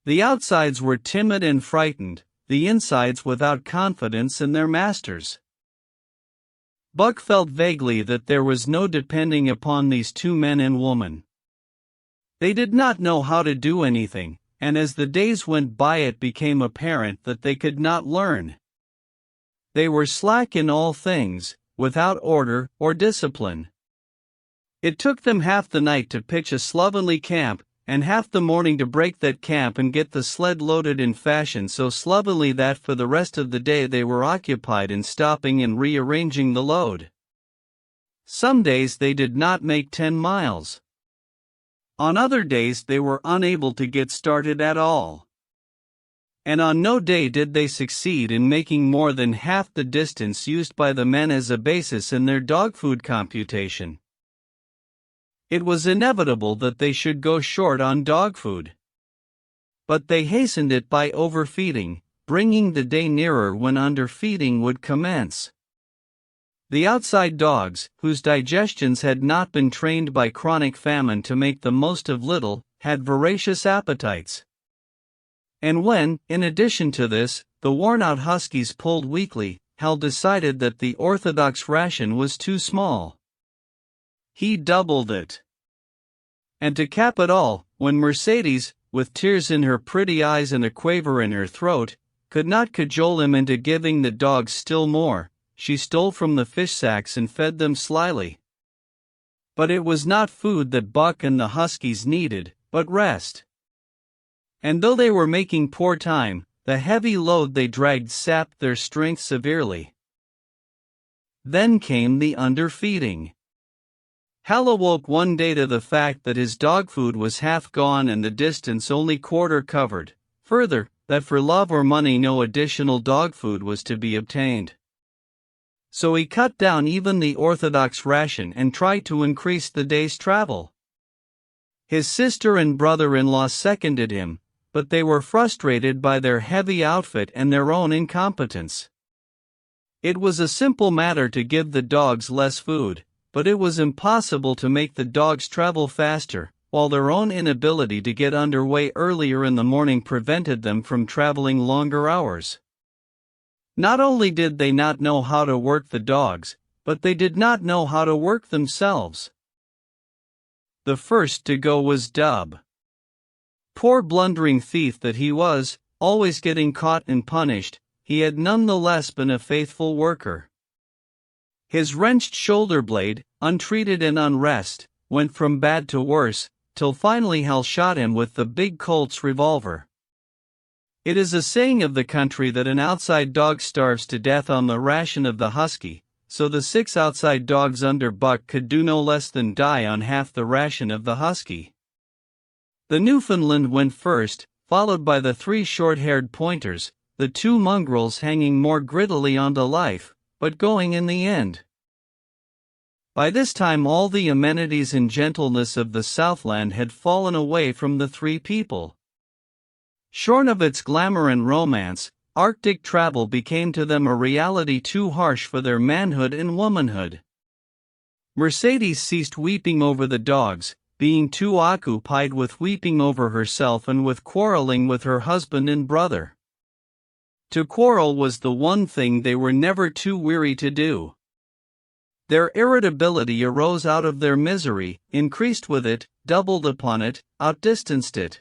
The outsides were timid and frightened, the insides without confidence in their masters. Buck felt vaguely that there was no depending upon these two men and woman. They did not know how to do anything, and as the days went by it became apparent that they could not learn. They were slack in all things, without order or discipline. It took them half the night to pitch a slovenly camp, and half the morning to break that camp and get the sled loaded in fashion so slovenly that for the rest of the day they were occupied in stopping and rearranging the load. Some days they did not make 10 miles. On other days they were unable to get started at all. And on no day did they succeed in making more than half the distance used by the men as a basis in their dog food computation. It was inevitable that they should go short on dog food. But they hastened it by overfeeding, bringing the day nearer when underfeeding would commence. The outside dogs, whose digestions had not been trained by chronic famine to make the most of little, had voracious appetites. And when, in addition to this, the worn-out huskies pulled weakly, Hal decided that the orthodox ration was too small. He doubled it. And to cap it all, when Mercedes, with tears in her pretty eyes and a quaver in her throat, could not cajole him into giving the dogs still more, she stole from the fish sacks and fed them slyly. But it was not food that Buck and the huskies needed, but rest. And though they were making poor time, the heavy load they dragged sapped their strength severely. Then came the underfeeding. Hal awoke one day to the fact that his dog food was half gone and the distance only quarter covered, further, that for love or money no additional dog food was to be obtained. So he cut down even the orthodox ration and tried to increase the day's travel. His sister and brother-in-law seconded him, but they were frustrated by their heavy outfit and their own incompetence. It was a simple matter to give the dogs less food, but it was impossible to make the dogs travel faster, while their own inability to get underway earlier in the morning prevented them from traveling longer hours. Not only did they not know how to work the dogs, but they did not know how to work themselves. The first to go was Dub. Poor blundering thief that he was, always getting caught and punished, he had none the less been a faithful worker. His wrenched shoulder blade, untreated and unrest, went from bad to worse, till finally Hal shot him with the big Colt's revolver. It is a saying of the country that an outside dog starves to death on the ration of the husky, so the 6 outside dogs under Buck could do no less than die on half the ration of the husky. The Newfoundland went first, followed by the 3 short-haired pointers, the 2 mongrels hanging more grittily on to life, but going in the end. By this time all the amenities and gentleness of the Southland had fallen away from the 3 people. Shorn of its glamour and romance, Arctic travel became to them a reality too harsh for their manhood and womanhood. Mercedes ceased weeping over the dogs, being too occupied with weeping over herself and with quarreling with her husband and brother. To quarrel was the one thing they were never too weary to do. Their irritability arose out of their misery, increased with it, doubled upon it, outdistanced it.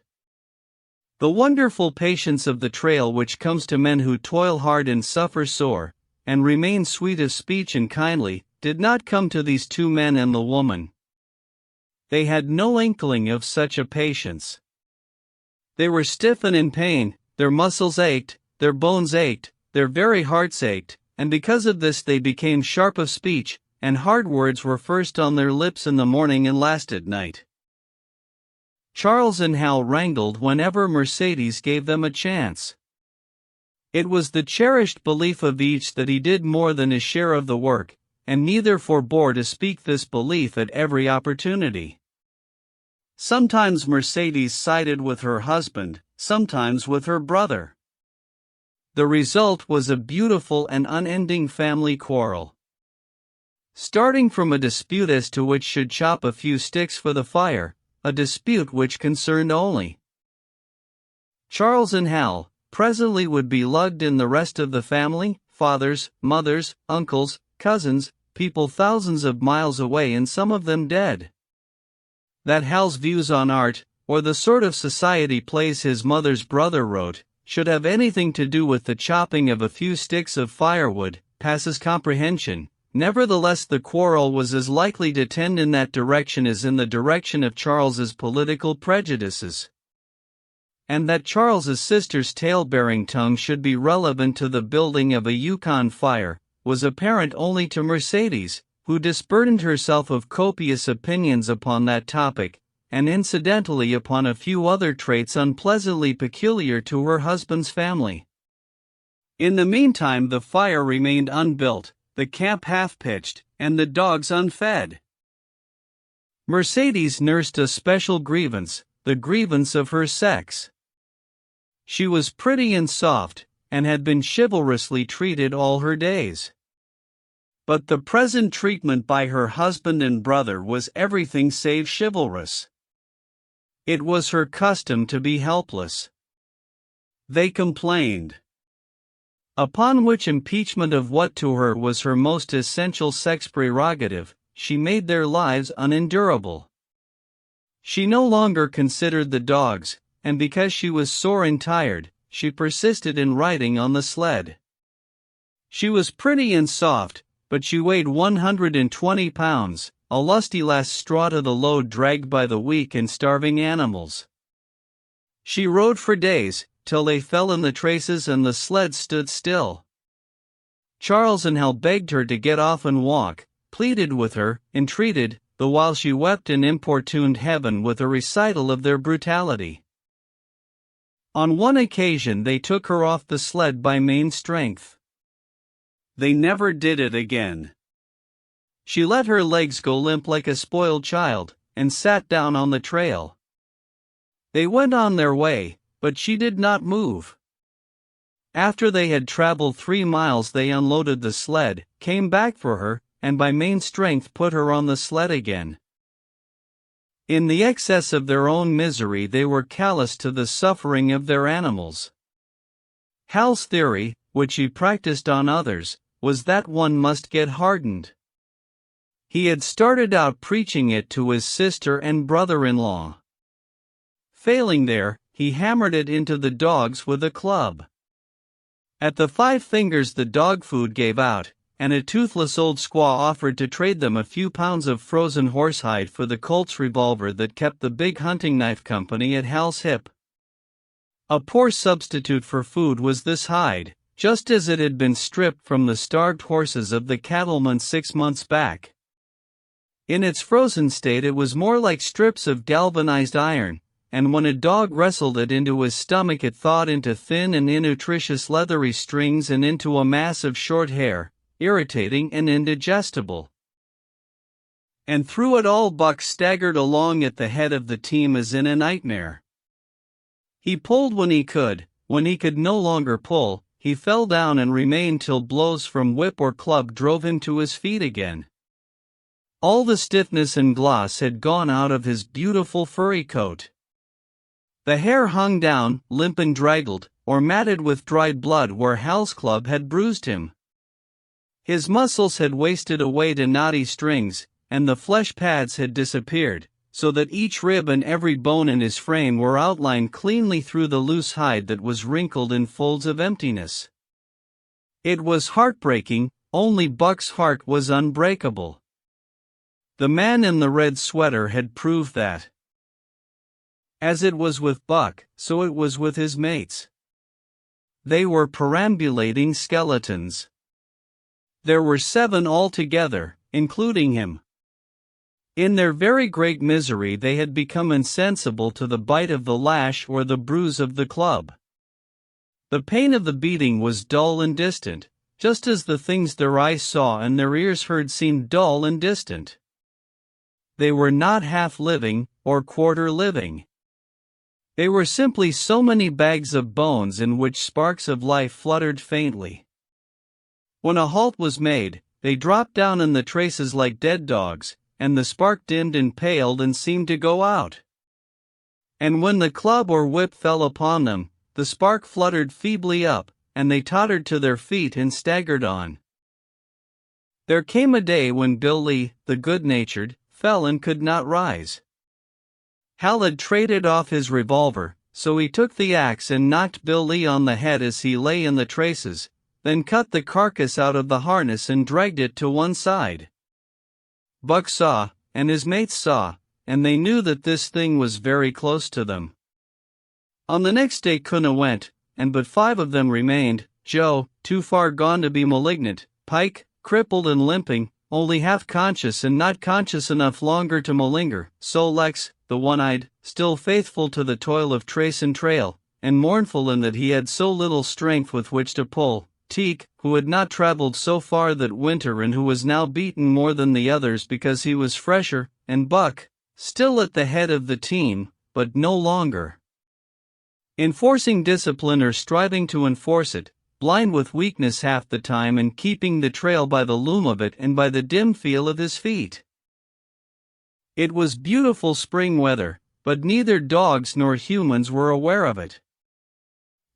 The wonderful patience of the trail which comes to men who toil hard and suffer sore, and remain sweet of speech and kindly, did not come to these two men and the woman. They had no inkling of such a patience. They were stiff and in pain, their muscles ached, their bones ached, their very hearts ached, and because of this they became sharp of speech, and hard words were first on their lips in the morning and last at night. Charles and Hal wrangled whenever Mercedes gave them a chance. It was the cherished belief of each that he did more than his share of the work, and neither forbore to speak this belief at every opportunity. Sometimes Mercedes sided with her husband, sometimes with her brother. The result was a beautiful and unending family quarrel. Starting from a dispute as to which should chop a few sticks for the fire, a dispute which concerned only Charles and Hal, presently would be lugged in the rest of the family, fathers, mothers, uncles, cousins, people thousands of miles away and some of them dead. That Hal's views on art, or the sort of society plays his mother's brother wrote, should have anything to do with the chopping of a few sticks of firewood, passes comprehension. Nevertheless, the quarrel was as likely to tend in that direction as in the direction of Charles's political prejudices. And that Charles's sister's tale-bearing tongue should be relevant to the building of a Yukon fire, was apparent only to Mercedes, who disburdened herself of copious opinions upon that topic, and incidentally upon a few other traits unpleasantly peculiar to her husband's family. In the meantime the fire remained unbuilt, the camp half-pitched, and the dogs unfed. Mercedes nursed a special grievance, the grievance of her sex. She was pretty and soft, and had been chivalrously treated all her days. But the present treatment by her husband and brother was everything save chivalrous. It was her custom to be helpless. They complained. Upon which impeachment of what to her was her most essential sex prerogative, she made their lives unendurable. She no longer considered the dogs, and because she was sore and tired, she persisted in riding on the sled. She was pretty and soft, but she weighed 120 pounds, a lusty last straw to the load dragged by the weak and starving animals. She rode for days, till they fell in the traces and the sled stood still. Charles and Hal begged her to get off and walk, pleaded with her, entreated, the while she wept and importuned heaven with a recital of their brutality. On one occasion they took her off the sled by main strength. They never did it again. She let her legs go limp like a spoiled child, and sat down on the trail. They went on their way, but she did not move. After they had traveled 3 miles they unloaded the sled, came back for her, and by main strength put her on the sled again. In the excess of their own misery they were callous to the suffering of their animals. Hal's theory, which he practiced on others, was that one must get hardened. He had started out preaching it to his sister and brother-in-law. Failing there, he hammered it into the dogs with a club. At the 5 fingers the dog food gave out, and a toothless old squaw offered to trade them a few pounds of frozen horsehide for the Colt's revolver that kept the big hunting knife company at Hal's hip. A poor substitute for food was this hide, just as it had been stripped from the starved horses of the cattlemen 6 months back. In its frozen state it was more like strips of galvanized iron, and when a dog wrestled it into his stomach it thawed into thin and innutritious leathery strings and into a mass of short hair, irritating and indigestible. And through it all Buck staggered along at the head of the team as in a nightmare. He pulled when he could no longer pull, he fell down and remained till blows from whip or club drove him to his feet again. All the stiffness and gloss had gone out of his beautiful furry coat. The hair hung down, limp and draggled, or matted with dried blood where Hal's club had bruised him. His muscles had wasted away to knotty strings, and the flesh pads had disappeared, so that each rib and every bone in his frame were outlined cleanly through the loose hide that was wrinkled in folds of emptiness. It was heartbreaking, only Buck's heart was unbreakable. The man in the red sweater had proved that. As it was with Buck, so it was with his mates. They were perambulating skeletons. There were 7 altogether, including him. In their very great misery they had become insensible to the bite of the lash or the bruise of the club. The pain of the beating was dull and distant, just as the things their eyes saw and their ears heard seemed dull and distant. They were not half living, or quarter living. They were simply so many bags of bones in which sparks of life fluttered faintly. When a halt was made, they dropped down in the traces like dead dogs, and the spark dimmed and paled and seemed to go out. And when the club or whip fell upon them, the spark fluttered feebly up, and they tottered to their feet and staggered on. There came a day when Bill Lee, the good-natured, fell and could not rise. Hal had traded off his revolver, so he took the axe and knocked Bill Lee on the head as he lay in the traces, then cut the carcass out of the harness and dragged it to one side. Buck saw, and his mates saw, and they knew that this thing was very close to them. On the next day Kuna went, and but 5 of them remained: Joe, too far gone to be malignant; Pike, crippled and limping, only half conscious and not conscious enough longer to malinger; Sol-Lex, the one-eyed, still faithful to the toil of trace and trail, and mournful in that he had so little strength with which to pull; Teek, who had not traveled so far that winter and who was now beaten more than the others because he was fresher; and Buck, still at the head of the team, but no longer enforcing discipline or striving to enforce it, blind with weakness half the time and keeping the trail by the loom of it and by the dim feel of his feet. It was beautiful spring weather, but neither dogs nor humans were aware of it.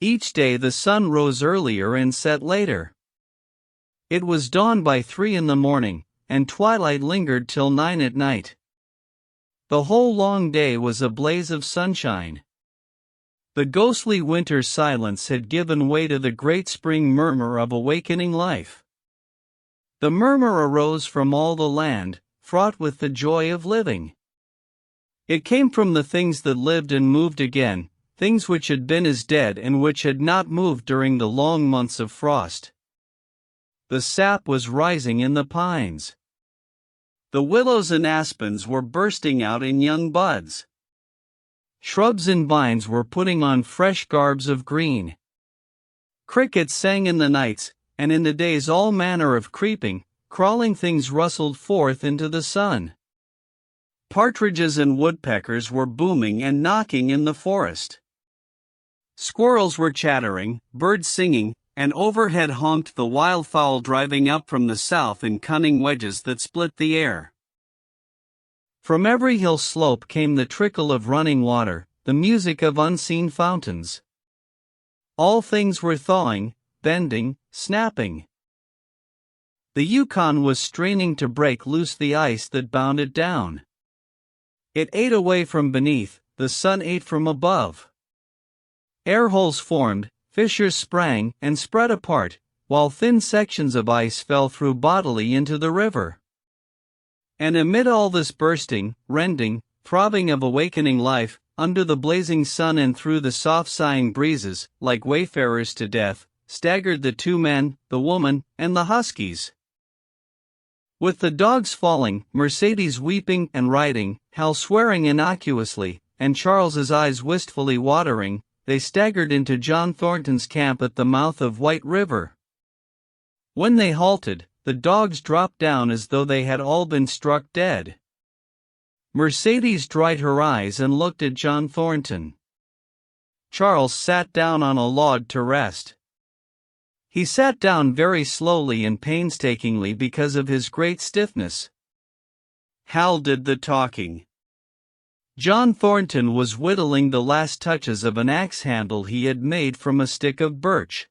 Each day the sun rose earlier and set later. It was dawn by 3 in the morning, and twilight lingered till 9 at night. The whole long day was a blaze of sunshine. The ghostly winter silence had given way to the great spring murmur of awakening life. The murmur arose from all the land, fraught with the joy of living. It came from the things that lived and moved again, things which had been as dead and which had not moved during the long months of frost. The sap was rising in the pines. The willows and aspens were bursting out in young buds. Shrubs and vines were putting on fresh garbs of green. Crickets sang in the nights, and in the days all manner of creeping, crawling things rustled forth into the sun. Partridges and woodpeckers were booming and knocking in the forest. Squirrels were chattering, birds singing, and overhead honked the wildfowl driving up from the south in cunning wedges that split the air. From every hill slope came the trickle of running water, the music of unseen fountains. All things were thawing, bending, snapping. The Yukon was straining to break loose the ice that bound it down. It ate away from beneath, the sun ate from above. Air holes formed, fissures sprang and spread apart, while thin sections of ice fell through bodily into the river. And amid all this bursting, rending, throbbing of awakening life, under the blazing sun and through the soft sighing breezes, like wayfarers to death, staggered the 2 men, the woman, and the huskies. With the dogs falling, Mercedes weeping and riding, Hal swearing innocuously, and Charles's eyes wistfully watering, they staggered into John Thornton's camp at the mouth of White River. When they halted, the dogs dropped down as though they had all been struck dead. Mercedes dried her eyes and looked at John Thornton. Charles sat down on a log to rest. He sat down very slowly and painstakingly because of his great stiffness. Hal did the talking. John Thornton was whittling the last touches of an axe handle he had made from a stick of birch.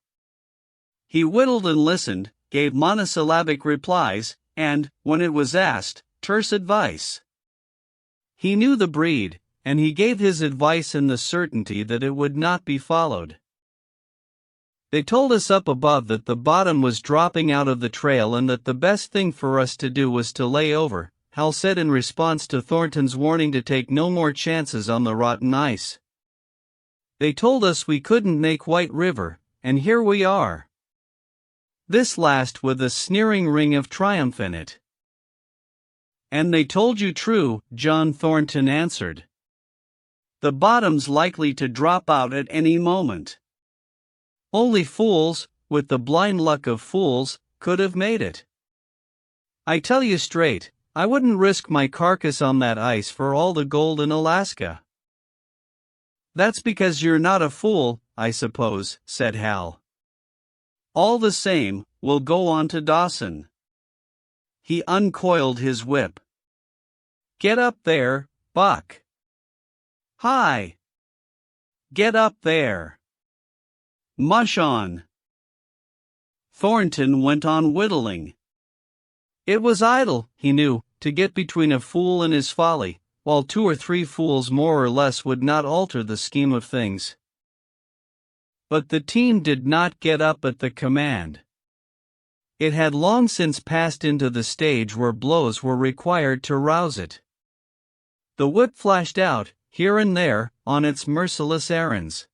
He whittled and listened, gave monosyllabic replies, and, when it was asked, terse advice. He knew the breed, and he gave his advice in the certainty that it would not be followed. They told us up above that the bottom was dropping out of the trail and that the best thing for us to do was to lay over, Hal said in response to Thornton's warning to take no more chances on the rotten ice. They told us we couldn't make White River, and here we are. This last with a sneering ring of triumph in it. And they told you true, John Thornton answered. The bottom's likely to drop out at any moment. Only fools, with the blind luck of fools, could have made it. I tell you straight, I wouldn't risk my carcass on that ice for all the gold in Alaska. That's because you're not a fool, I suppose, said Hal. All the same, we'll go on to Dawson. He uncoiled his whip. Get up there, Buck. Hi. Get up there. Mush on. Thornton went on whittling. It was idle, he knew, to get between a fool and his folly, while 2 or 3 fools more or less would not alter the scheme of things. But the team did not get up at the command. It had long since passed into the stage where blows were required to rouse it. The whip flashed out, here and there, on its merciless errands.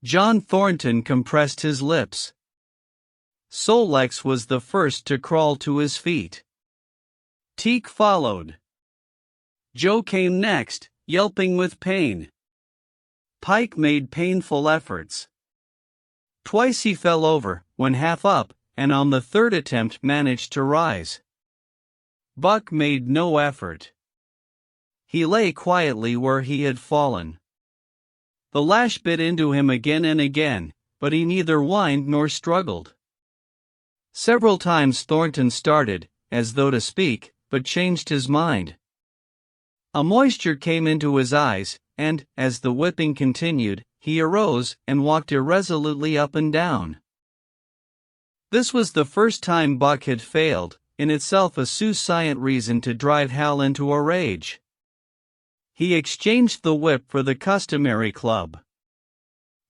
John Thornton compressed his lips. Sol-Leks was the first to crawl to his feet. Teak followed. Joe came next, yelping with pain. Pike made painful efforts. Twice he fell over, when half up, and on the third attempt managed to rise. Buck made no effort. He lay quietly where he had fallen. The lash bit into him again and again, but he neither whined nor struggled. Several times Thornton started, as though to speak, but changed his mind. A moisture came into his eyes, and, as the whipping continued, he arose and walked irresolutely up and down. This was the first time Buck had failed, in itself a sufficient reason to drive Hal into a rage. He exchanged the whip for the customary club.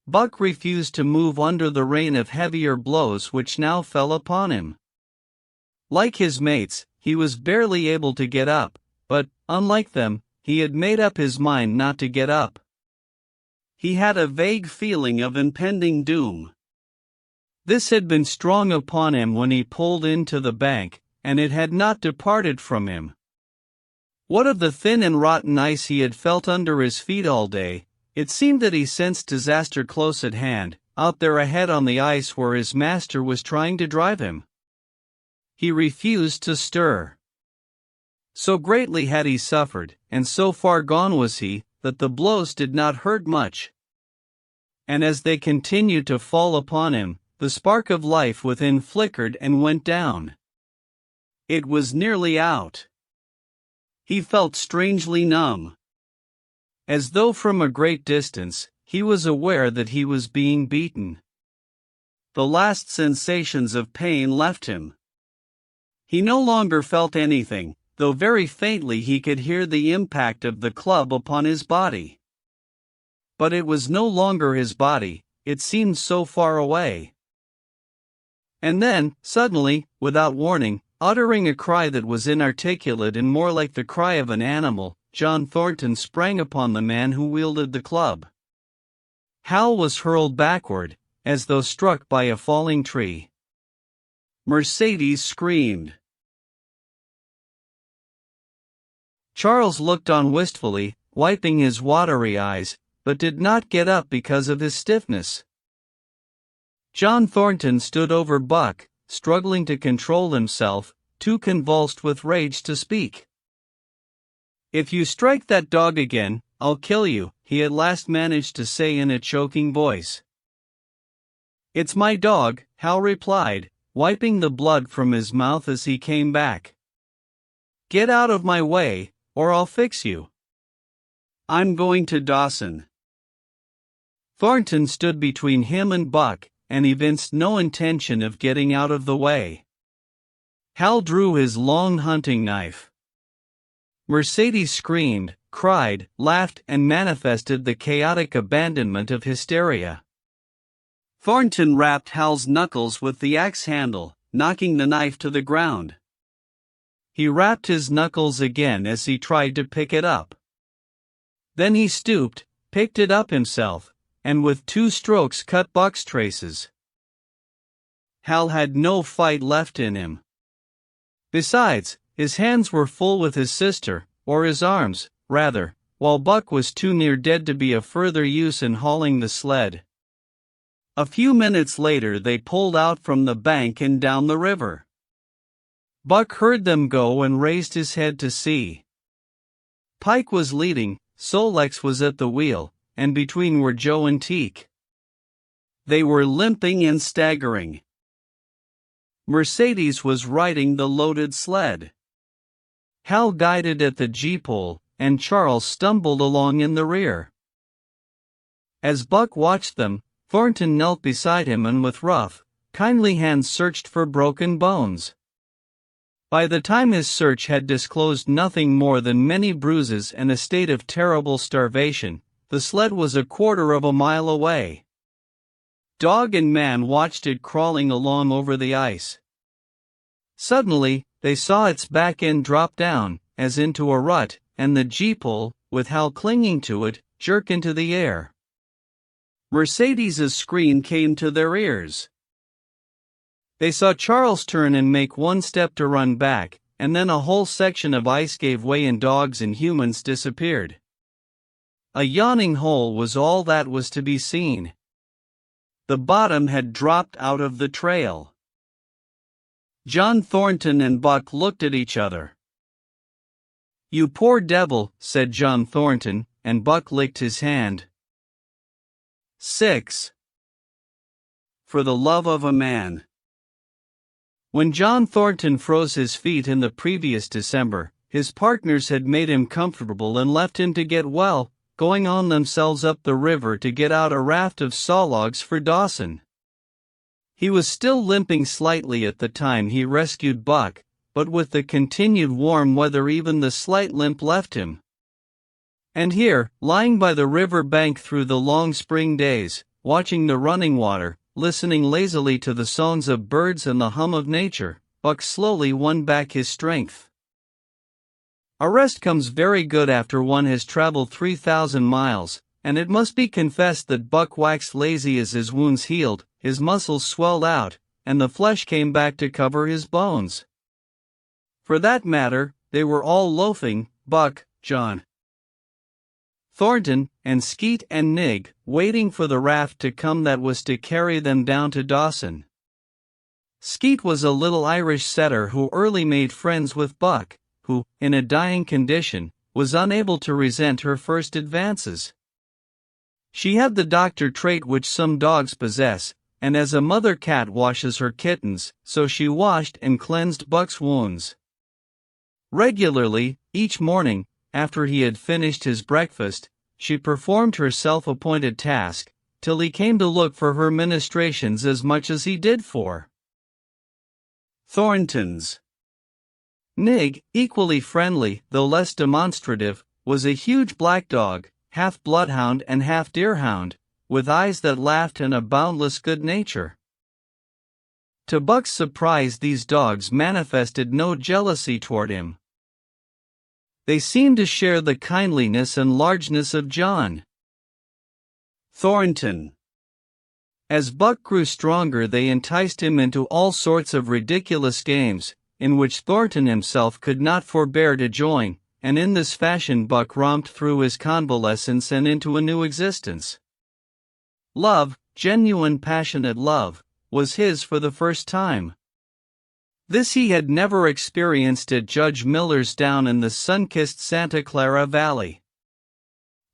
Buck refused to move under the rain of heavier blows which now fell upon him. Like his mates, he was barely able to get up, but, unlike them, he had made up his mind not to get up. He had a vague feeling of impending doom. This had been strong upon him when he pulled into the bank, and it had not departed from him. What of the thin and rotten ice he had felt under his feet all day, it seemed that he sensed disaster close at hand, out there ahead on the ice where his master was trying to drive him. He refused to stir. So greatly had he suffered, and so far gone was he, that the blows did not hurt much. And as they continued to fall upon him, the spark of life within flickered and went down. It was nearly out. He felt strangely numb. As though from a great distance, he was aware that he was being beaten. The last sensations of pain left him. He no longer felt anything, though very faintly he could hear the impact of the club upon his body. But it was no longer his body, it seemed so far away. And then, suddenly, without warning, uttering a cry that was inarticulate and more like the cry of an animal, John Thornton sprang upon the man who wielded the club. Hal was hurled backward, as though struck by a falling tree. Mercedes screamed. Charles looked on wistfully, wiping his watery eyes, but did not get up because of his stiffness. John Thornton stood over Buck, struggling to control himself, too convulsed with rage to speak. "If you strike that dog again, I'll kill you," he at last managed to say in a choking voice. "It's my dog," Hal replied, wiping the blood from his mouth as he came back. "Get out of my way, or I'll fix you. I'm going to Dawson." Thornton stood between him and Buck, and evinced no intention of getting out of the way. Hal drew his long hunting knife. Mercedes screamed, cried, laughed, and manifested the chaotic abandonment of hysteria. Thornton rapped Hal's knuckles with the axe handle, knocking the knife to the ground. He rapped his knuckles again as he tried to pick it up. Then he stooped, picked it up himself, and with 2 strokes cut Buck's traces. Hal had no fight left in him. Besides, his hands were full with his sister, or his arms, rather, while Buck was too near dead to be of further use in hauling the sled. A few minutes later they pulled out from the bank and down the river. Buck heard them go and raised his head to see. Pike was leading, Solex was at the wheel, and between were Joe and Teak. They were limping and staggering. Mercedes was riding the loaded sled. Hal guided at the G-pole, and Charles stumbled along in the rear. As Buck watched them, Thornton knelt beside him and with rough, kindly hands searched for broken bones. By the time his search had disclosed nothing more than many bruises and a state of terrible starvation, the sled was 1/4 mile away. Dog and man watched it crawling along over the ice. Suddenly, they saw its back end drop down, as into a rut, and the G-pole, with Hal clinging to it, jerk into the air. Mercedes's scream came to their ears. They saw Charles turn and make 1 step to run back, and then a whole section of ice gave way and dogs and humans disappeared. A yawning hole was all that was to be seen. The bottom had dropped out of the trail. John Thornton and Buck looked at each other. "You poor devil," said John Thornton, and Buck licked his hand. 6. For the love of a man. When John Thornton froze his feet in the previous December, his partners had made him comfortable and left him to get well, going on themselves up the river to get out a raft of sawlogs for Dawson. He was still limping slightly at the time he rescued Buck, but with the continued warm weather even the slight limp left him. And here, lying by the river bank through the long spring days, watching the running water, listening lazily to the songs of birds and the hum of nature, Buck slowly won back his strength. A rest comes very good after one has traveled 3,000 miles, and it must be confessed that Buck waxed lazy as his wounds healed, his muscles swelled out, and the flesh came back to cover his bones. For that matter, they were all loafing, Buck, John Thornton, and Skeet and Nig, waiting for the raft to come that was to carry them down to Dawson. Skeet was a little Irish setter who early made friends with Buck, who, in a dying condition, was unable to resent her first advances. She had the doctor trait which some dogs possess, and as a mother cat washes her kittens, so she washed and cleansed Buck's wounds. Regularly, each morning, after he had finished his breakfast, she performed her self-appointed task, till he came to look for her ministrations as much as he did for Thornton's. Nig, equally friendly, though less demonstrative, was a huge black dog, half bloodhound and half deerhound, with eyes that laughed and a boundless good nature. To Buck's surprise, these dogs manifested no jealousy toward him. They seemed to share the kindliness and largeness of John Thornton. As Buck grew stronger, they enticed him into all sorts of ridiculous games, in which Thornton himself could not forbear to join, and in this fashion Buck romped through his convalescence and into a new existence. Love, genuine passionate love, was his for the first time. This he had never experienced at Judge Miller's down in the sun-kissed Santa Clara Valley.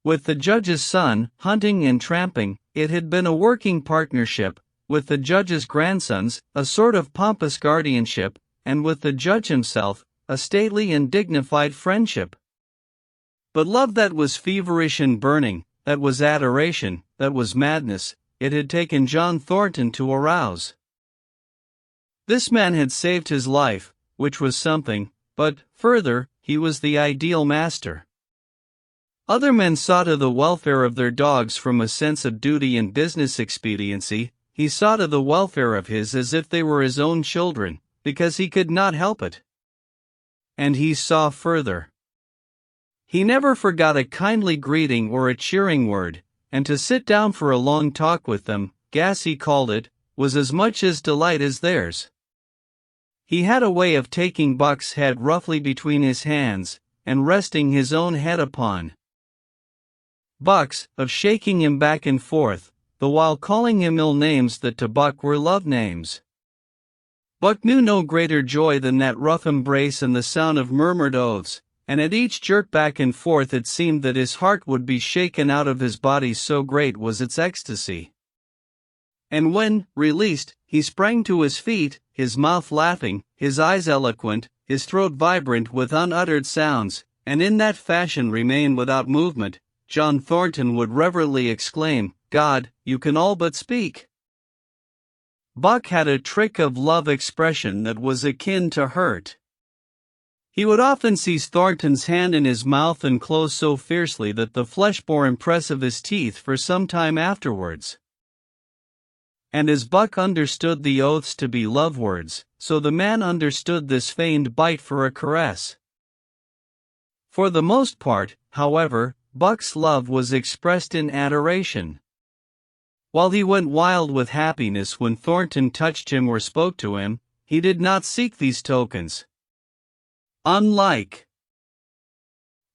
With the judge's son, hunting and tramping, it had been a working partnership, with the judge's grandsons, a sort of pompous guardianship, and with the judge himself, a stately and dignified friendship. But love that was feverish and burning, that was adoration, that was madness, it had taken John Thornton to arouse. This man had saved his life, which was something, but, further, he was the ideal master. Other men saw to the welfare of their dogs from a sense of duty and business expediency. He saw to the welfare of his as if they were his own children, because he could not help it. And he saw further. He never forgot a kindly greeting or a cheering word, and to sit down for a long talk with them, Gussie called it, was as much his delight as theirs. He had a way of taking Buck's head roughly between his hands, and resting his own head upon Buck's, of shaking him back and forth, the while calling him ill names that to Buck were love names. Buck knew no greater joy than that rough embrace and the sound of murmured oaths, and at each jerk back and forth it seemed that his heart would be shaken out of his body, so great was its ecstasy. And when, released, he sprang to his feet, his mouth laughing, his eyes eloquent, his throat vibrant with unuttered sounds, and in that fashion remained without movement, John Thornton would reverently exclaim, "God, you can all but speak." Buck had a trick of love expression that was akin to hurt. He would often seize Thornton's hand in his mouth and close so fiercely that the flesh bore impress of his teeth for some time afterwards. And as Buck understood the oaths to be love words, so the man understood this feigned bite for a caress. For the most part, however, Buck's love was expressed in adoration. While he went wild with happiness when Thornton touched him or spoke to him, he did not seek these tokens. Unlike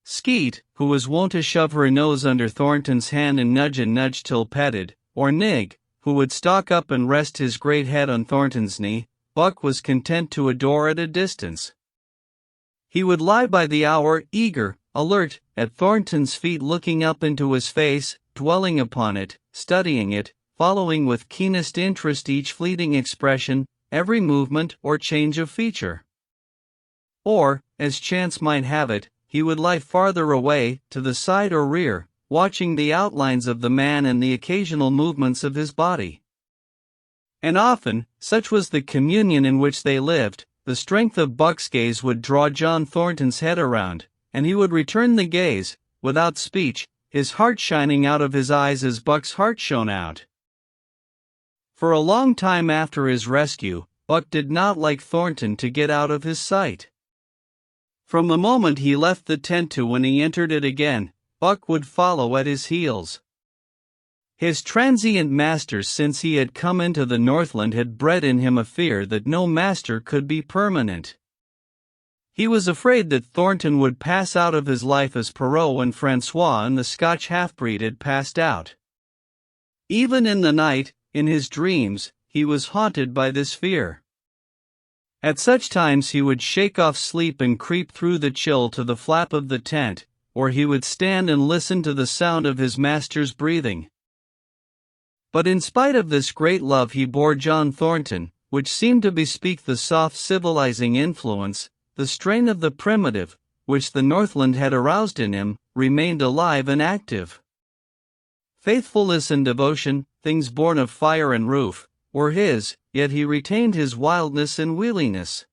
Skeet, who was wont to shove her nose under Thornton's hand and nudge till petted, or Nig, who would stalk up and rest his great head on Thornton's knee, Buck was content to adore at a distance. He would lie by the hour, eager, alert, at Thornton's feet, looking up into his face, dwelling upon it, studying it, following with keenest interest each fleeting expression, every movement or change of feature. Or, as chance might have it, he would lie farther away, to the side or rear, watching the outlines of the man and the occasional movements of his body. And often, such was the communion in which they lived, the strength of Buck's gaze would draw John Thornton's head around, and he would return the gaze, without speech, his heart shining out of his eyes as Buck's heart shone out. For a long time after his rescue, Buck did not like Thornton to get out of his sight. From the moment he left the tent to when he entered it again, Buck would follow at his heels. His transient masters since he had come into the Northland had bred in him a fear that no master could be permanent. He was afraid that Thornton would pass out of his life as Perrault and Francois and the Scotch half-breed had passed out. Even in the night, in his dreams, he was haunted by this fear. At such times he would shake off sleep and creep through the chill to the flap of the tent, or he would stand and listen to the sound of his master's breathing. But in spite of this great love he bore John Thornton, which seemed to bespeak the soft civilizing influence, the strain of the primitive, which the Northland had aroused in him, remained alive and active. Faithfulness and devotion, things born of fire and roof, were his, yet he retained his wildness and wheeliness.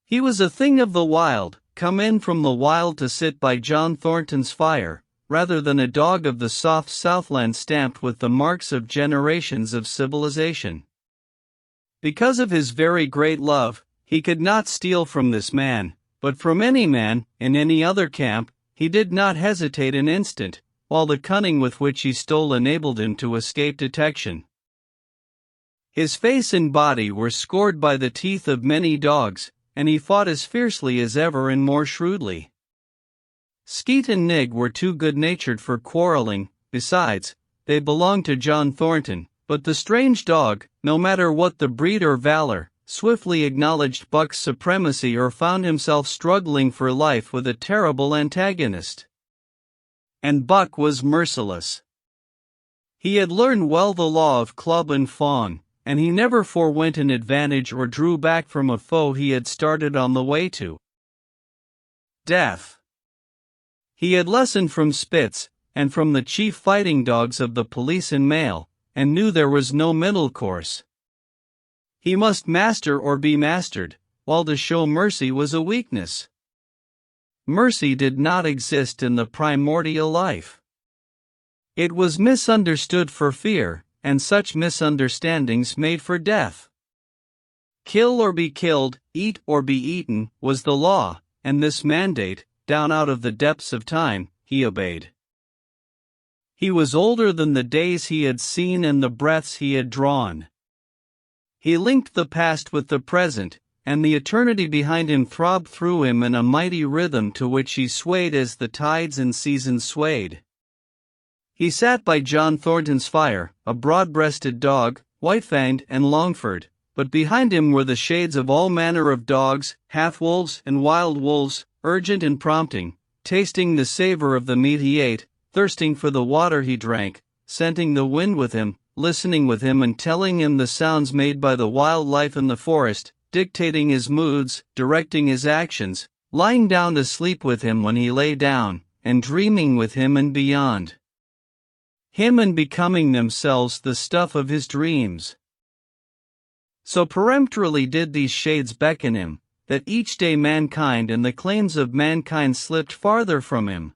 He was a thing of the wild, come in from the wild to sit by John Thornton's fire, rather than a dog of the soft Southland stamped with the marks of generations of civilization. Because of his very great love, he could not steal from this man, but from any man, in any other camp, he did not hesitate an instant, while the cunning with which he stole enabled him to escape detection. His face and body were scored by the teeth of many dogs, and he fought as fiercely as ever and more shrewdly. Skeet and Nig were too good-natured for quarreling. Besides, they belonged to John Thornton, but the strange dog, no matter what the breed or valor, swiftly acknowledged Buck's supremacy or found himself struggling for life with a terrible antagonist. And Buck was merciless. He had learned well the law of club and fawn, and he never forewent an advantage or drew back from a foe he had started on the way to death. He had lessoned from Spitz, and from the chief fighting dogs of the police and mail, and knew there was no middle course. He must master or be mastered, while to show mercy was a weakness. Mercy did not exist in the primordial life. It was misunderstood for fear, and such misunderstandings made for death. Kill or be killed, eat or be eaten, was the law, and this mandate, down out of the depths of time, he obeyed. He was older than the days he had seen and the breaths he had drawn. He linked the past with the present, and the eternity behind him throbbed through him in a mighty rhythm to which he swayed as the tides and seasons swayed. He sat by John Thornton's fire, a broad-breasted dog, white-fanged and long-furred, but behind him were the shades of all manner of dogs, half-wolves and wild wolves, urgent and prompting, tasting the savor of the meat he ate, thirsting for the water he drank, scenting the wind with him, listening with him and telling him the sounds made by the wild life in the forest, dictating his moods, directing his actions, lying down to sleep with him when he lay down, and dreaming with him and beyond him and becoming themselves the stuff of his dreams. So peremptorily did these shades beckon him, that each day mankind and the claims of mankind slipped farther from him.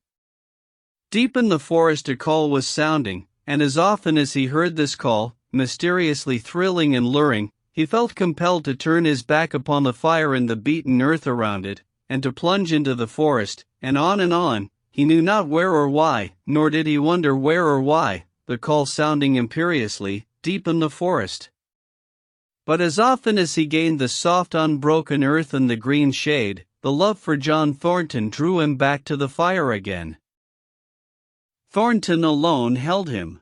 Deep in the forest a call was sounding, and as often as he heard this call, mysteriously thrilling and luring, he felt compelled to turn his back upon the fire and the beaten earth around it, and to plunge into the forest, and on, he knew not where or why, nor did he wonder where or why, the call sounding imperiously, deep in the forest. But as often as he gained the soft unbroken earth and the green shade, the love for John Thornton drew him back to the fire again. Thornton alone held him.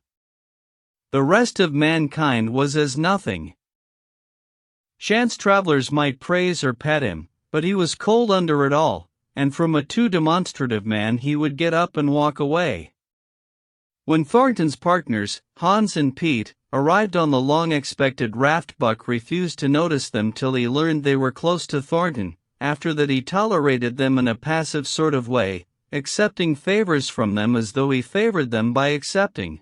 The rest of mankind was as nothing. Chance travelers might praise or pet him, but he was cold under it all, and from a too demonstrative man he would get up and walk away. When Thornton's partners, Hans and Pete, arrived on the long-expected raft, Buck refused to notice them till he learned they were close to Thornton. After that he tolerated them in a passive sort of way, accepting favors from them as though he favored them by accepting.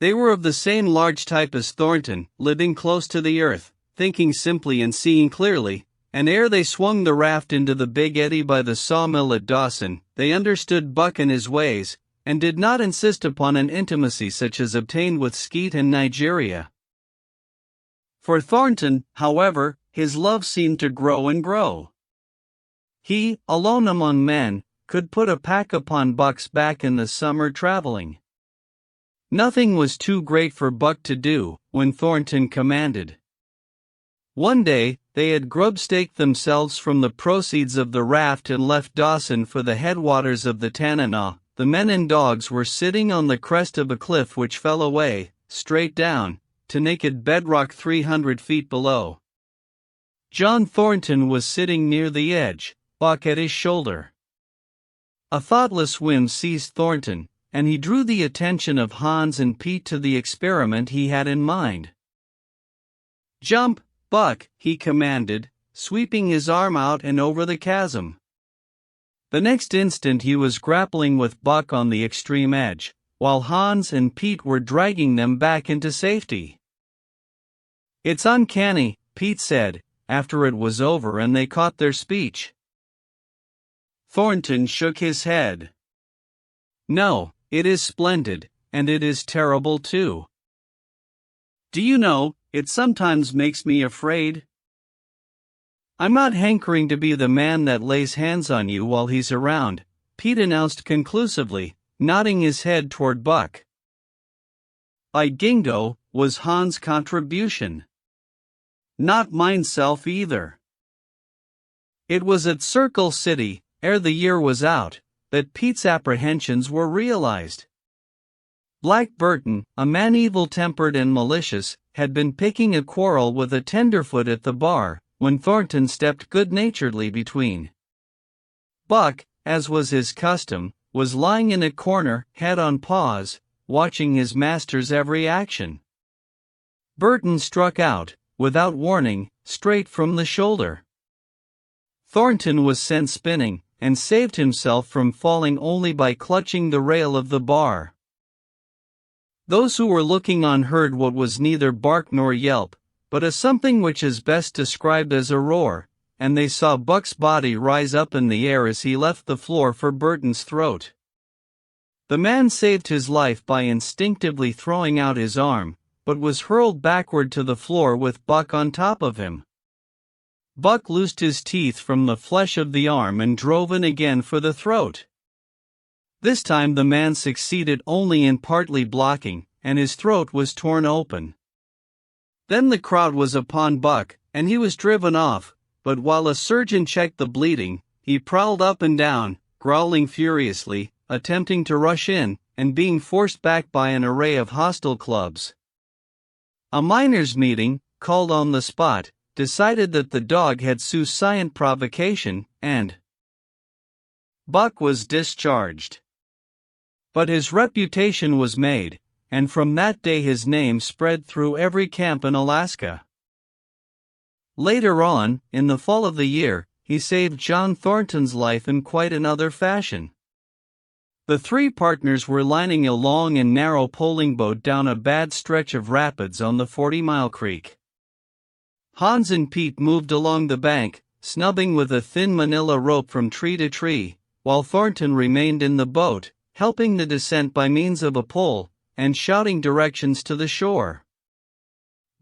They were of the same large type as Thornton, living close to the earth, thinking simply and seeing clearly, and ere they swung the raft into the big eddy by the sawmill at Dawson, they understood Buck and his ways, and did not insist upon an intimacy such as obtained with Skeet in Nigeria. For Thornton, however, his love seemed to grow and grow. He, alone among men, could put a pack upon Buck's back in the summer traveling. Nothing was too great for Buck to do, when Thornton commanded. One day, they had grub-staked themselves from the proceeds of the raft and left Dawson for the headwaters of the Tanana. The men and dogs were sitting on the crest of a cliff which fell away, straight down, to naked bedrock 300 feet below. John Thornton was sitting near the edge, Buck at his shoulder. A thoughtless whim seized Thornton, and he drew the attention of Hans and Pete to the experiment he had in mind. "Jump, Buck," he commanded, sweeping his arm out and over the chasm. The next instant he was grappling with Buck on the extreme edge, while Hans and Pete were dragging them back into safety. "It's uncanny," Pete said, after it was over and they caught their speech. Thornton shook his head. "No, it is splendid, and it is terrible too. Do you know, it sometimes makes me afraid. I'm not hankering to be the man that lays hands on you while he's around," Pete announced conclusively, nodding his head toward Buck. "By Gingo," was Hans' contribution. "Not mineself either." It was at Circle City, ere the year was out, that Pete's apprehensions were realized. Black Burton, a man evil-tempered and malicious, had been picking a quarrel with a tenderfoot at the bar, when Thornton stepped good-naturedly between. Buck, as was his custom, was lying in a corner, head on paws, watching his master's every action. Burton struck out, without warning, straight from the shoulder. Thornton was sent spinning, and saved himself from falling only by clutching the rail of the bar. Those who were looking on heard what was neither bark nor yelp, but a something which is best described as a roar, and they saw Buck's body rise up in the air as he left the floor for Burton's throat. The man saved his life by instinctively throwing out his arm, but was hurled backward to the floor with Buck on top of him. Buck loosed his teeth from the flesh of the arm and drove in again for the throat. This time the man succeeded only in partly blocking, and his throat was torn open. Then the crowd was upon Buck, and he was driven off, but while a surgeon checked the bleeding, he prowled up and down, growling furiously, attempting to rush in, and being forced back by an array of hostile clubs. A miners' meeting, called on the spot, decided that the dog had suicide provocation, and Buck was discharged. But his reputation was made, and from that day his name spread through every camp in Alaska. Later on, in the fall of the year, he saved John Thornton's life in quite another fashion. The three partners were lining a long and narrow poling boat down a bad stretch of rapids on the 40-mile creek. Hans and Pete moved along the bank, snubbing with a thin manila rope from tree to tree, while Thornton remained in the boat, helping the descent by means of a pole, and shouting directions to the shore.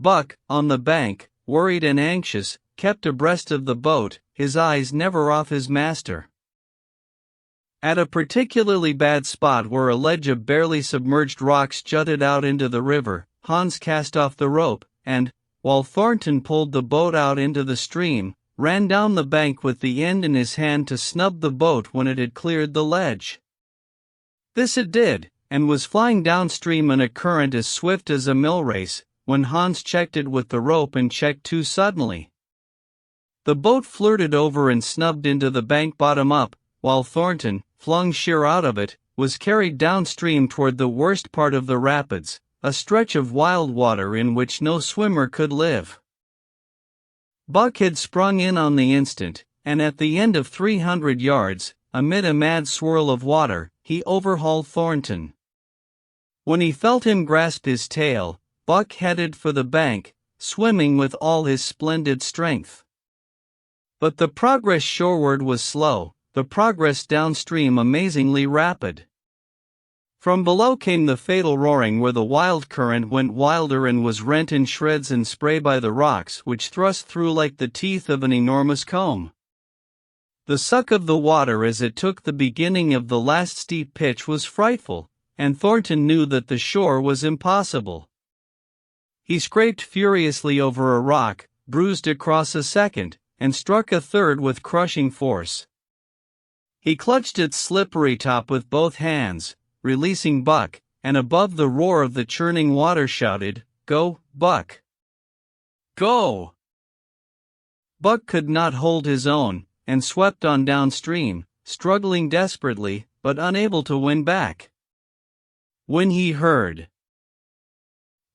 Buck, on the bank, worried and anxious, kept abreast of the boat, his eyes never off his master. At a particularly bad spot where a ledge of barely submerged rocks jutted out into the river, Hans cast off the rope, and, while Thornton pulled the boat out into the stream, ran down the bank with the end in his hand to snub the boat when it had cleared the ledge. This it did, and was flying downstream in a current as swift as a mill race, when Hans checked it with the rope and checked too suddenly. The boat flirted over and snubbed into the bank bottom up, while Thornton, flung sheer out of it, was carried downstream toward the worst part of the rapids, a stretch of wild water in which no swimmer could live. Buck had sprung in on the instant, and at the end of 300 yards, amid a mad swirl of water, he overhauled Thornton. When he felt him grasp his tail, Buck headed for the bank, swimming with all his splendid strength. But the progress shoreward was slow, the progress downstream amazingly rapid. From below came the fatal roaring where the wild current went wilder and was rent in shreds and spray by the rocks which thrust through like the teeth of an enormous comb. The suck of the water as it took the beginning of the last steep pitch was frightful, and Thornton knew that the shore was impossible. He scraped furiously over a rock, bruised across a second, and struck a third with crushing force. He clutched its slippery top with both hands, releasing Buck, and above the roar of the churning water shouted, "Go, Buck! Go!" Buck could not hold his own, and swept on downstream, struggling desperately, but unable to win back. When he heard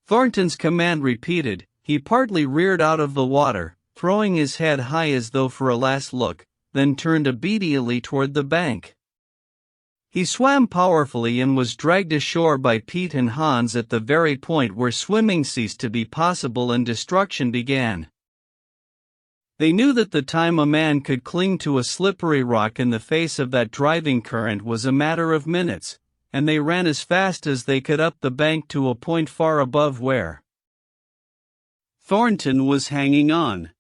Thornton's command repeated, he partly reared out of the water, throwing his head high as though for a last look, then turned obediently toward the bank. He swam powerfully and was dragged ashore by Pete and Hans at the very point where swimming ceased to be possible and destruction began. They knew that the time a man could cling to a slippery rock in the face of that driving current was a matter of minutes, and they ran as fast as they could up the bank to a point far above where Thornton was hanging on.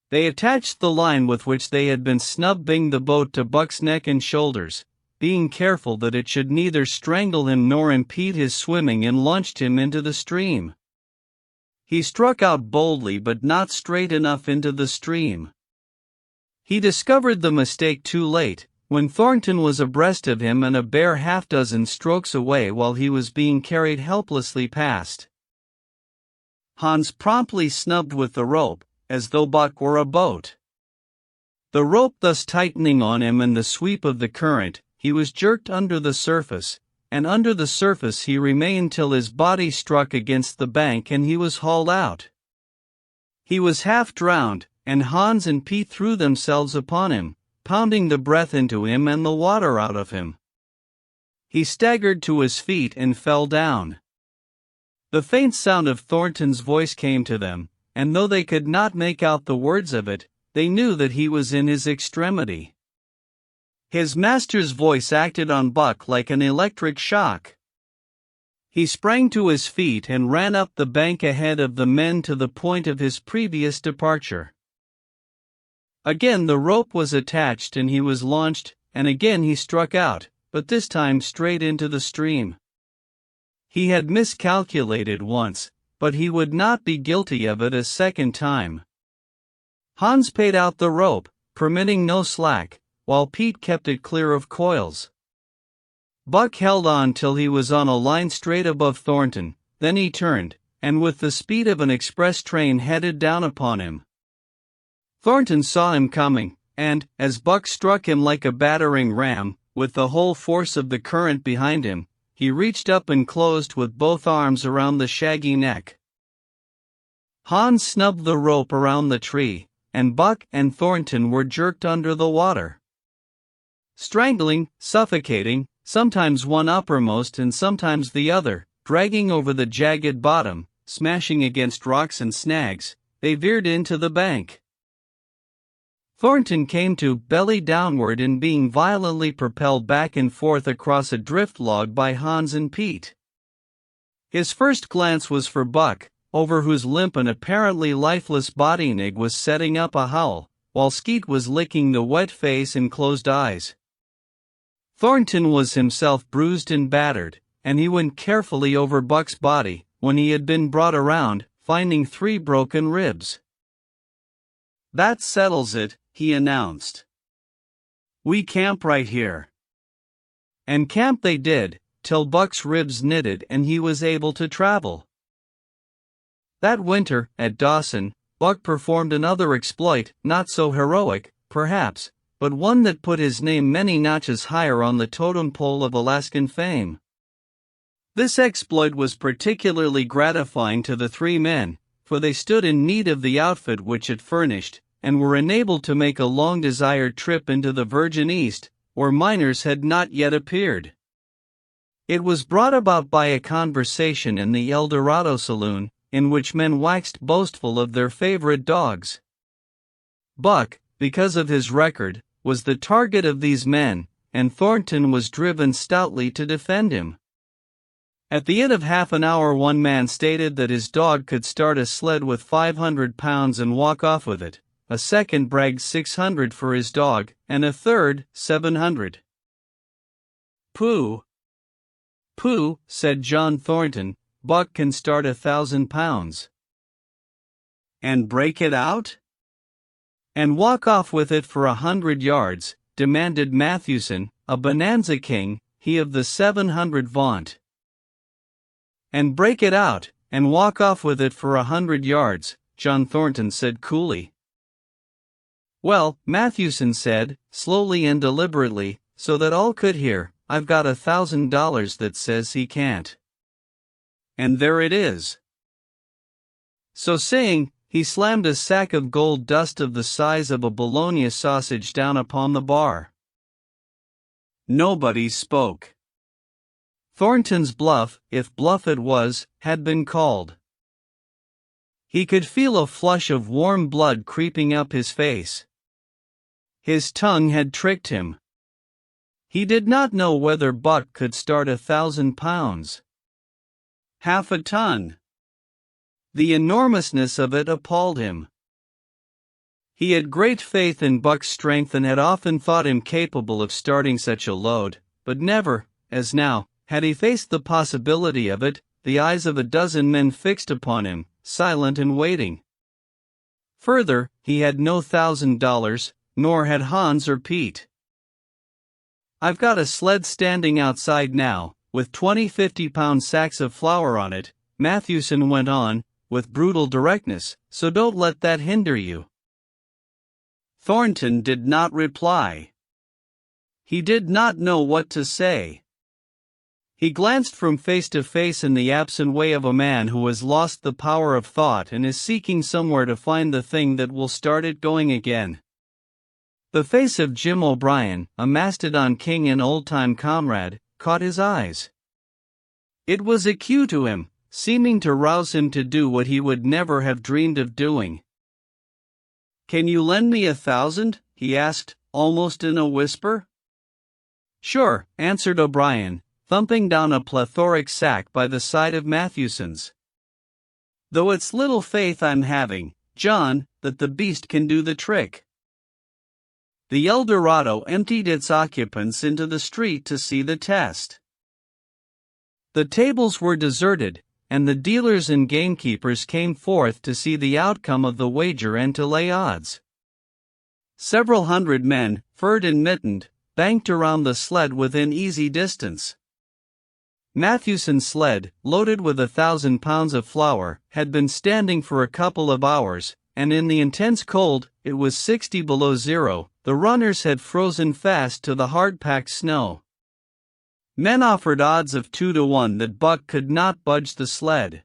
They attached the line with which they had been snubbing the boat to Buck's neck and shoulders, being careful that it should neither strangle him nor impede his swimming, and launched him into the stream. He struck out boldly but not straight enough into the stream. He discovered the mistake too late, when Thornton was abreast of him and a bare half-dozen strokes away while he was being carried helplessly past. Hans promptly snubbed with the rope, as though Buck were a boat. The rope thus tightening on him in the sweep of the current, he was jerked under the surface, and under the surface he remained till his body struck against the bank and he was hauled out. He was half drowned, and Hans and Pete threw themselves upon him, pounding the breath into him and the water out of him. He staggered to his feet and fell down. The faint sound of Thornton's voice came to them, and though they could not make out the words of it, they knew that he was in his extremity. His master's voice acted on Buck like an electric shock. He sprang to his feet and ran up the bank ahead of the men to the point of his previous departure. Again the rope was attached and he was launched, and again he struck out, but this time straight into the stream. He had miscalculated once, but he would not be guilty of it a second time. Hans paid out the rope, permitting no slack, while Pete kept it clear of coils. Buck held on till he was on a line straight above Thornton, then he turned, and with the speed of an express train headed down upon him. Thornton saw him coming, and, as Buck struck him like a battering ram, with the whole force of the current behind him, he reached up and closed with both arms around the shaggy neck. Hans snubbed the rope around the tree, and Buck and Thornton were jerked under the water. Strangling, suffocating, sometimes one uppermost and sometimes the other, dragging over the jagged bottom, smashing against rocks and snags, they veered into the bank. Thornton came to belly downward and being violently propelled back and forth across a drift log by Hans and Pete. His first glance was for Buck, over whose limp and apparently lifeless body Nig was setting up a howl, while Skeet was licking the wet face and closed eyes. Thornton was himself bruised and battered, and he went carefully over Buck's body, when he had been brought around, finding 3 broken ribs. "That settles it," he announced. "We camp right here." And camp they did, till Buck's ribs knitted and he was able to travel. That winter, at Dawson, Buck performed another exploit, not so heroic, perhaps, but one that put his name many notches higher on the totem pole of Alaskan fame. This exploit was particularly gratifying to the 3 men, for they stood in need of the outfit which it furnished, and were enabled to make a long-desired trip into the Virgin East, where miners had not yet appeared. It was brought about by a conversation in the El Dorado saloon, in which men waxed boastful of their favorite dogs. Buck, because of his record, was the target of these men, and Thornton was driven stoutly to defend him. At the end of half an hour one man stated that his dog could start a sled with 500 pounds and walk off with it, a second bragged 600 for his dog, and a third, 700. "Pooh! Pooh," said John Thornton, "Buck can start 1,000 pounds. And break it out? And walk off with it for 100 yards, demanded Mathewson, a bonanza king, he of the 700 vaunt. And break it out, and walk off with it for 100 yards, John Thornton said coolly. "Well," Mathewson said, slowly and deliberately, so that all could hear, "I've got $1,000 that says he can't. And there it is." So saying, he slammed a sack of gold dust of the size of a bologna sausage down upon the bar. Nobody spoke. Thornton's bluff, if bluff it was, had been called. He could feel a flush of warm blood creeping up his face. His tongue had tricked him. He did not know whether Buck could start 1,000 pounds. Half a ton. The enormousness of it appalled him. He had great faith in Buck's strength and had often thought him capable of starting such a load, but never, as now, had he faced the possibility of it, the eyes of a dozen men fixed upon him, silent and waiting. Further, he had no $1,000, nor had Hans or Pete. "I've got a sled standing outside now, with 20 50-pound sacks of flour on it," Mathewson went on, with brutal directness, "so don't let that hinder you." Thornton did not reply. He did not know what to say. He glanced from face to face in the absent way of a man who has lost the power of thought and is seeking somewhere to find the thing that will start it going again. The face of Jim O'Brien, a Mastodon king and old-time comrade, caught his eyes. It was a cue to him, seeming to rouse him to do what he would never have dreamed of doing. "Can you lend me 1,000?" he asked, almost in a whisper. "Sure," answered O'Brien, thumping down a plethoric sack by the side of Matthewson's. "Though it's little faith I'm having, John, that the beast can do the trick." The Eldorado emptied its occupants into the street to see the test. The tables were deserted, and the dealers and gamekeepers came forth to see the outcome of the wager and to lay odds. Several hundred men, furred and mittened, banked around the sled within easy distance. Matthewson's sled, loaded with 1,000 pounds of flour, had been standing for a couple of hours, and in the intense cold, it was 60 below zero, the runners had frozen fast to the hard-packed snow. Men offered odds of 2-1 that Buck could not budge the sled.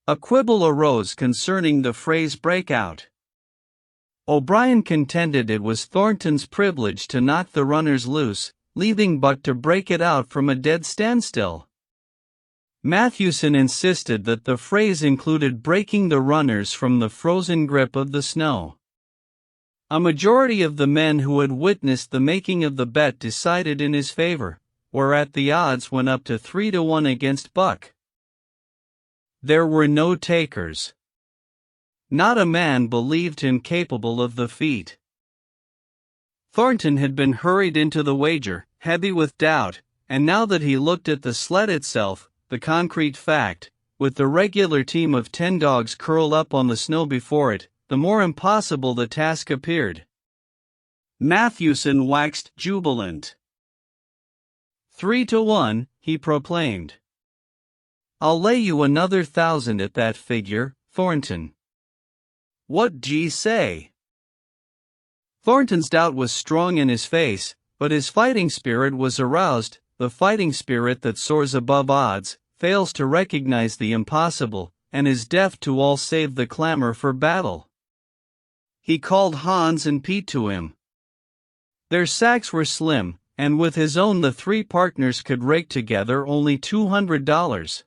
A quibble arose concerning the phrase breakout. O'Brien contended it was Thornton's privilege to knock the runners loose, leaving Buck to break it out from a dead standstill. Matthewson insisted that the phrase included breaking the runners from the frozen grip of the snow. A majority of the men who had witnessed the making of the bet decided in his favor, whereat the odds went up to 3-1 against Buck. There were no takers. Not a man believed him capable of the feat. Thornton had been hurried into the wager, heavy with doubt, and now that he looked at the sled itself, the concrete fact, with the regular team of 10 dogs curled up on the snow before it, the more impossible the task appeared. Matthewson waxed jubilant. 3-1, he proclaimed. "I'll lay you another 1,000 at that figure, Thornton." "What d'ye say?" Thornton's doubt was strong in his face, but his fighting spirit was aroused, the fighting spirit that soars above odds, fails to recognize the impossible, and is deaf to all save the clamor for battle. He called Hans and Pete to him. Their sacks were slim, and with his own the three partners could rake together only $200.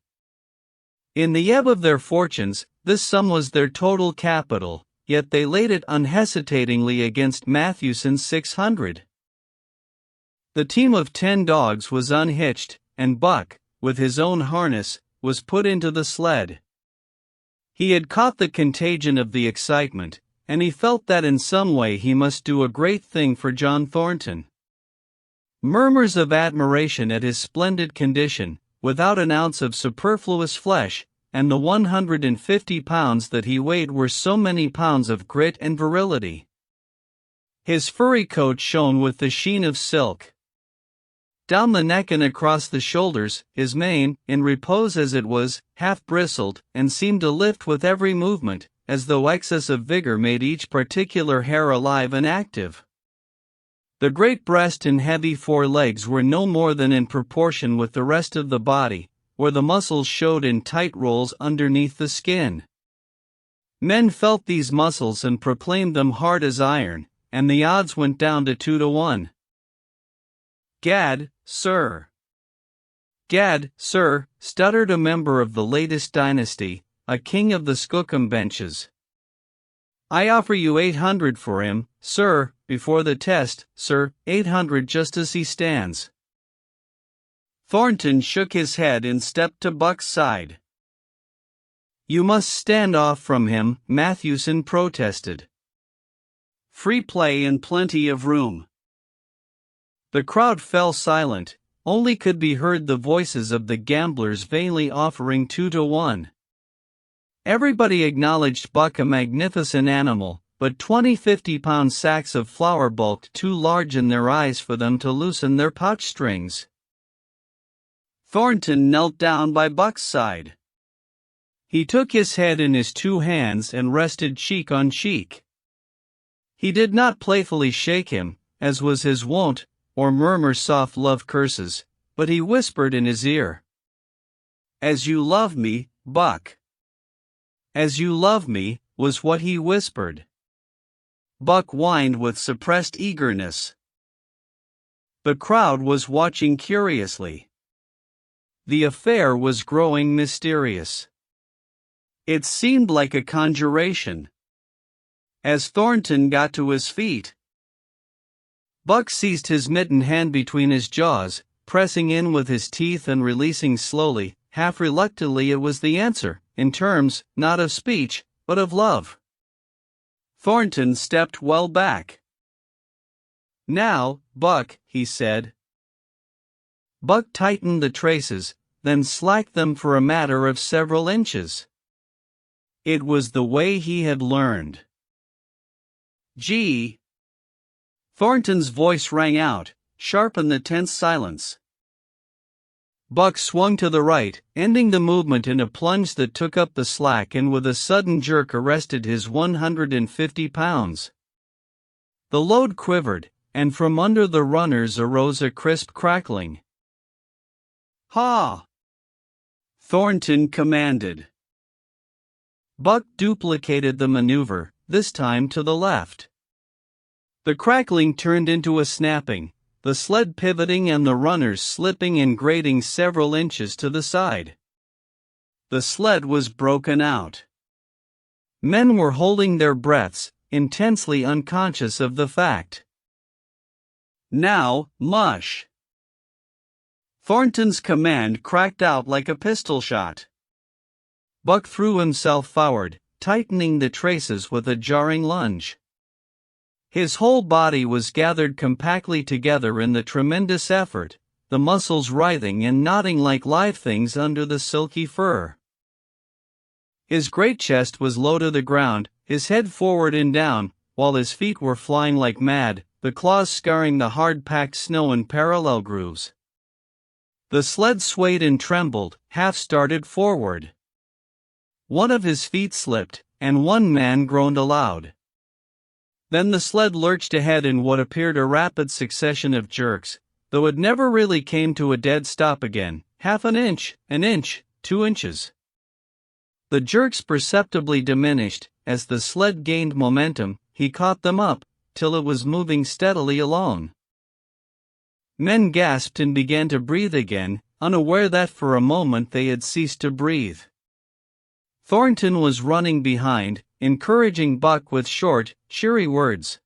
In the ebb of their fortunes, this sum was their total capital, yet they laid it unhesitatingly against Matthewson's 600. The team of 10 dogs was unhitched, and Buck, with his own harness, was put into the sled. He had caught the contagion of the excitement, and he felt that in some way he must do a great thing for John Thornton. Murmurs of admiration at his splendid condition, without an ounce of superfluous flesh, and the 150 pounds that he weighed were so many pounds of grit and virility. His furry coat shone with the sheen of silk. Down the neck and across the shoulders, his mane, in repose as it was, half bristled, and seemed to lift with every movement, as though excess of vigor made each particular hair alive and active. The great breast and heavy forelegs were no more than in proportion with the rest of the body, where the muscles showed in tight rolls underneath the skin. Men felt these muscles and proclaimed them hard as iron, and the odds went down to 2-1. "Gad, sir." "Gad, sir," stuttered a member of the latest dynasty, a king of the Skookum benches. "I offer you 800 for him, sir, before the test, sir, 800 just as he stands." Thornton shook his head and stepped to Buck's side. "You must stand off from him," Matthewson protested. "Free play and plenty of room." The crowd fell silent, only could be heard the voices of the gamblers vainly offering 2-1. Everybody acknowledged Buck a magnificent animal, but 20 50-pound sacks of flour bulked too large in their eyes for them to loosen their pouch strings. Thornton knelt down by Buck's side. He took his head in his two hands and rested cheek on cheek. He did not playfully shake him, as was his wont, or murmur soft love curses, but he whispered in his ear. "As you love me, Buck." "As you love me," was what he whispered. Buck whined with suppressed eagerness. The crowd was watching curiously. The affair was growing mysterious. It seemed like a conjuration. As Thornton got to his feet, Buck seized his mittened hand between his jaws, pressing in with his teeth and releasing slowly, half reluctantly. It was the answer, in terms, not of speech, but of love. Thornton stepped well back. "Now, Buck," he said. Buck tightened the traces, then slacked them for a matter of several inches. It was the way he had learned. "Gee!" Thornton's voice rang out, sharp in the tense silence. Buck swung to the right, ending the movement in a plunge that took up the slack and with a sudden jerk arrested his 150 pounds. The load quivered, and from under the runners arose a crisp crackling. "Ha!" Thornton commanded. Buck duplicated the maneuver, this time to the left. The crackling turned into a snapping, the sled pivoting and the runners slipping and grating several inches to the side. The sled was broken out. Men were holding their breaths, intensely unconscious of the fact. "Now, mush!" Thornton's command cracked out like a pistol shot. Buck threw himself forward, tightening the traces with a jarring lunge. His whole body was gathered compactly together in the tremendous effort, the muscles writhing and knotting like live things under the silky fur. His great chest was low to the ground, his head forward and down, while his feet were flying like mad, the claws scarring the hard-packed snow in parallel grooves. The sled swayed and trembled, half-started forward. One of his feet slipped, and one man groaned aloud. Then the sled lurched ahead in what appeared a rapid succession of jerks, though it never really came to a dead stop again. Half an inch, 2 inches. The jerks perceptibly diminished. As the sled gained momentum, he caught them up, till it was moving steadily along. Men gasped and began to breathe again, unaware that for a moment they had ceased to breathe. Thornton was running behind, encouraging Buck with short, cheery words.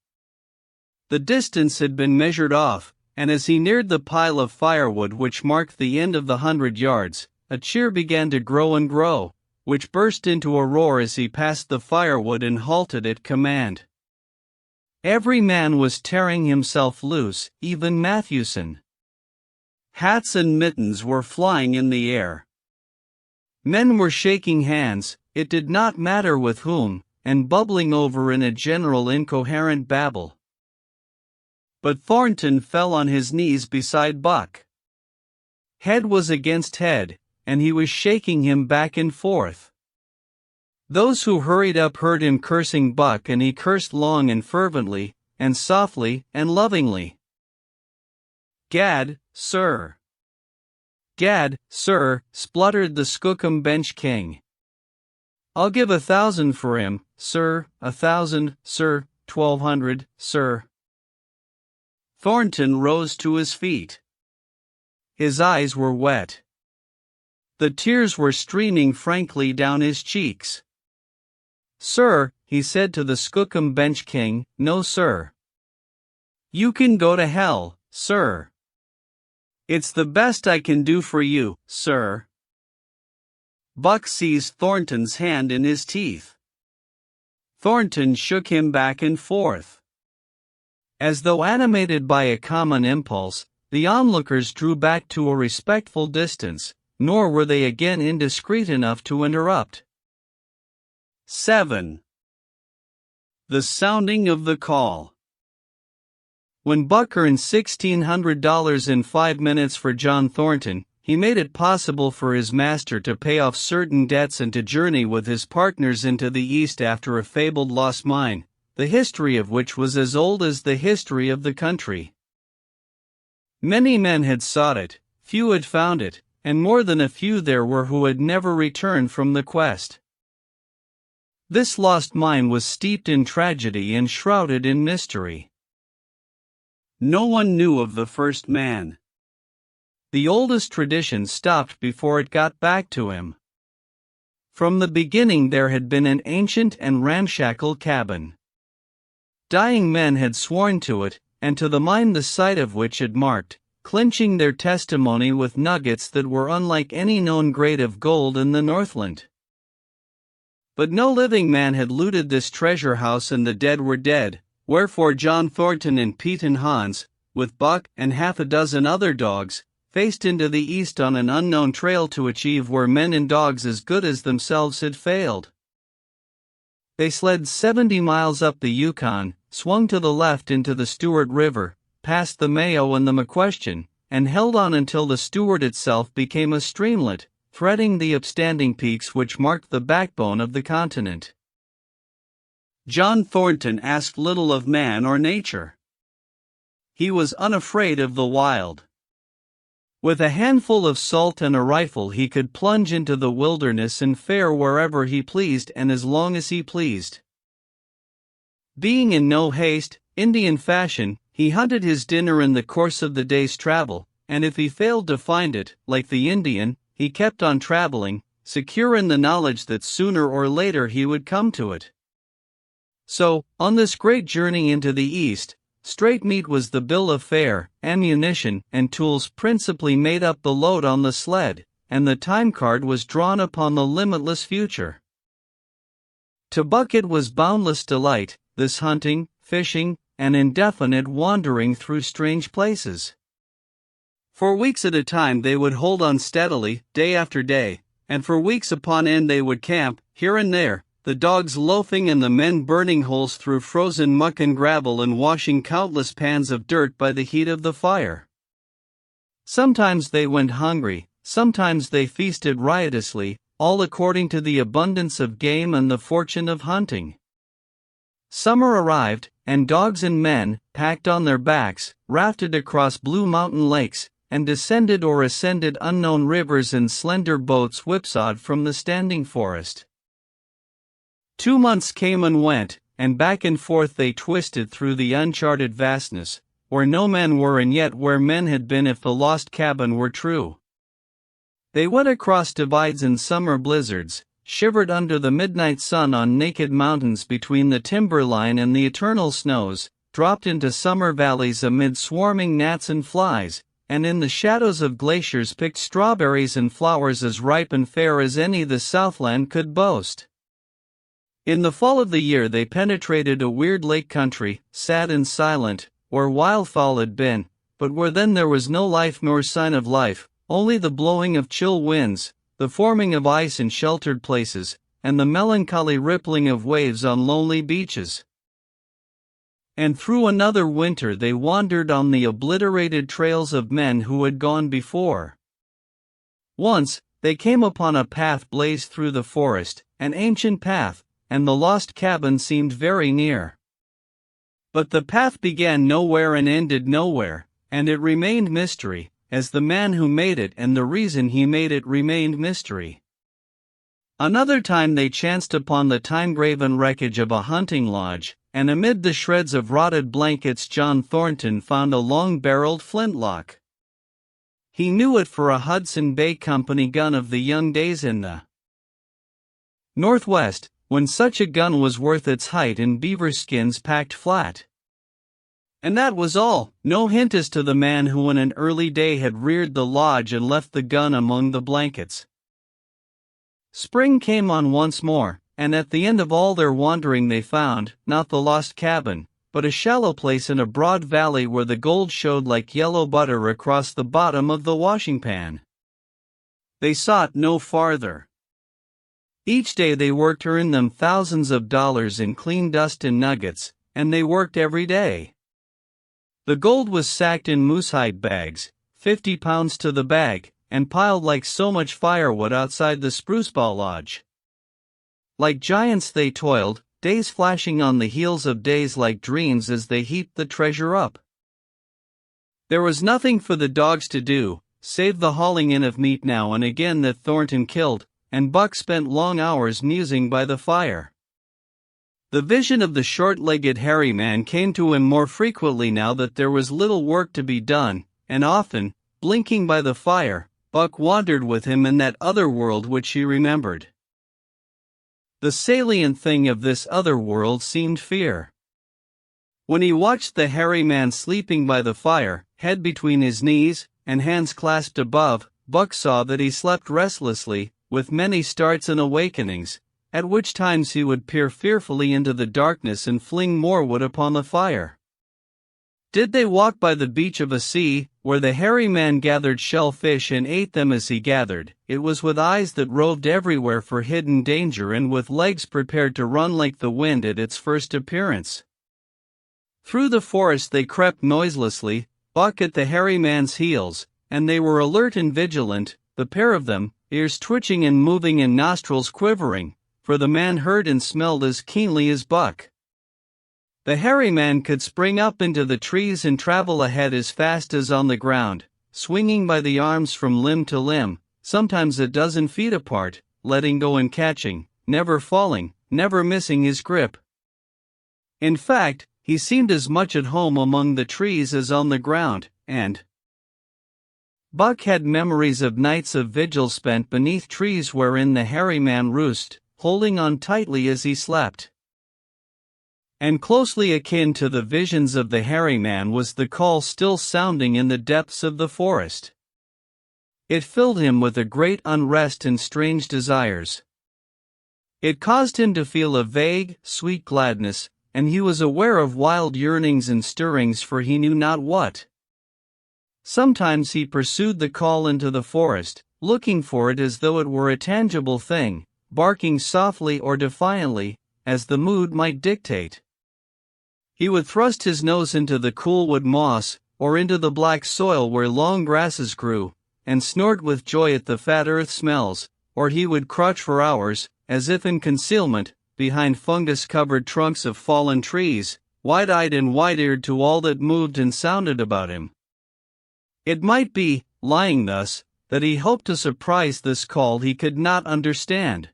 The distance had been measured off, and as he neared the pile of firewood which marked the end of the 100 yards, a cheer began to grow and grow, which burst into a roar as he passed the firewood and halted at command. Every man was tearing himself loose, even Matthewson. Hats and mittens were flying in the air. Men were shaking hands, it did not matter with whom, and bubbling over in a general incoherent babble. But Thornton fell on his knees beside Buck. Head was against head, and he was shaking him back and forth. Those who hurried up heard him cursing Buck, and he cursed long and fervently, and softly and lovingly. "Gad, sir! Gad, sir," spluttered the Skookum Bench King. "I'll give 1,000 for him, sir, 1,000, sir, 1,200, sir." Thornton rose to his feet. His eyes were wet. The tears were streaming frankly down his cheeks. "Sir," he said to the Skookum Bench King, "no, sir. You can go to hell, sir. It's the best I can do for you, sir." Buck seized Thornton's hand in his teeth. Thornton shook him back and forth. As though animated by a common impulse, the onlookers drew back to a respectful distance, nor were they again indiscreet enough to interrupt. 7. The sounding of the call. When Buck earned $1,600 in 5 minutes for John Thornton, he made it possible for his master to pay off certain debts and to journey with his partners into the East after a fabled lost mine, the history of which was as old as the history of the country. Many men had sought it, few had found it, and more than a few there were who had never returned from the quest. This lost mine was steeped in tragedy and shrouded in mystery. No one knew of the first man. The oldest tradition stopped before it got back to him. From the beginning there had been an ancient and ramshackle cabin. Dying men had sworn to it, and to the mind the sight of which had marked, clinching their testimony with nuggets that were unlike any known grade of gold in the Northland. But no living man had looted this treasure house, and the dead were dead, wherefore John Thornton and Pigeon Hans, with Buck and half a dozen other dogs, faced into the east on an unknown trail to achieve where men and dogs as good as themselves had failed. They slid 70 miles up the Yukon, swung to the left into the Stewart River, past the Mayo and the McQuestion, and held on until the Stewart itself became a streamlet, threading the upstanding peaks which marked the backbone of the continent. John Thornton asked little of man or nature. He was unafraid of the wild. With a handful of salt and a rifle he could plunge into the wilderness and fare wherever he pleased and as long as he pleased. Being in no haste, Indian fashion, he hunted his dinner in the course of the day's travel, and if he failed to find it, like the Indian, he kept on traveling, secure in the knowledge that sooner or later he would come to it. So, on this great journey into the East, straight meat was the bill of fare, ammunition and tools principally made up the load on the sled, and the time card was drawn upon the limitless future. To Buck it was boundless delight, this hunting, fishing, and indefinite wandering through strange places. For weeks at a time they would hold on steadily, day after day, and for weeks upon end they would camp, here and there, the dogs loafing and the men burning holes through frozen muck and gravel and washing countless pans of dirt by the heat of the fire. Sometimes they went hungry, sometimes they feasted riotously, all according to the abundance of game and the fortune of hunting. Summer arrived, and dogs and men, packed on their backs, rafted across blue mountain lakes, and descended or ascended unknown rivers in slender boats whipsawed from the standing forest. 2 months came and went, and back and forth they twisted through the uncharted vastness, where no men were and yet where men had been if the lost cabin were true. They went across divides in summer blizzards, shivered under the midnight sun on naked mountains between the timberline and the eternal snows, dropped into summer valleys amid swarming gnats and flies, and in the shadows of glaciers picked strawberries and flowers as ripe and fair as any the Southland could boast. In the fall of the year they penetrated a weird lake country, sad and silent, where wildfowl had been, but where then there was no life nor sign of life, only the blowing of chill winds, the forming of ice in sheltered places, and the melancholy rippling of waves on lonely beaches. And through another winter they wandered on the obliterated trails of men who had gone before. Once, they came upon a path blazed through the forest, an ancient path, and the lost cabin seemed very near. But the path began nowhere and ended nowhere, and it remained mystery, as the man who made it and the reason he made it remained mystery. Another time they chanced upon the time-graven wreckage of a hunting lodge, and amid the shreds of rotted blankets John Thornton found a long-barreled flintlock. He knew it for a Hudson Bay Company gun of the young days in the Northwest, when such a gun was worth its height in beaver skins packed flat. And that was all, no hint as to the man who in an early day had reared the lodge and left the gun among the blankets. Spring came on once more, and at the end of all their wandering they found, not the lost cabin, but a shallow place in a broad valley where the gold showed like yellow butter across the bottom of the washing pan. They sought no farther. Each day they worked to earn them thousands of dollars in clean dust and nuggets, and they worked every day. The gold was sacked in moosehide bags, 50 pounds to the bag, and piled like so much firewood outside the Spruce Ball Lodge. Like giants they toiled, days flashing on the heels of days like dreams as they heaped the treasure up. There was nothing for the dogs to do, save the hauling in of meat now and again that Thornton killed, and Buck spent long hours musing by the fire. The vision of the short-legged hairy man came to him more frequently now that there was little work to be done, and often, blinking by the fire, Buck wandered with him in that other world which he remembered. The salient thing of this other world seemed fear. When he watched the hairy man sleeping by the fire, head between his knees, and hands clasped above, Buck saw that he slept restlessly, with many starts and awakenings, at which times he would peer fearfully into the darkness and fling more wood upon the fire. Did they walk by the beach of a sea, where the hairy man gathered shellfish and ate them as he gathered, it was with eyes that roved everywhere for hidden danger and with legs prepared to run like the wind at its first appearance. Through the forest they crept noiselessly, Buck at the hairy man's heels, and they were alert and vigilant, the pair of them, ears twitching and moving and nostrils quivering, for the man heard and smelled as keenly as Buck. The hairy man could spring up into the trees and travel ahead as fast as on the ground, swinging by the arms from limb to limb, sometimes a dozen feet apart, letting go and catching, never falling, never missing his grip. In fact, he seemed as much at home among the trees as on the ground, and Buck had memories of nights of vigil spent beneath trees wherein the hairy man roosted, holding on tightly as he slept. And closely akin to the visions of the hairy man was the call still sounding in the depths of the forest. It filled him with a great unrest and strange desires. It caused him to feel a vague, sweet gladness, and he was aware of wild yearnings and stirrings for he knew not what. Sometimes he pursued the call into the forest, looking for it as though it were a tangible thing, barking softly or defiantly, as the mood might dictate. He would thrust his nose into the cool wood moss, or into the black soil where long grasses grew, and snort with joy at the fat earth smells, or he would crouch for hours, as if in concealment, behind fungus-covered trunks of fallen trees, wide-eyed and wide-eared to all that moved and sounded about him. It might be, lying thus, that he hoped to surprise this call he could not understand.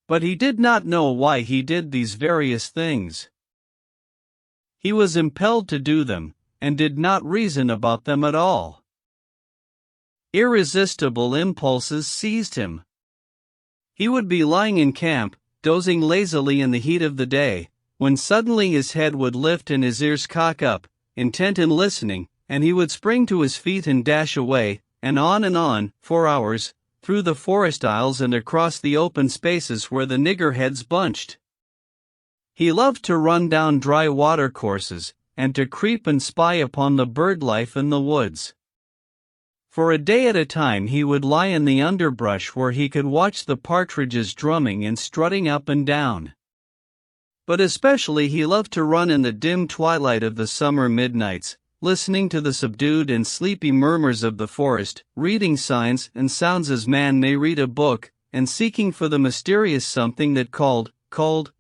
But he did not know why he did these various things. He was impelled to do them, and did not reason about them at all. Irresistible impulses seized him. He would be lying in camp, dozing lazily in the heat of the day, when suddenly his head would lift and his ears cock up, intent in listening, and he would spring to his feet and dash away, and on, for hours, through the forest aisles and across the open spaces where the niggerheads bunched. He loved to run down dry watercourses, and to creep and spy upon the bird life in the woods. For a day at a time he would lie in the underbrush where he could watch the partridges drumming and strutting up and down. But especially he loved to run in the dim twilight of the summer midnights, listening to the subdued and sleepy murmurs of the forest, reading signs and sounds as man may read a book, and seeking for the mysterious something that called,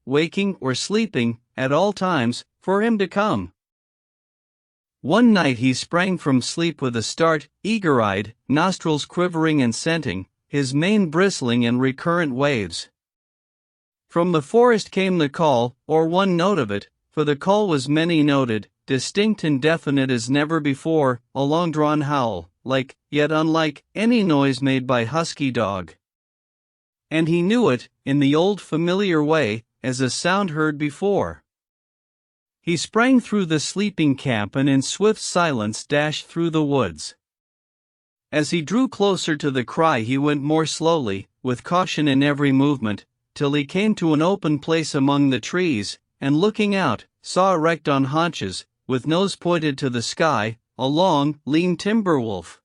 waking or sleeping, at all times, for him to come. One night he sprang from sleep with a start, eager-eyed, nostrils quivering and scenting, his mane bristling in recurrent waves. From the forest came the call, or one note of it, for the call was many-noted, distinct and definite as never before, a long-drawn howl, like, yet unlike, any noise made by husky dog. And he knew it, in the old familiar way, as a sound heard before. He sprang through the sleeping camp and in swift silence dashed through the woods. As he drew closer to the cry he went more slowly, with caution in every movement, till he came to an open place among the trees, and looking out, saw erect on haunches, with nose pointed to the sky, a long, lean timber wolf.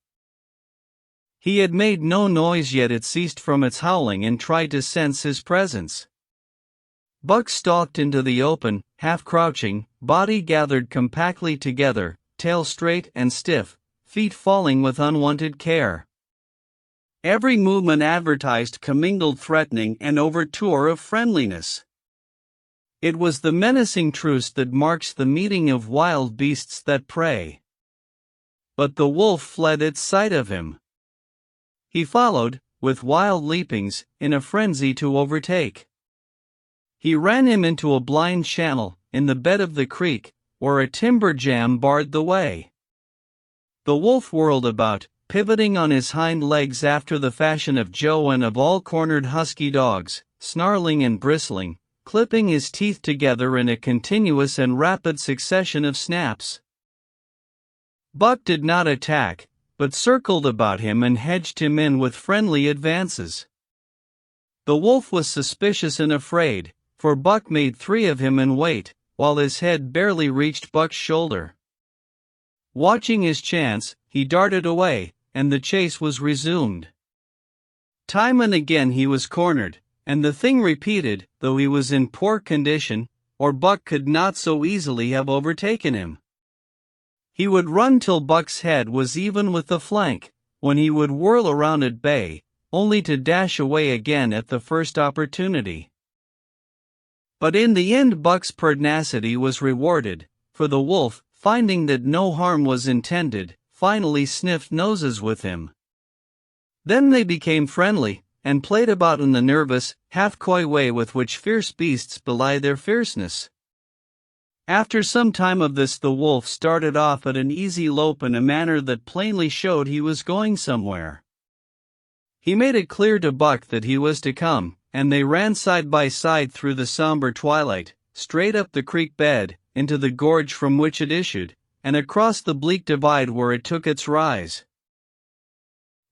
He had made no noise yet it ceased from its howling and tried to sense his presence. Buck stalked into the open, half-crouching, body gathered compactly together, tail straight and stiff, feet falling with unwonted care. Every movement advertised commingled threatening and overture of friendliness. It was the menacing truce that marks the meeting of wild beasts that prey. But the wolf fled at sight of him. He followed, with wild leapings, in a frenzy to overtake. He ran him into a blind channel, in the bed of the creek, where a timber jam barred the way. The wolf whirled about, pivoting on his hind legs after the fashion of Joe and of all cornered husky dogs, snarling and bristling, clipping his teeth together in a continuous and rapid succession of snaps. Buck did not attack, but circled about him and hedged him in with friendly advances. The wolf was suspicious and afraid, for Buck made 3 of him in weight, while his head barely reached Buck's shoulder. Watching his chance, he darted away, and the chase was resumed. Time and again he was cornered, and the thing repeated, though he was in poor condition, or Buck could not so easily have overtaken him. He would run till Buck's head was even with the flank, when he would whirl around at bay, only to dash away again at the first opportunity. But in the end Buck's pertinacity was rewarded, for the wolf, finding that no harm was intended, finally sniffed noses with him. Then they became friendly, and played about in the nervous, half-coy way with which fierce beasts belie their fierceness. After some time of this the wolf started off at an easy lope in a manner that plainly showed he was going somewhere. He made it clear to Buck that he was to come, and they ran side by side through the somber twilight, straight up the creek bed, into the gorge from which it issued, and across the bleak divide where it took its rise.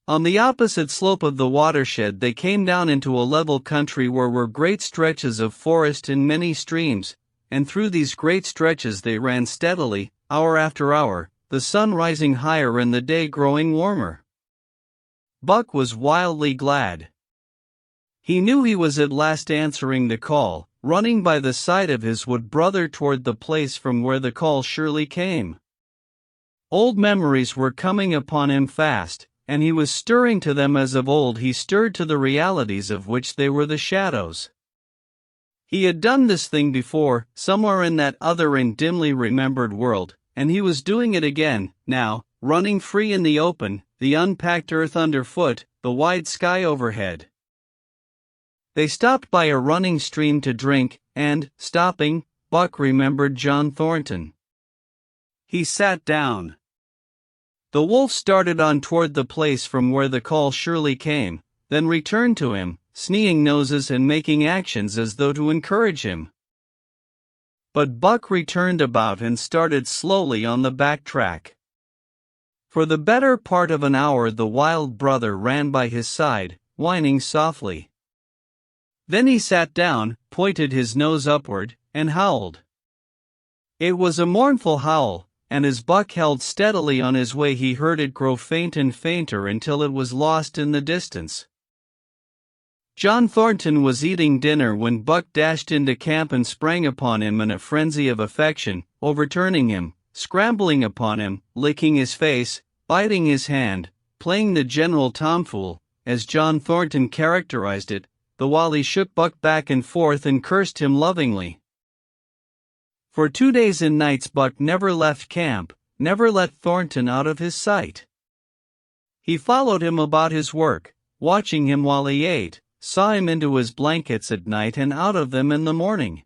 On the opposite slope of the watershed they came down into a level country where were great stretches of forest and many streams, and through these great stretches they ran steadily, hour after hour, the sun rising higher and the day growing warmer. Buck was wildly glad. He knew he was at last answering the call, running by the side of his wood brother toward the place from where the call surely came. Old memories were coming upon him fast, and he was stirring to them as of old he stirred to the realities of which they were the shadows. He had done this thing before, somewhere in that other and dimly remembered world, and he was doing it again, now, running free in the open, the unpacked earth underfoot, the wide sky overhead. They stopped by a running stream to drink, and, stopping, Buck remembered John Thornton. He sat down. The wolf started on toward the place from where the call surely came, then returned to him, sneeing noses and making actions as though to encourage him. But Buck returned about and started slowly on the back track. For the better part of an hour the wild brother ran by his side, whining softly. Then he sat down, pointed his nose upward, and howled. It was a mournful howl, and as Buck held steadily on his way he heard it grow faint and fainter until it was lost in the distance. John Thornton was eating dinner when Buck dashed into camp and sprang upon him in a frenzy of affection, overturning him, scrambling upon him, licking his face, biting his hand, playing the general tomfool, as John Thornton characterized it, the while he shook Buck back and forth and cursed him lovingly. For 2 days and nights Buck never left camp, never let Thornton out of his sight. He followed him about his work, watching him while he ate, saw him into his blankets at night and out of them in the morning.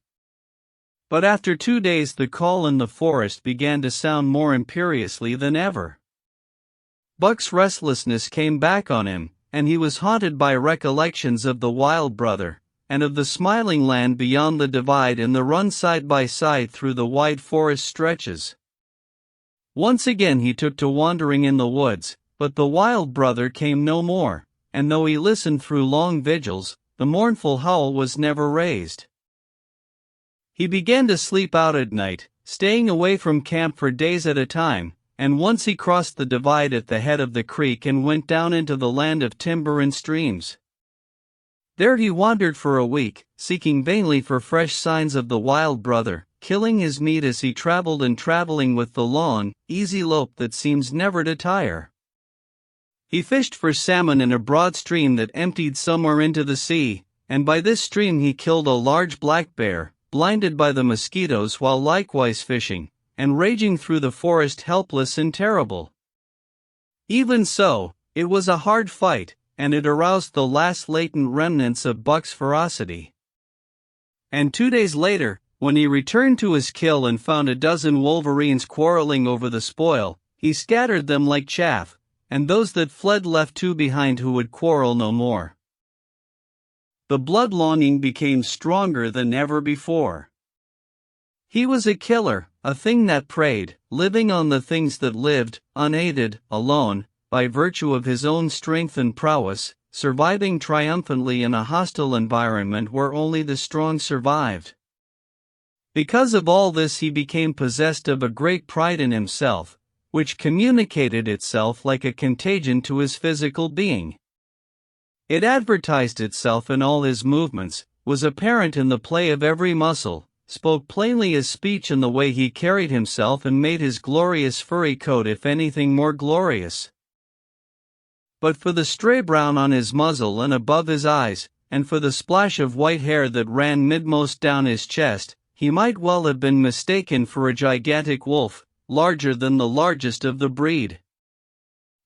But after 2 days the call in the forest began to sound more imperiously than ever. Buck's restlessness came back on him, and he was haunted by recollections of the wild brother, and of the smiling land beyond the divide and the run side by side through the wide forest stretches. Once again he took to wandering in the woods, but the wild brother came no more, and though he listened through long vigils, the mournful howl was never raised. He began to sleep out at night, staying away from camp for days at a time, and once he crossed the divide at the head of the creek and went down into the land of timber and streams. There he wandered for a week, seeking vainly for fresh signs of the wild brother, killing his meat as he traveled and traveling with the long, easy lope that seems never to tire. He fished for salmon in a broad stream that emptied somewhere into the sea, and by this stream he killed a large black bear, blinded by the mosquitoes while likewise fishing, and raging through the forest helpless and terrible. Even so, it was a hard fight, and it aroused the last latent remnants of Buck's ferocity. And 2 days later, when he returned to his kill and found a dozen wolverines quarreling over the spoil, He scattered them like chaff, and those that fled left two behind who would quarrel no more. The blood longing became stronger than ever before. He was a killer, a thing that preyed, living on the things that lived, unaided, alone, by virtue of his own strength and prowess, surviving triumphantly in a hostile environment where only the strong survived. Because of all this, he became possessed of a great pride in himself, which communicated itself like a contagion to his physical being. It advertised itself in all his movements, was apparent in the play of every muscle, spoke plainly as speech in the way he carried himself, and made his glorious furry coat if anything more glorious. But for the stray brown on his muzzle and above his eyes, and for the splash of white hair that ran midmost down his chest, he might well have been mistaken for a gigantic wolf, larger than the largest of the breed.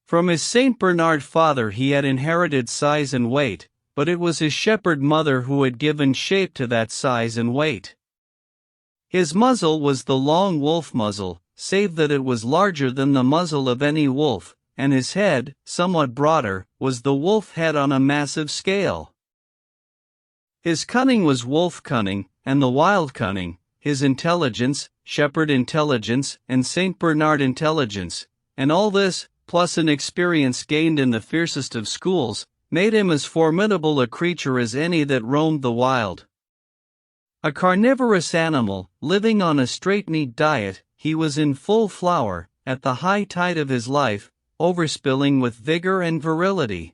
From his Saint Bernard father he had inherited size and weight, but it was his shepherd mother who had given shape to that size and weight. His muzzle was the long wolf muzzle, save that it was larger than the muzzle of any wolf, and his head, somewhat broader, was the wolf head on a massive scale. His cunning was wolf cunning, and the wild cunning, his intelligence, shepherd intelligence, and Saint Bernard intelligence, and all this, plus an experience gained in the fiercest of schools, made him as formidable a creature as any that roamed the wild. A carnivorous animal, living on a straight meat diet, he was in full flower, at the high tide of his life, overspilling with vigor and virility.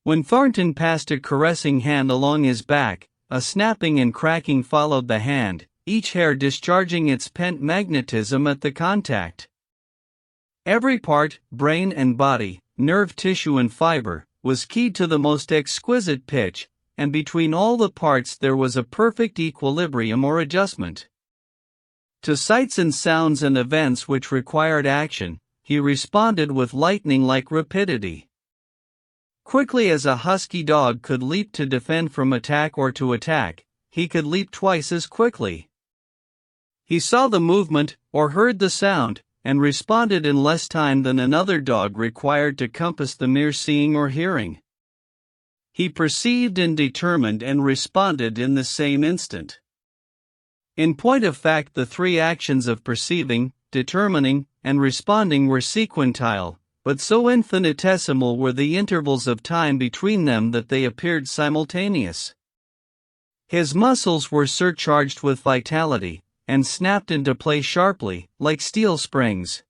When Thornton passed a caressing hand along his back, a snapping and cracking followed the hand, each hair discharging its pent magnetism at the contact. Every part, brain and body, nerve tissue and fiber, was keyed to the most exquisite pitch, and between all the parts there was a perfect equilibrium or adjustment. To sights and sounds and events which required action, he responded with lightning-like rapidity. Quickly as a husky dog could leap to defend from attack or to attack, he could leap twice as quickly. He saw the movement, or heard the sound, and responded in less time than another dog required to compass the mere seeing or hearing. He perceived and determined and responded in the same instant. In point of fact, the three actions of perceiving, determining, and responding were sequential, but so infinitesimal were the intervals of time between them that they appeared simultaneous. His muscles were surcharged with vitality, and snapped into place sharply, like steel springs.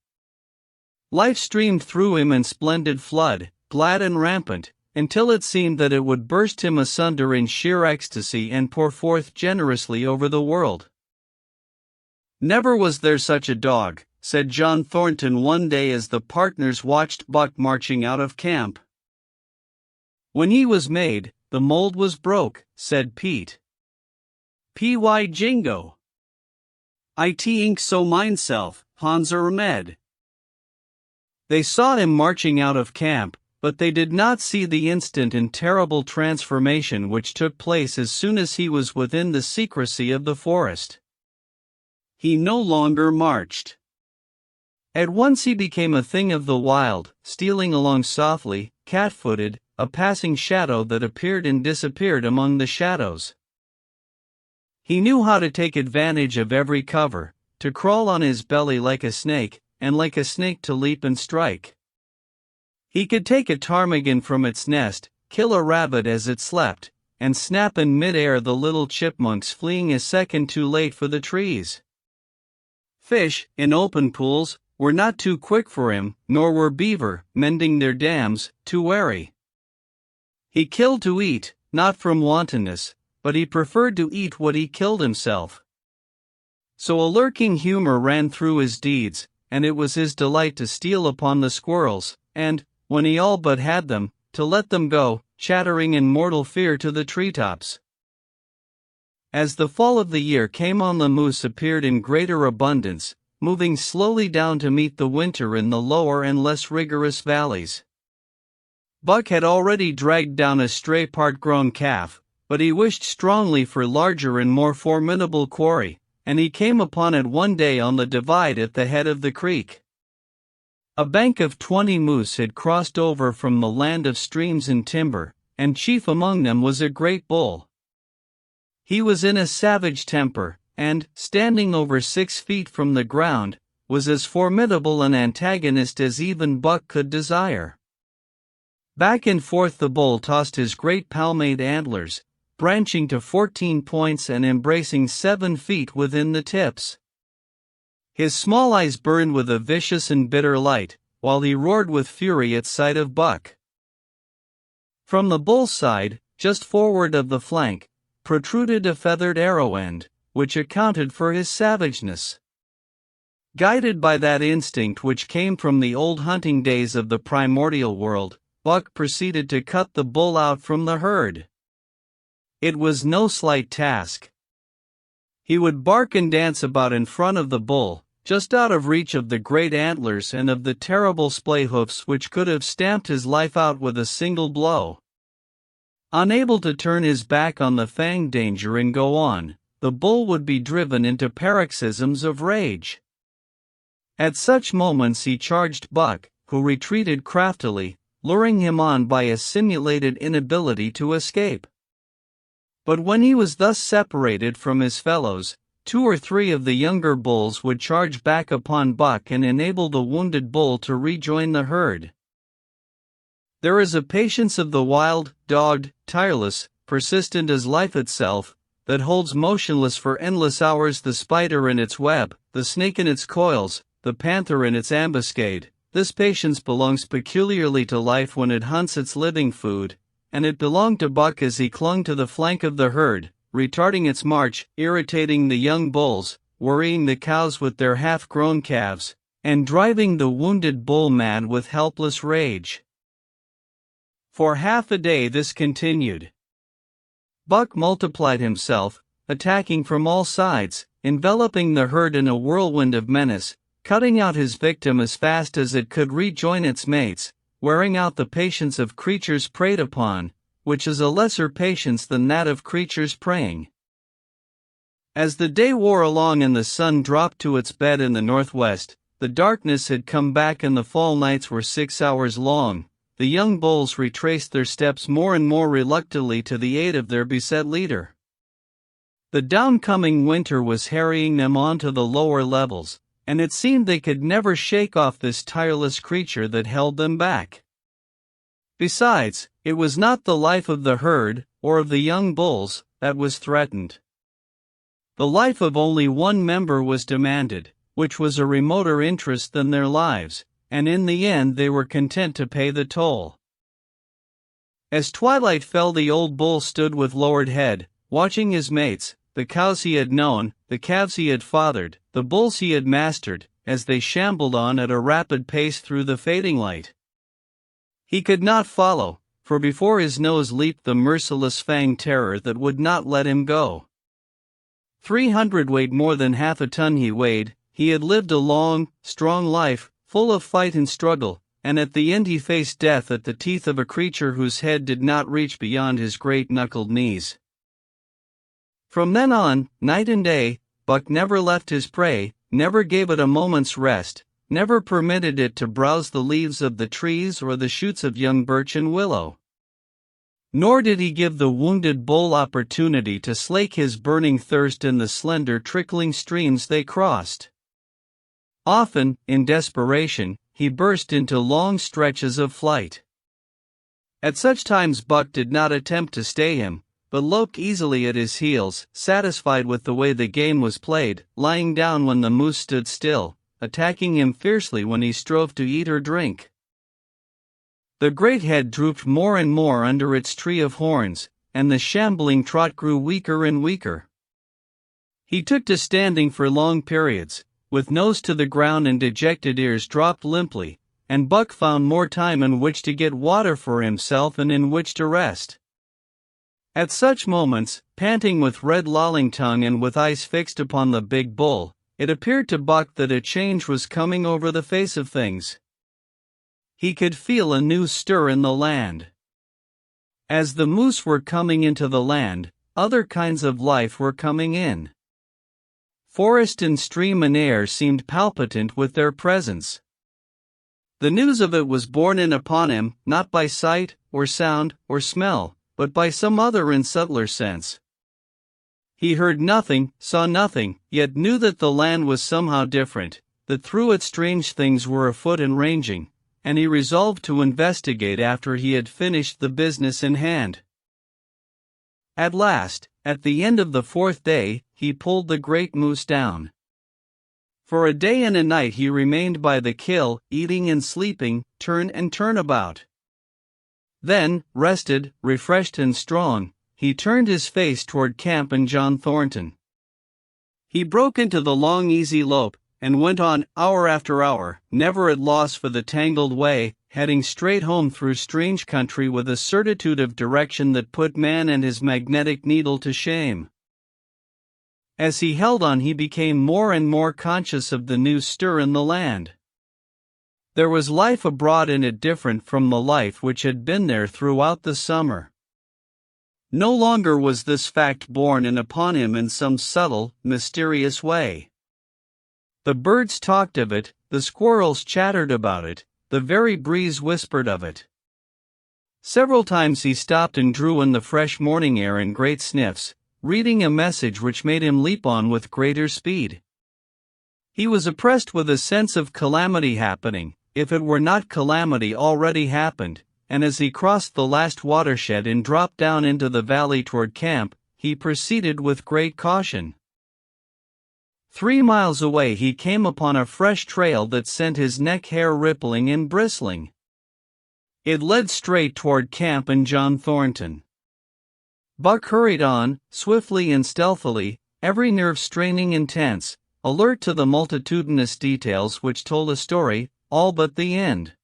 Life streamed through him in splendid flood, glad and rampant, until it seemed that it would burst him asunder in sheer ecstasy and pour forth generously over the world. "Never was there such a dog," said John Thornton one day as the partners watched Buck marching out of camp. "When he was made, the mold was broke," said Pete. "Py jingo. It ain't so mineself, Hanser med." They saw him marching out of camp, but they did not see the instant and terrible transformation which took place as soon as he was within the secrecy of the forest. He no longer marched. At once he became a thing of the wild, stealing along softly, cat-footed, a passing shadow that appeared and disappeared among the shadows. He knew how to take advantage of every cover, to crawl on his belly like a snake, and like a snake to leap and strike. He could take a ptarmigan from its nest, kill a rabbit as it slept, and snap in mid-air the little chipmunks fleeing a second too late for the trees. Fish, in open pools, were not too quick for him, nor were beaver, mending their dams, too wary. He killed to eat, not from wantonness, but he preferred to eat what he killed himself. So a lurking humor ran through his deeds, and it was his delight to steal upon the squirrels, and, when he all but had them, to let them go, chattering in mortal fear to the treetops. As the fall of the year came on, the moose appeared in greater abundance, moving slowly down to meet the winter in the lower and less rigorous valleys. Buck had already dragged down a stray part-grown calf, but he wished strongly for larger and more formidable quarry, and he came upon it one day on the divide at the head of the creek. A bank of 20 moose had crossed over from the land of streams and timber, and chief among them was a great bull. He was in a savage temper, and, standing over 6 feet from the ground, was as formidable an antagonist as even Buck could desire. Back and forth the bull tossed his great palmate antlers, branching to 14 points and embracing 7 feet within the tips. His small eyes burned with a vicious and bitter light, while he roared with fury at sight of Buck. From the bull's side, just forward of the flank, protruded a feathered arrow end, which accounted for his savageness. Guided by that instinct which came from the old hunting days of the primordial world, Buck proceeded to cut the bull out from the herd. It was no slight task. He would bark and dance about in front of the bull, just out of reach of the great antlers and of the terrible splay hoofs which could have stamped his life out with a single blow. Unable to turn his back on the fanged danger and go on, the bull would be driven into paroxysms of rage. At such moments he charged Buck, who retreated craftily, luring him on by a simulated inability to escape. But when he was thus separated from his fellows, 2 or 3 of the younger bulls would charge back upon Buck and enable the wounded bull to rejoin the herd. There is a patience of the wild, dogged, tireless, persistent as life itself, that holds motionless for endless hours the spider in its web, the snake in its coils, the panther in its ambuscade. This patience belongs peculiarly to life when it hunts its living food, and it belonged to Buck as he clung to the flank of the herd, retarding its march, irritating the young bulls, worrying the cows with their half-grown calves, and driving the wounded bull mad with helpless rage. For half a day this continued. Buck multiplied himself, attacking from all sides, enveloping the herd in a whirlwind of menace, cutting out his victim as fast as it could rejoin its mates, wearing out the patience of creatures preyed upon, which is a lesser patience than that of creatures preying. As the day wore along and the sun dropped to its bed in the northwest, the darkness had come back and the fall nights were 6 hours long. The young bulls retraced their steps more and more reluctantly to the aid of their beset leader. The downcoming winter was harrying them on to the lower levels, and it seemed they could never shake off this tireless creature that held them back. Besides, it was not the life of the herd, or of the young bulls, that was threatened. The life of only one member was demanded, which was a remoter interest than their lives, and in the end they were content to pay the toll. As twilight fell, the old bull stood with lowered head, watching his mates, the cows he had known, the calves he had fathered, the bulls he had mastered, as they shambled on at a rapid pace through the fading light. He could not follow, for before his nose leaped the merciless fanged terror that would not let him go. 300 weighed more than half a ton he weighed. He had lived a long, strong life, full of fight and struggle, and at the end he faced death at the teeth of a creature whose head did not reach beyond his great knuckled knees. From then on, night and day, Buck never left his prey, never gave it a moment's rest, never permitted it to browse the leaves of the trees or the shoots of young birch and willow. Nor did he give the wounded bull opportunity to slake his burning thirst in the slender trickling streams they crossed. Often, in desperation, he burst into long stretches of flight. At such times Buck did not attempt to stay him, but loped easily at his heels, satisfied with the way the game was played, lying down when the moose stood still, attacking him fiercely when he strove to eat or drink. The great head drooped more and more under its tree of horns, and the shambling trot grew weaker and weaker. He took to standing for long periods, with nose to the ground and dejected ears dropped limply, and Buck found more time in which to get water for himself and in which to rest. At such moments, panting with red lolling tongue and with eyes fixed upon the big bull, it appeared to Buck that a change was coming over the face of things. He could feel a new stir in the land. As the moose were coming into the land, other kinds of life were coming in. Forest and stream and air seemed palpitant with their presence. The news of it was borne in upon him, not by sight, or sound, or smell, but by some other and subtler sense. He heard nothing, saw nothing, yet knew that the land was somehow different, that through it strange things were afoot and ranging, and he resolved to investigate after he had finished the business in hand. At last, at the end of the 4th day, he pulled the great moose down. For a day and a night he remained by the kill, eating and sleeping, turn and turn about. Then, rested, refreshed and strong, he turned his face toward camp and John Thornton. He broke into the long easy lope, and went on, hour after hour, never at loss for the tangled way, heading straight home through strange country with a certitude of direction that put man and his magnetic needle to shame. As he held on he became more and more conscious of the new stir in the land. There was life abroad in it different from the life which had been there throughout the summer. No longer was this fact borne in upon him in some subtle, mysterious way. The birds talked of it, the squirrels chattered about it, the very breeze whispered of it. Several times he stopped and drew in the fresh morning air in great sniffs, reading a message which made him leap on with greater speed. He was oppressed with a sense of calamity happening, if it were not calamity already happened, and as he crossed the last watershed and dropped down into the valley toward camp, he proceeded with great caution. 3 miles away he came upon a fresh trail that sent his neck hair rippling and bristling. It led straight toward camp and John Thornton. Buck hurried on, swiftly and stealthily, every nerve straining and tense, alert to the multitudinous details which told a story, all but the end.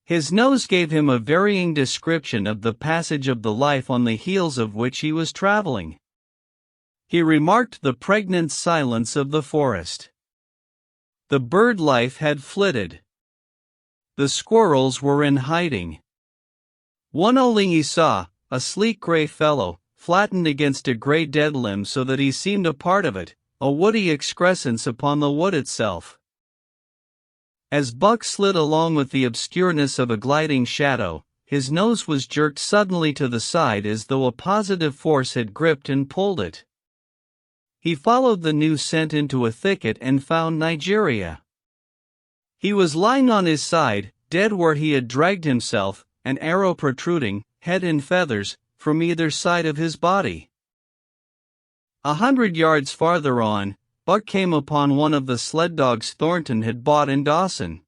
His nose gave him a varying description of the passage of the life on the heels of which he was traveling. He remarked the pregnant silence of the forest. The bird life had flitted. The squirrels were in hiding. One only he saw, a sleek gray fellow, flattened against a gray dead limb so that he seemed a part of it, a woody excrescence upon the wood itself. As Buck slid along with the obscureness of a gliding shadow, his nose was jerked suddenly to the side as though a positive force had gripped and pulled it. He followed the new scent into a thicket and found Nigeria. He was lying on his side, dead where he had dragged himself, an arrow protruding, head in feathers, from either side of his body. 100 yards farther on, Buck came upon one of the sled dogs Thornton had bought in Dawson.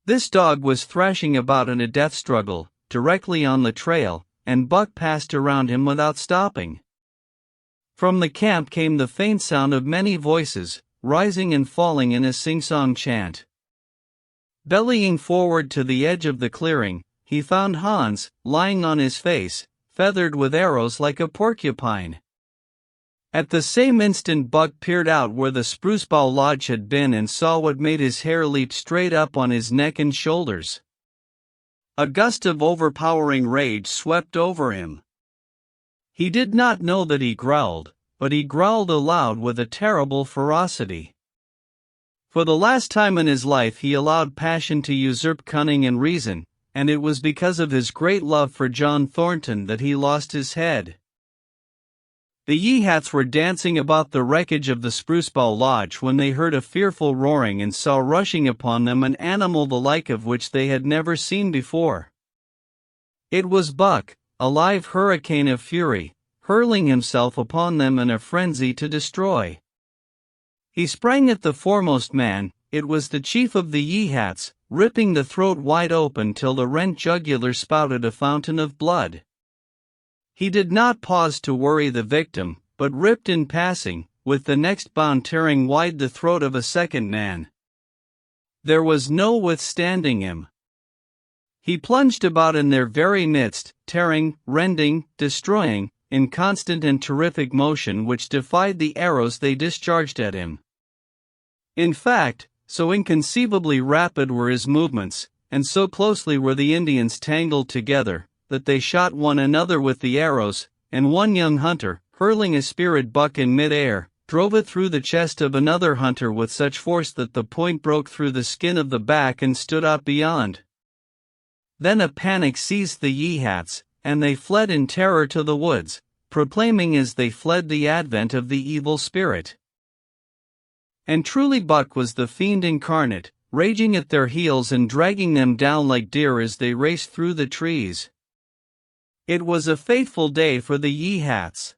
This dog was thrashing about in a death struggle, directly on the trail, and Buck passed around him without stopping. From the camp came the faint sound of many voices, rising and falling in a sing-song chant. Bellying forward to the edge of the clearing, he found Hans, lying on his face, feathered with arrows like a porcupine. At the same instant Buck peered out where the spruce bough lodge had been and saw what made his hair leap straight up on his neck and shoulders. A gust of overpowering rage swept over him. He did not know that he growled, but he growled aloud with a terrible ferocity. For the last time in his life he allowed passion to usurp cunning and reason, and it was because of his great love for John Thornton that he lost his head. The Yeehats were dancing about the wreckage of the Spruce Bough Lodge when they heard a fearful roaring and saw rushing upon them an animal the like of which they had never seen before. It was Buck, a live hurricane of fury, hurling himself upon them in a frenzy to destroy. He sprang at the foremost man, it was the chief of the Yeehats, ripping the throat wide open till the rent jugular spouted a fountain of blood. He did not pause to worry the victim, but ripped in passing, with the next bound tearing wide the throat of a second man. There was no withstanding him. He plunged about in their very midst, tearing, rending, destroying, in constant and terrific motion which defied the arrows they discharged at him. In fact, so inconceivably rapid were his movements, and so closely were the Indians tangled together, that they shot one another with the arrows, and one young hunter, hurling a spear at Buck in mid-air, drove it through the chest of another hunter with such force that the point broke through the skin of the back and stood out beyond. Then a panic seized the Yeehats, and they fled in terror to the woods, proclaiming as they fled the advent of the evil spirit. And truly Buck was the fiend incarnate, raging at their heels and dragging them down like deer as they raced through the trees. It was a fateful day for the Yeehats.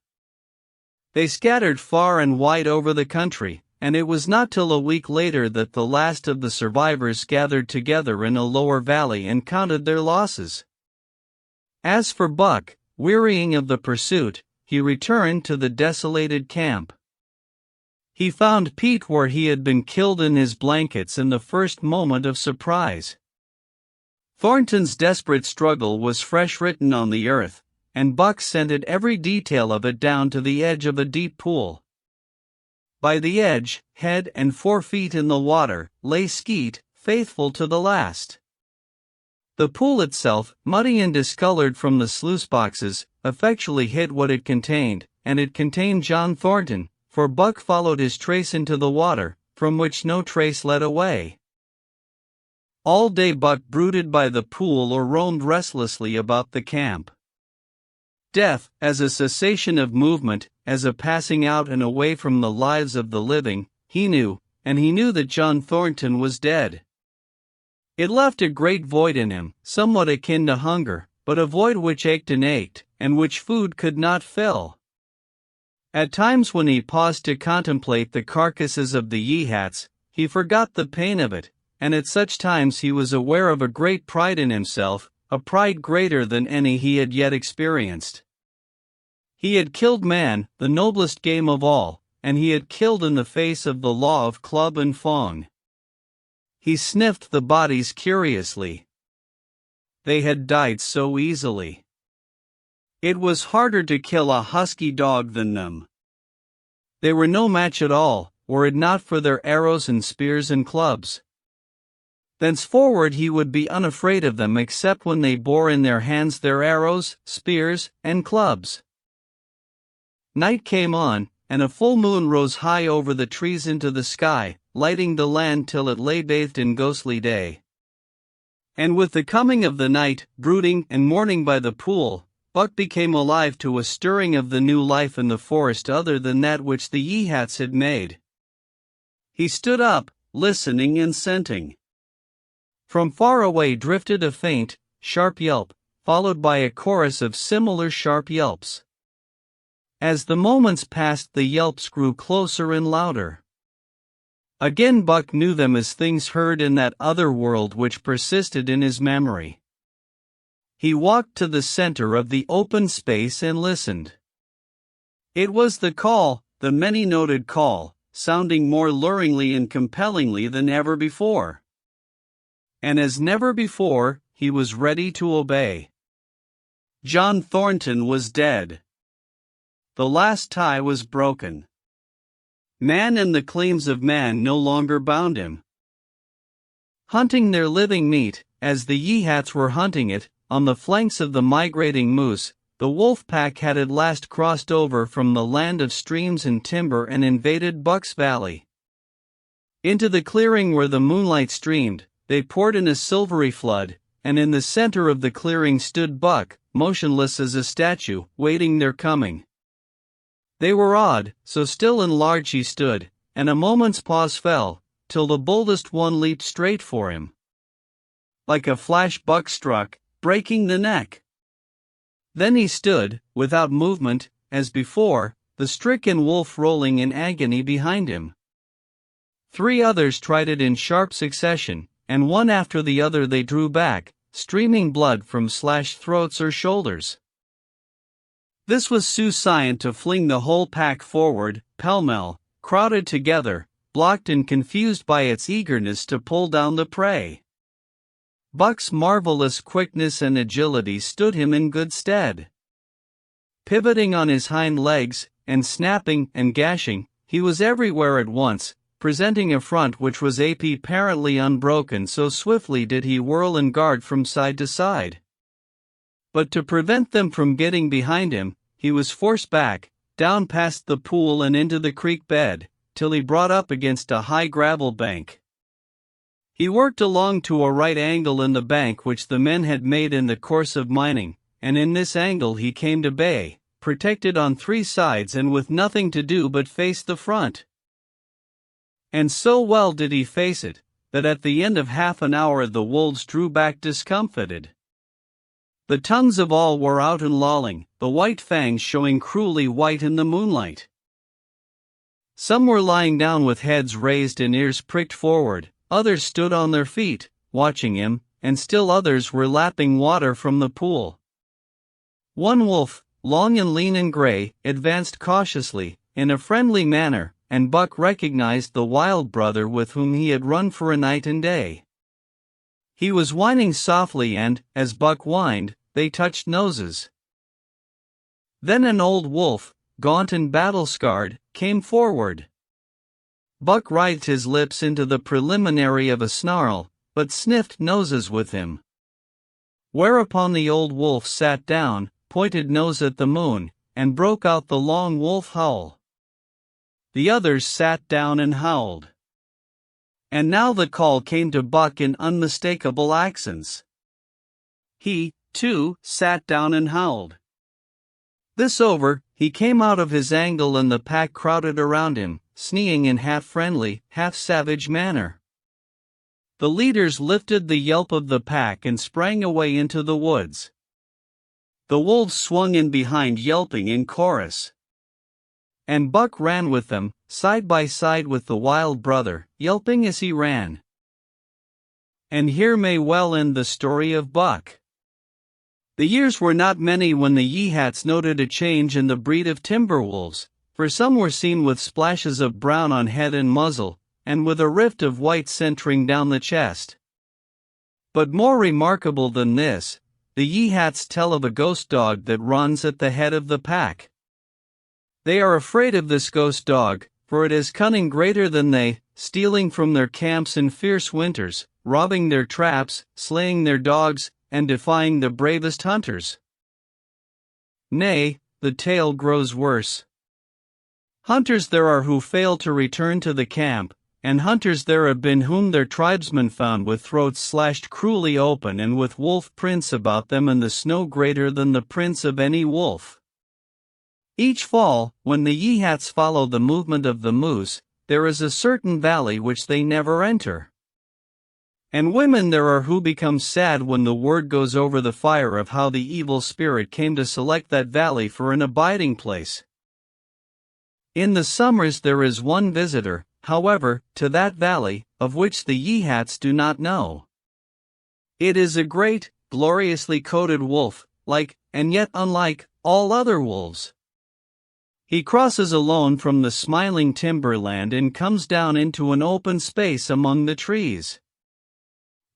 They scattered far and wide over the country, and it was not till a week later that the last of the survivors gathered together in a lower valley and counted their losses. As for Buck, wearying of the pursuit, he returned to the desolated camp. He found Pete where he had been killed in his blankets in the first moment of surprise. Thornton's desperate struggle was fresh written on the earth, and Buck scented every detail of it down to the edge of a deep pool. By the edge, head and 4 feet in the water, lay Skeet, faithful to the last. The pool itself, muddy and discolored from the sluice boxes, effectually hid what it contained, and it contained John Thornton, for Buck followed his trace into the water, from which no trace led away. All day Buck brooded by the pool or roamed restlessly about the camp. Death, as a cessation of movement, as a passing out and away from the lives of the living, he knew, and he knew that John Thornton was dead. It left a great void in him, somewhat akin to hunger, but a void which ached, and which food could not fill. At times when he paused to contemplate the carcasses of the Yeehats, he forgot the pain of it, and at such times he was aware of a great pride in himself, a pride greater than any he had yet experienced. He had killed man, the noblest game of all, and he had killed in the face of the law of club and thong. He sniffed the bodies curiously. They had died so easily. It was harder to kill a husky dog than them. They were no match at all, were it not for their arrows and spears and clubs. Thenceforward he would be unafraid of them except when they bore in their hands their arrows, spears, and clubs. Night came on, and a full moon rose high over the trees into the sky, lighting the land till it lay bathed in ghostly day. And with the coming of the night, brooding and mourning by the pool, Buck became alive to a stirring of the new life in the forest other than that which the Yeehats had made. He stood up, listening and scenting. From far away drifted a faint, sharp yelp, followed by a chorus of similar sharp yelps. As the moments passed, the yelps grew closer and louder. Again Buck knew them as things heard in that other world which persisted in his memory. He walked to the center of the open space and listened. It was the call, the many-noted call, sounding more luringly and compellingly than ever before. And as never before, he was ready to obey. John Thornton was dead. The last tie was broken. Man and the claims of man no longer bound him. Hunting their living meat, as the Yeehats were hunting it, on the flanks of the migrating moose, the wolf pack had at last crossed over from the land of streams and timber and invaded Buck's Valley. Into the clearing where the moonlight streamed, they poured in a silvery flood, and in the center of the clearing stood Buck, motionless as a statue, waiting their coming. They were awed, so still and large he stood, and a moment's pause fell, till the boldest one leaped straight for him. Like a flash Buck struck, breaking the neck. Then he stood, without movement, as before, the stricken wolf rolling in agony behind him. 3 others tried it in sharp succession, and one after the other they drew back, streaming blood from slashed throats or shoulders. This was sufficient to fling the whole pack forward, pell-mell, crowded together, blocked and confused by its eagerness to pull down the prey. Buck's marvelous quickness and agility stood him in good stead. Pivoting on his hind legs, and snapping and gashing, he was everywhere at once, presenting a front which was apparently unbroken, so swiftly did he whirl and guard from side to side. But to prevent them from getting behind him, he was forced back, down past the pool and into the creek bed, till he brought up against a high gravel bank. He worked along to a right angle in the bank which the men had made in the course of mining, and in this angle he came to bay, protected on 3 sides and with nothing to do but face the front. And so well did he face it, that at the end of half an hour the wolves drew back discomfited. The tongues of all were out and lolling, the white fangs showing cruelly white in the moonlight. Some were lying down with heads raised and ears pricked forward, others stood on their feet, watching him, and still others were lapping water from the pool. One wolf, long and lean and gray, advanced cautiously, in a friendly manner, and Buck recognized the wild brother with whom he had run for a night and day. He was whining softly and, as Buck whined, they touched noses. Then an old wolf, gaunt and battle-scarred, came forward. Buck writhed his lips into the preliminary of a snarl, but sniffed noses with him. Whereupon the old wolf sat down, pointed nose at the moon, and broke out the long wolf howl. The others sat down and howled. And now the call came to Buck in unmistakable accents. He, too, sat down and howled. This over, he came out of his angle and the pack crowded around him, sneeing in half-friendly, half-savage manner. The leaders lifted the yelp of the pack and sprang away into the woods. The wolves swung in behind yelping in chorus. And Buck ran with them, side by side with the wild brother, yelping as he ran. And here may well end the story of Buck. The years were not many when the Yeehats noted a change in the breed of timber wolves, for some were seen with splashes of brown on head and muzzle, and with a rift of white centering down the chest. But more remarkable than this, the Yeehats tell of a ghost dog that runs at the head of the pack. They are afraid of this ghost dog, for it is cunning greater than they, stealing from their camps in fierce winters, robbing their traps, slaying their dogs, and defying the bravest hunters. Nay, the tale grows worse. Hunters there are who fail to return to the camp, and hunters there have been whom their tribesmen found with throats slashed cruelly open and with wolf prints about them and the snow greater than the prints of any wolf. Each fall, when the Yeehats follow the movement of the moose, there is a certain valley which they never enter. And women there are who become sad when the word goes over the fire of how the evil spirit came to select that valley for an abiding place. In the summers there is one visitor, however, to that valley, of which the Yeehats do not know. It is a great, gloriously coated wolf, like, and yet unlike, all other wolves. He crosses alone from the smiling timberland and comes down into an open space among the trees.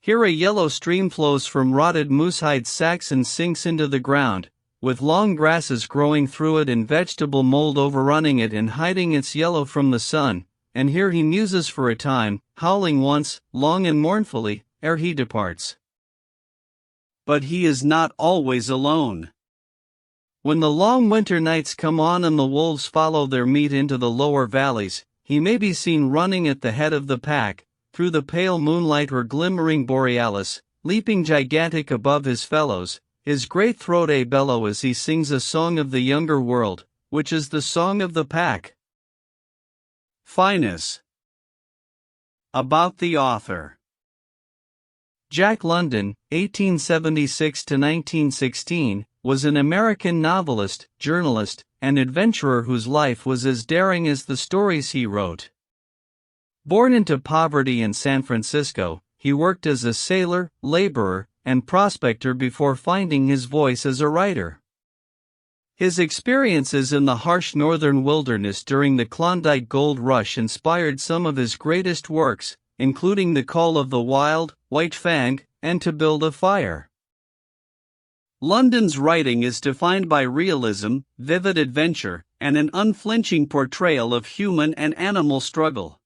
Here a yellow stream flows from rotted moosehide sacks and sinks into the ground, with long grasses growing through it and vegetable mold overrunning it and hiding its yellow from the sun, and here he muses for a time, howling once, long and mournfully, ere he departs. But he is not always alone. When the long winter nights come on and the wolves follow their meat into the lower valleys, he may be seen running at the head of the pack, through the pale moonlight or glimmering borealis, leaping gigantic above his fellows, his great throat a bellow as he sings a song of the younger world, which is the song of the pack. Finus. About the author. Jack London, 1876–1916, was an American novelist, journalist, and adventurer whose life was as daring as the stories he wrote. Born into poverty in San Francisco, he worked as a sailor, laborer, and prospector before finding his voice as a writer. His experiences in the harsh northern wilderness during the Klondike Gold Rush inspired some of his greatest works, including The Call of the Wild, White Fang, and To Build a Fire. London's writing is defined by realism, vivid adventure, and an unflinching portrayal of human and animal struggle.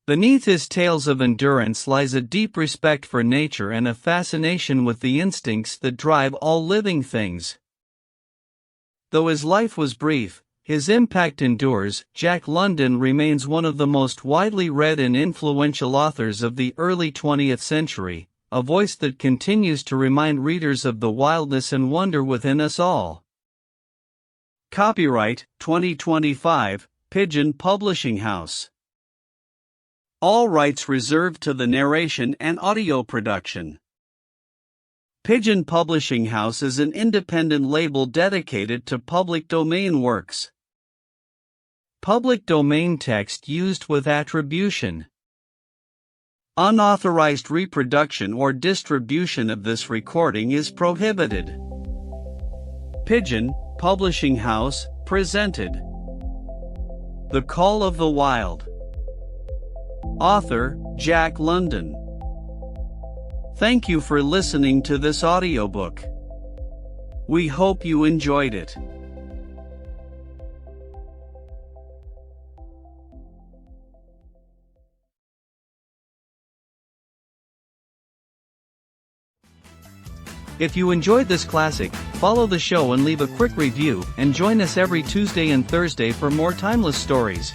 Beneath his tales of endurance lies a deep respect for nature and a fascination with the instincts that drive all living things. Though his life was brief, His impact endures. Jack London remains one of the most widely read and influential authors of the early 20th century, a voice that continues to remind readers of the wildness and wonder within us all. Copyright 2025, Pigeon Publishing House. All rights reserved to the narration and audio production. Pigeon Publishing House is an independent label dedicated to public domain works. Public domain text used with attribution. Unauthorized reproduction or distribution of this recording is prohibited. Pigeon Publishing House presented The Call of the Wild. Author, Jack London. Thank you for listening to this audiobook. We hope you enjoyed it. If you enjoyed this classic, follow the show and leave a quick review, and join us every Tuesday and Thursday for more timeless stories.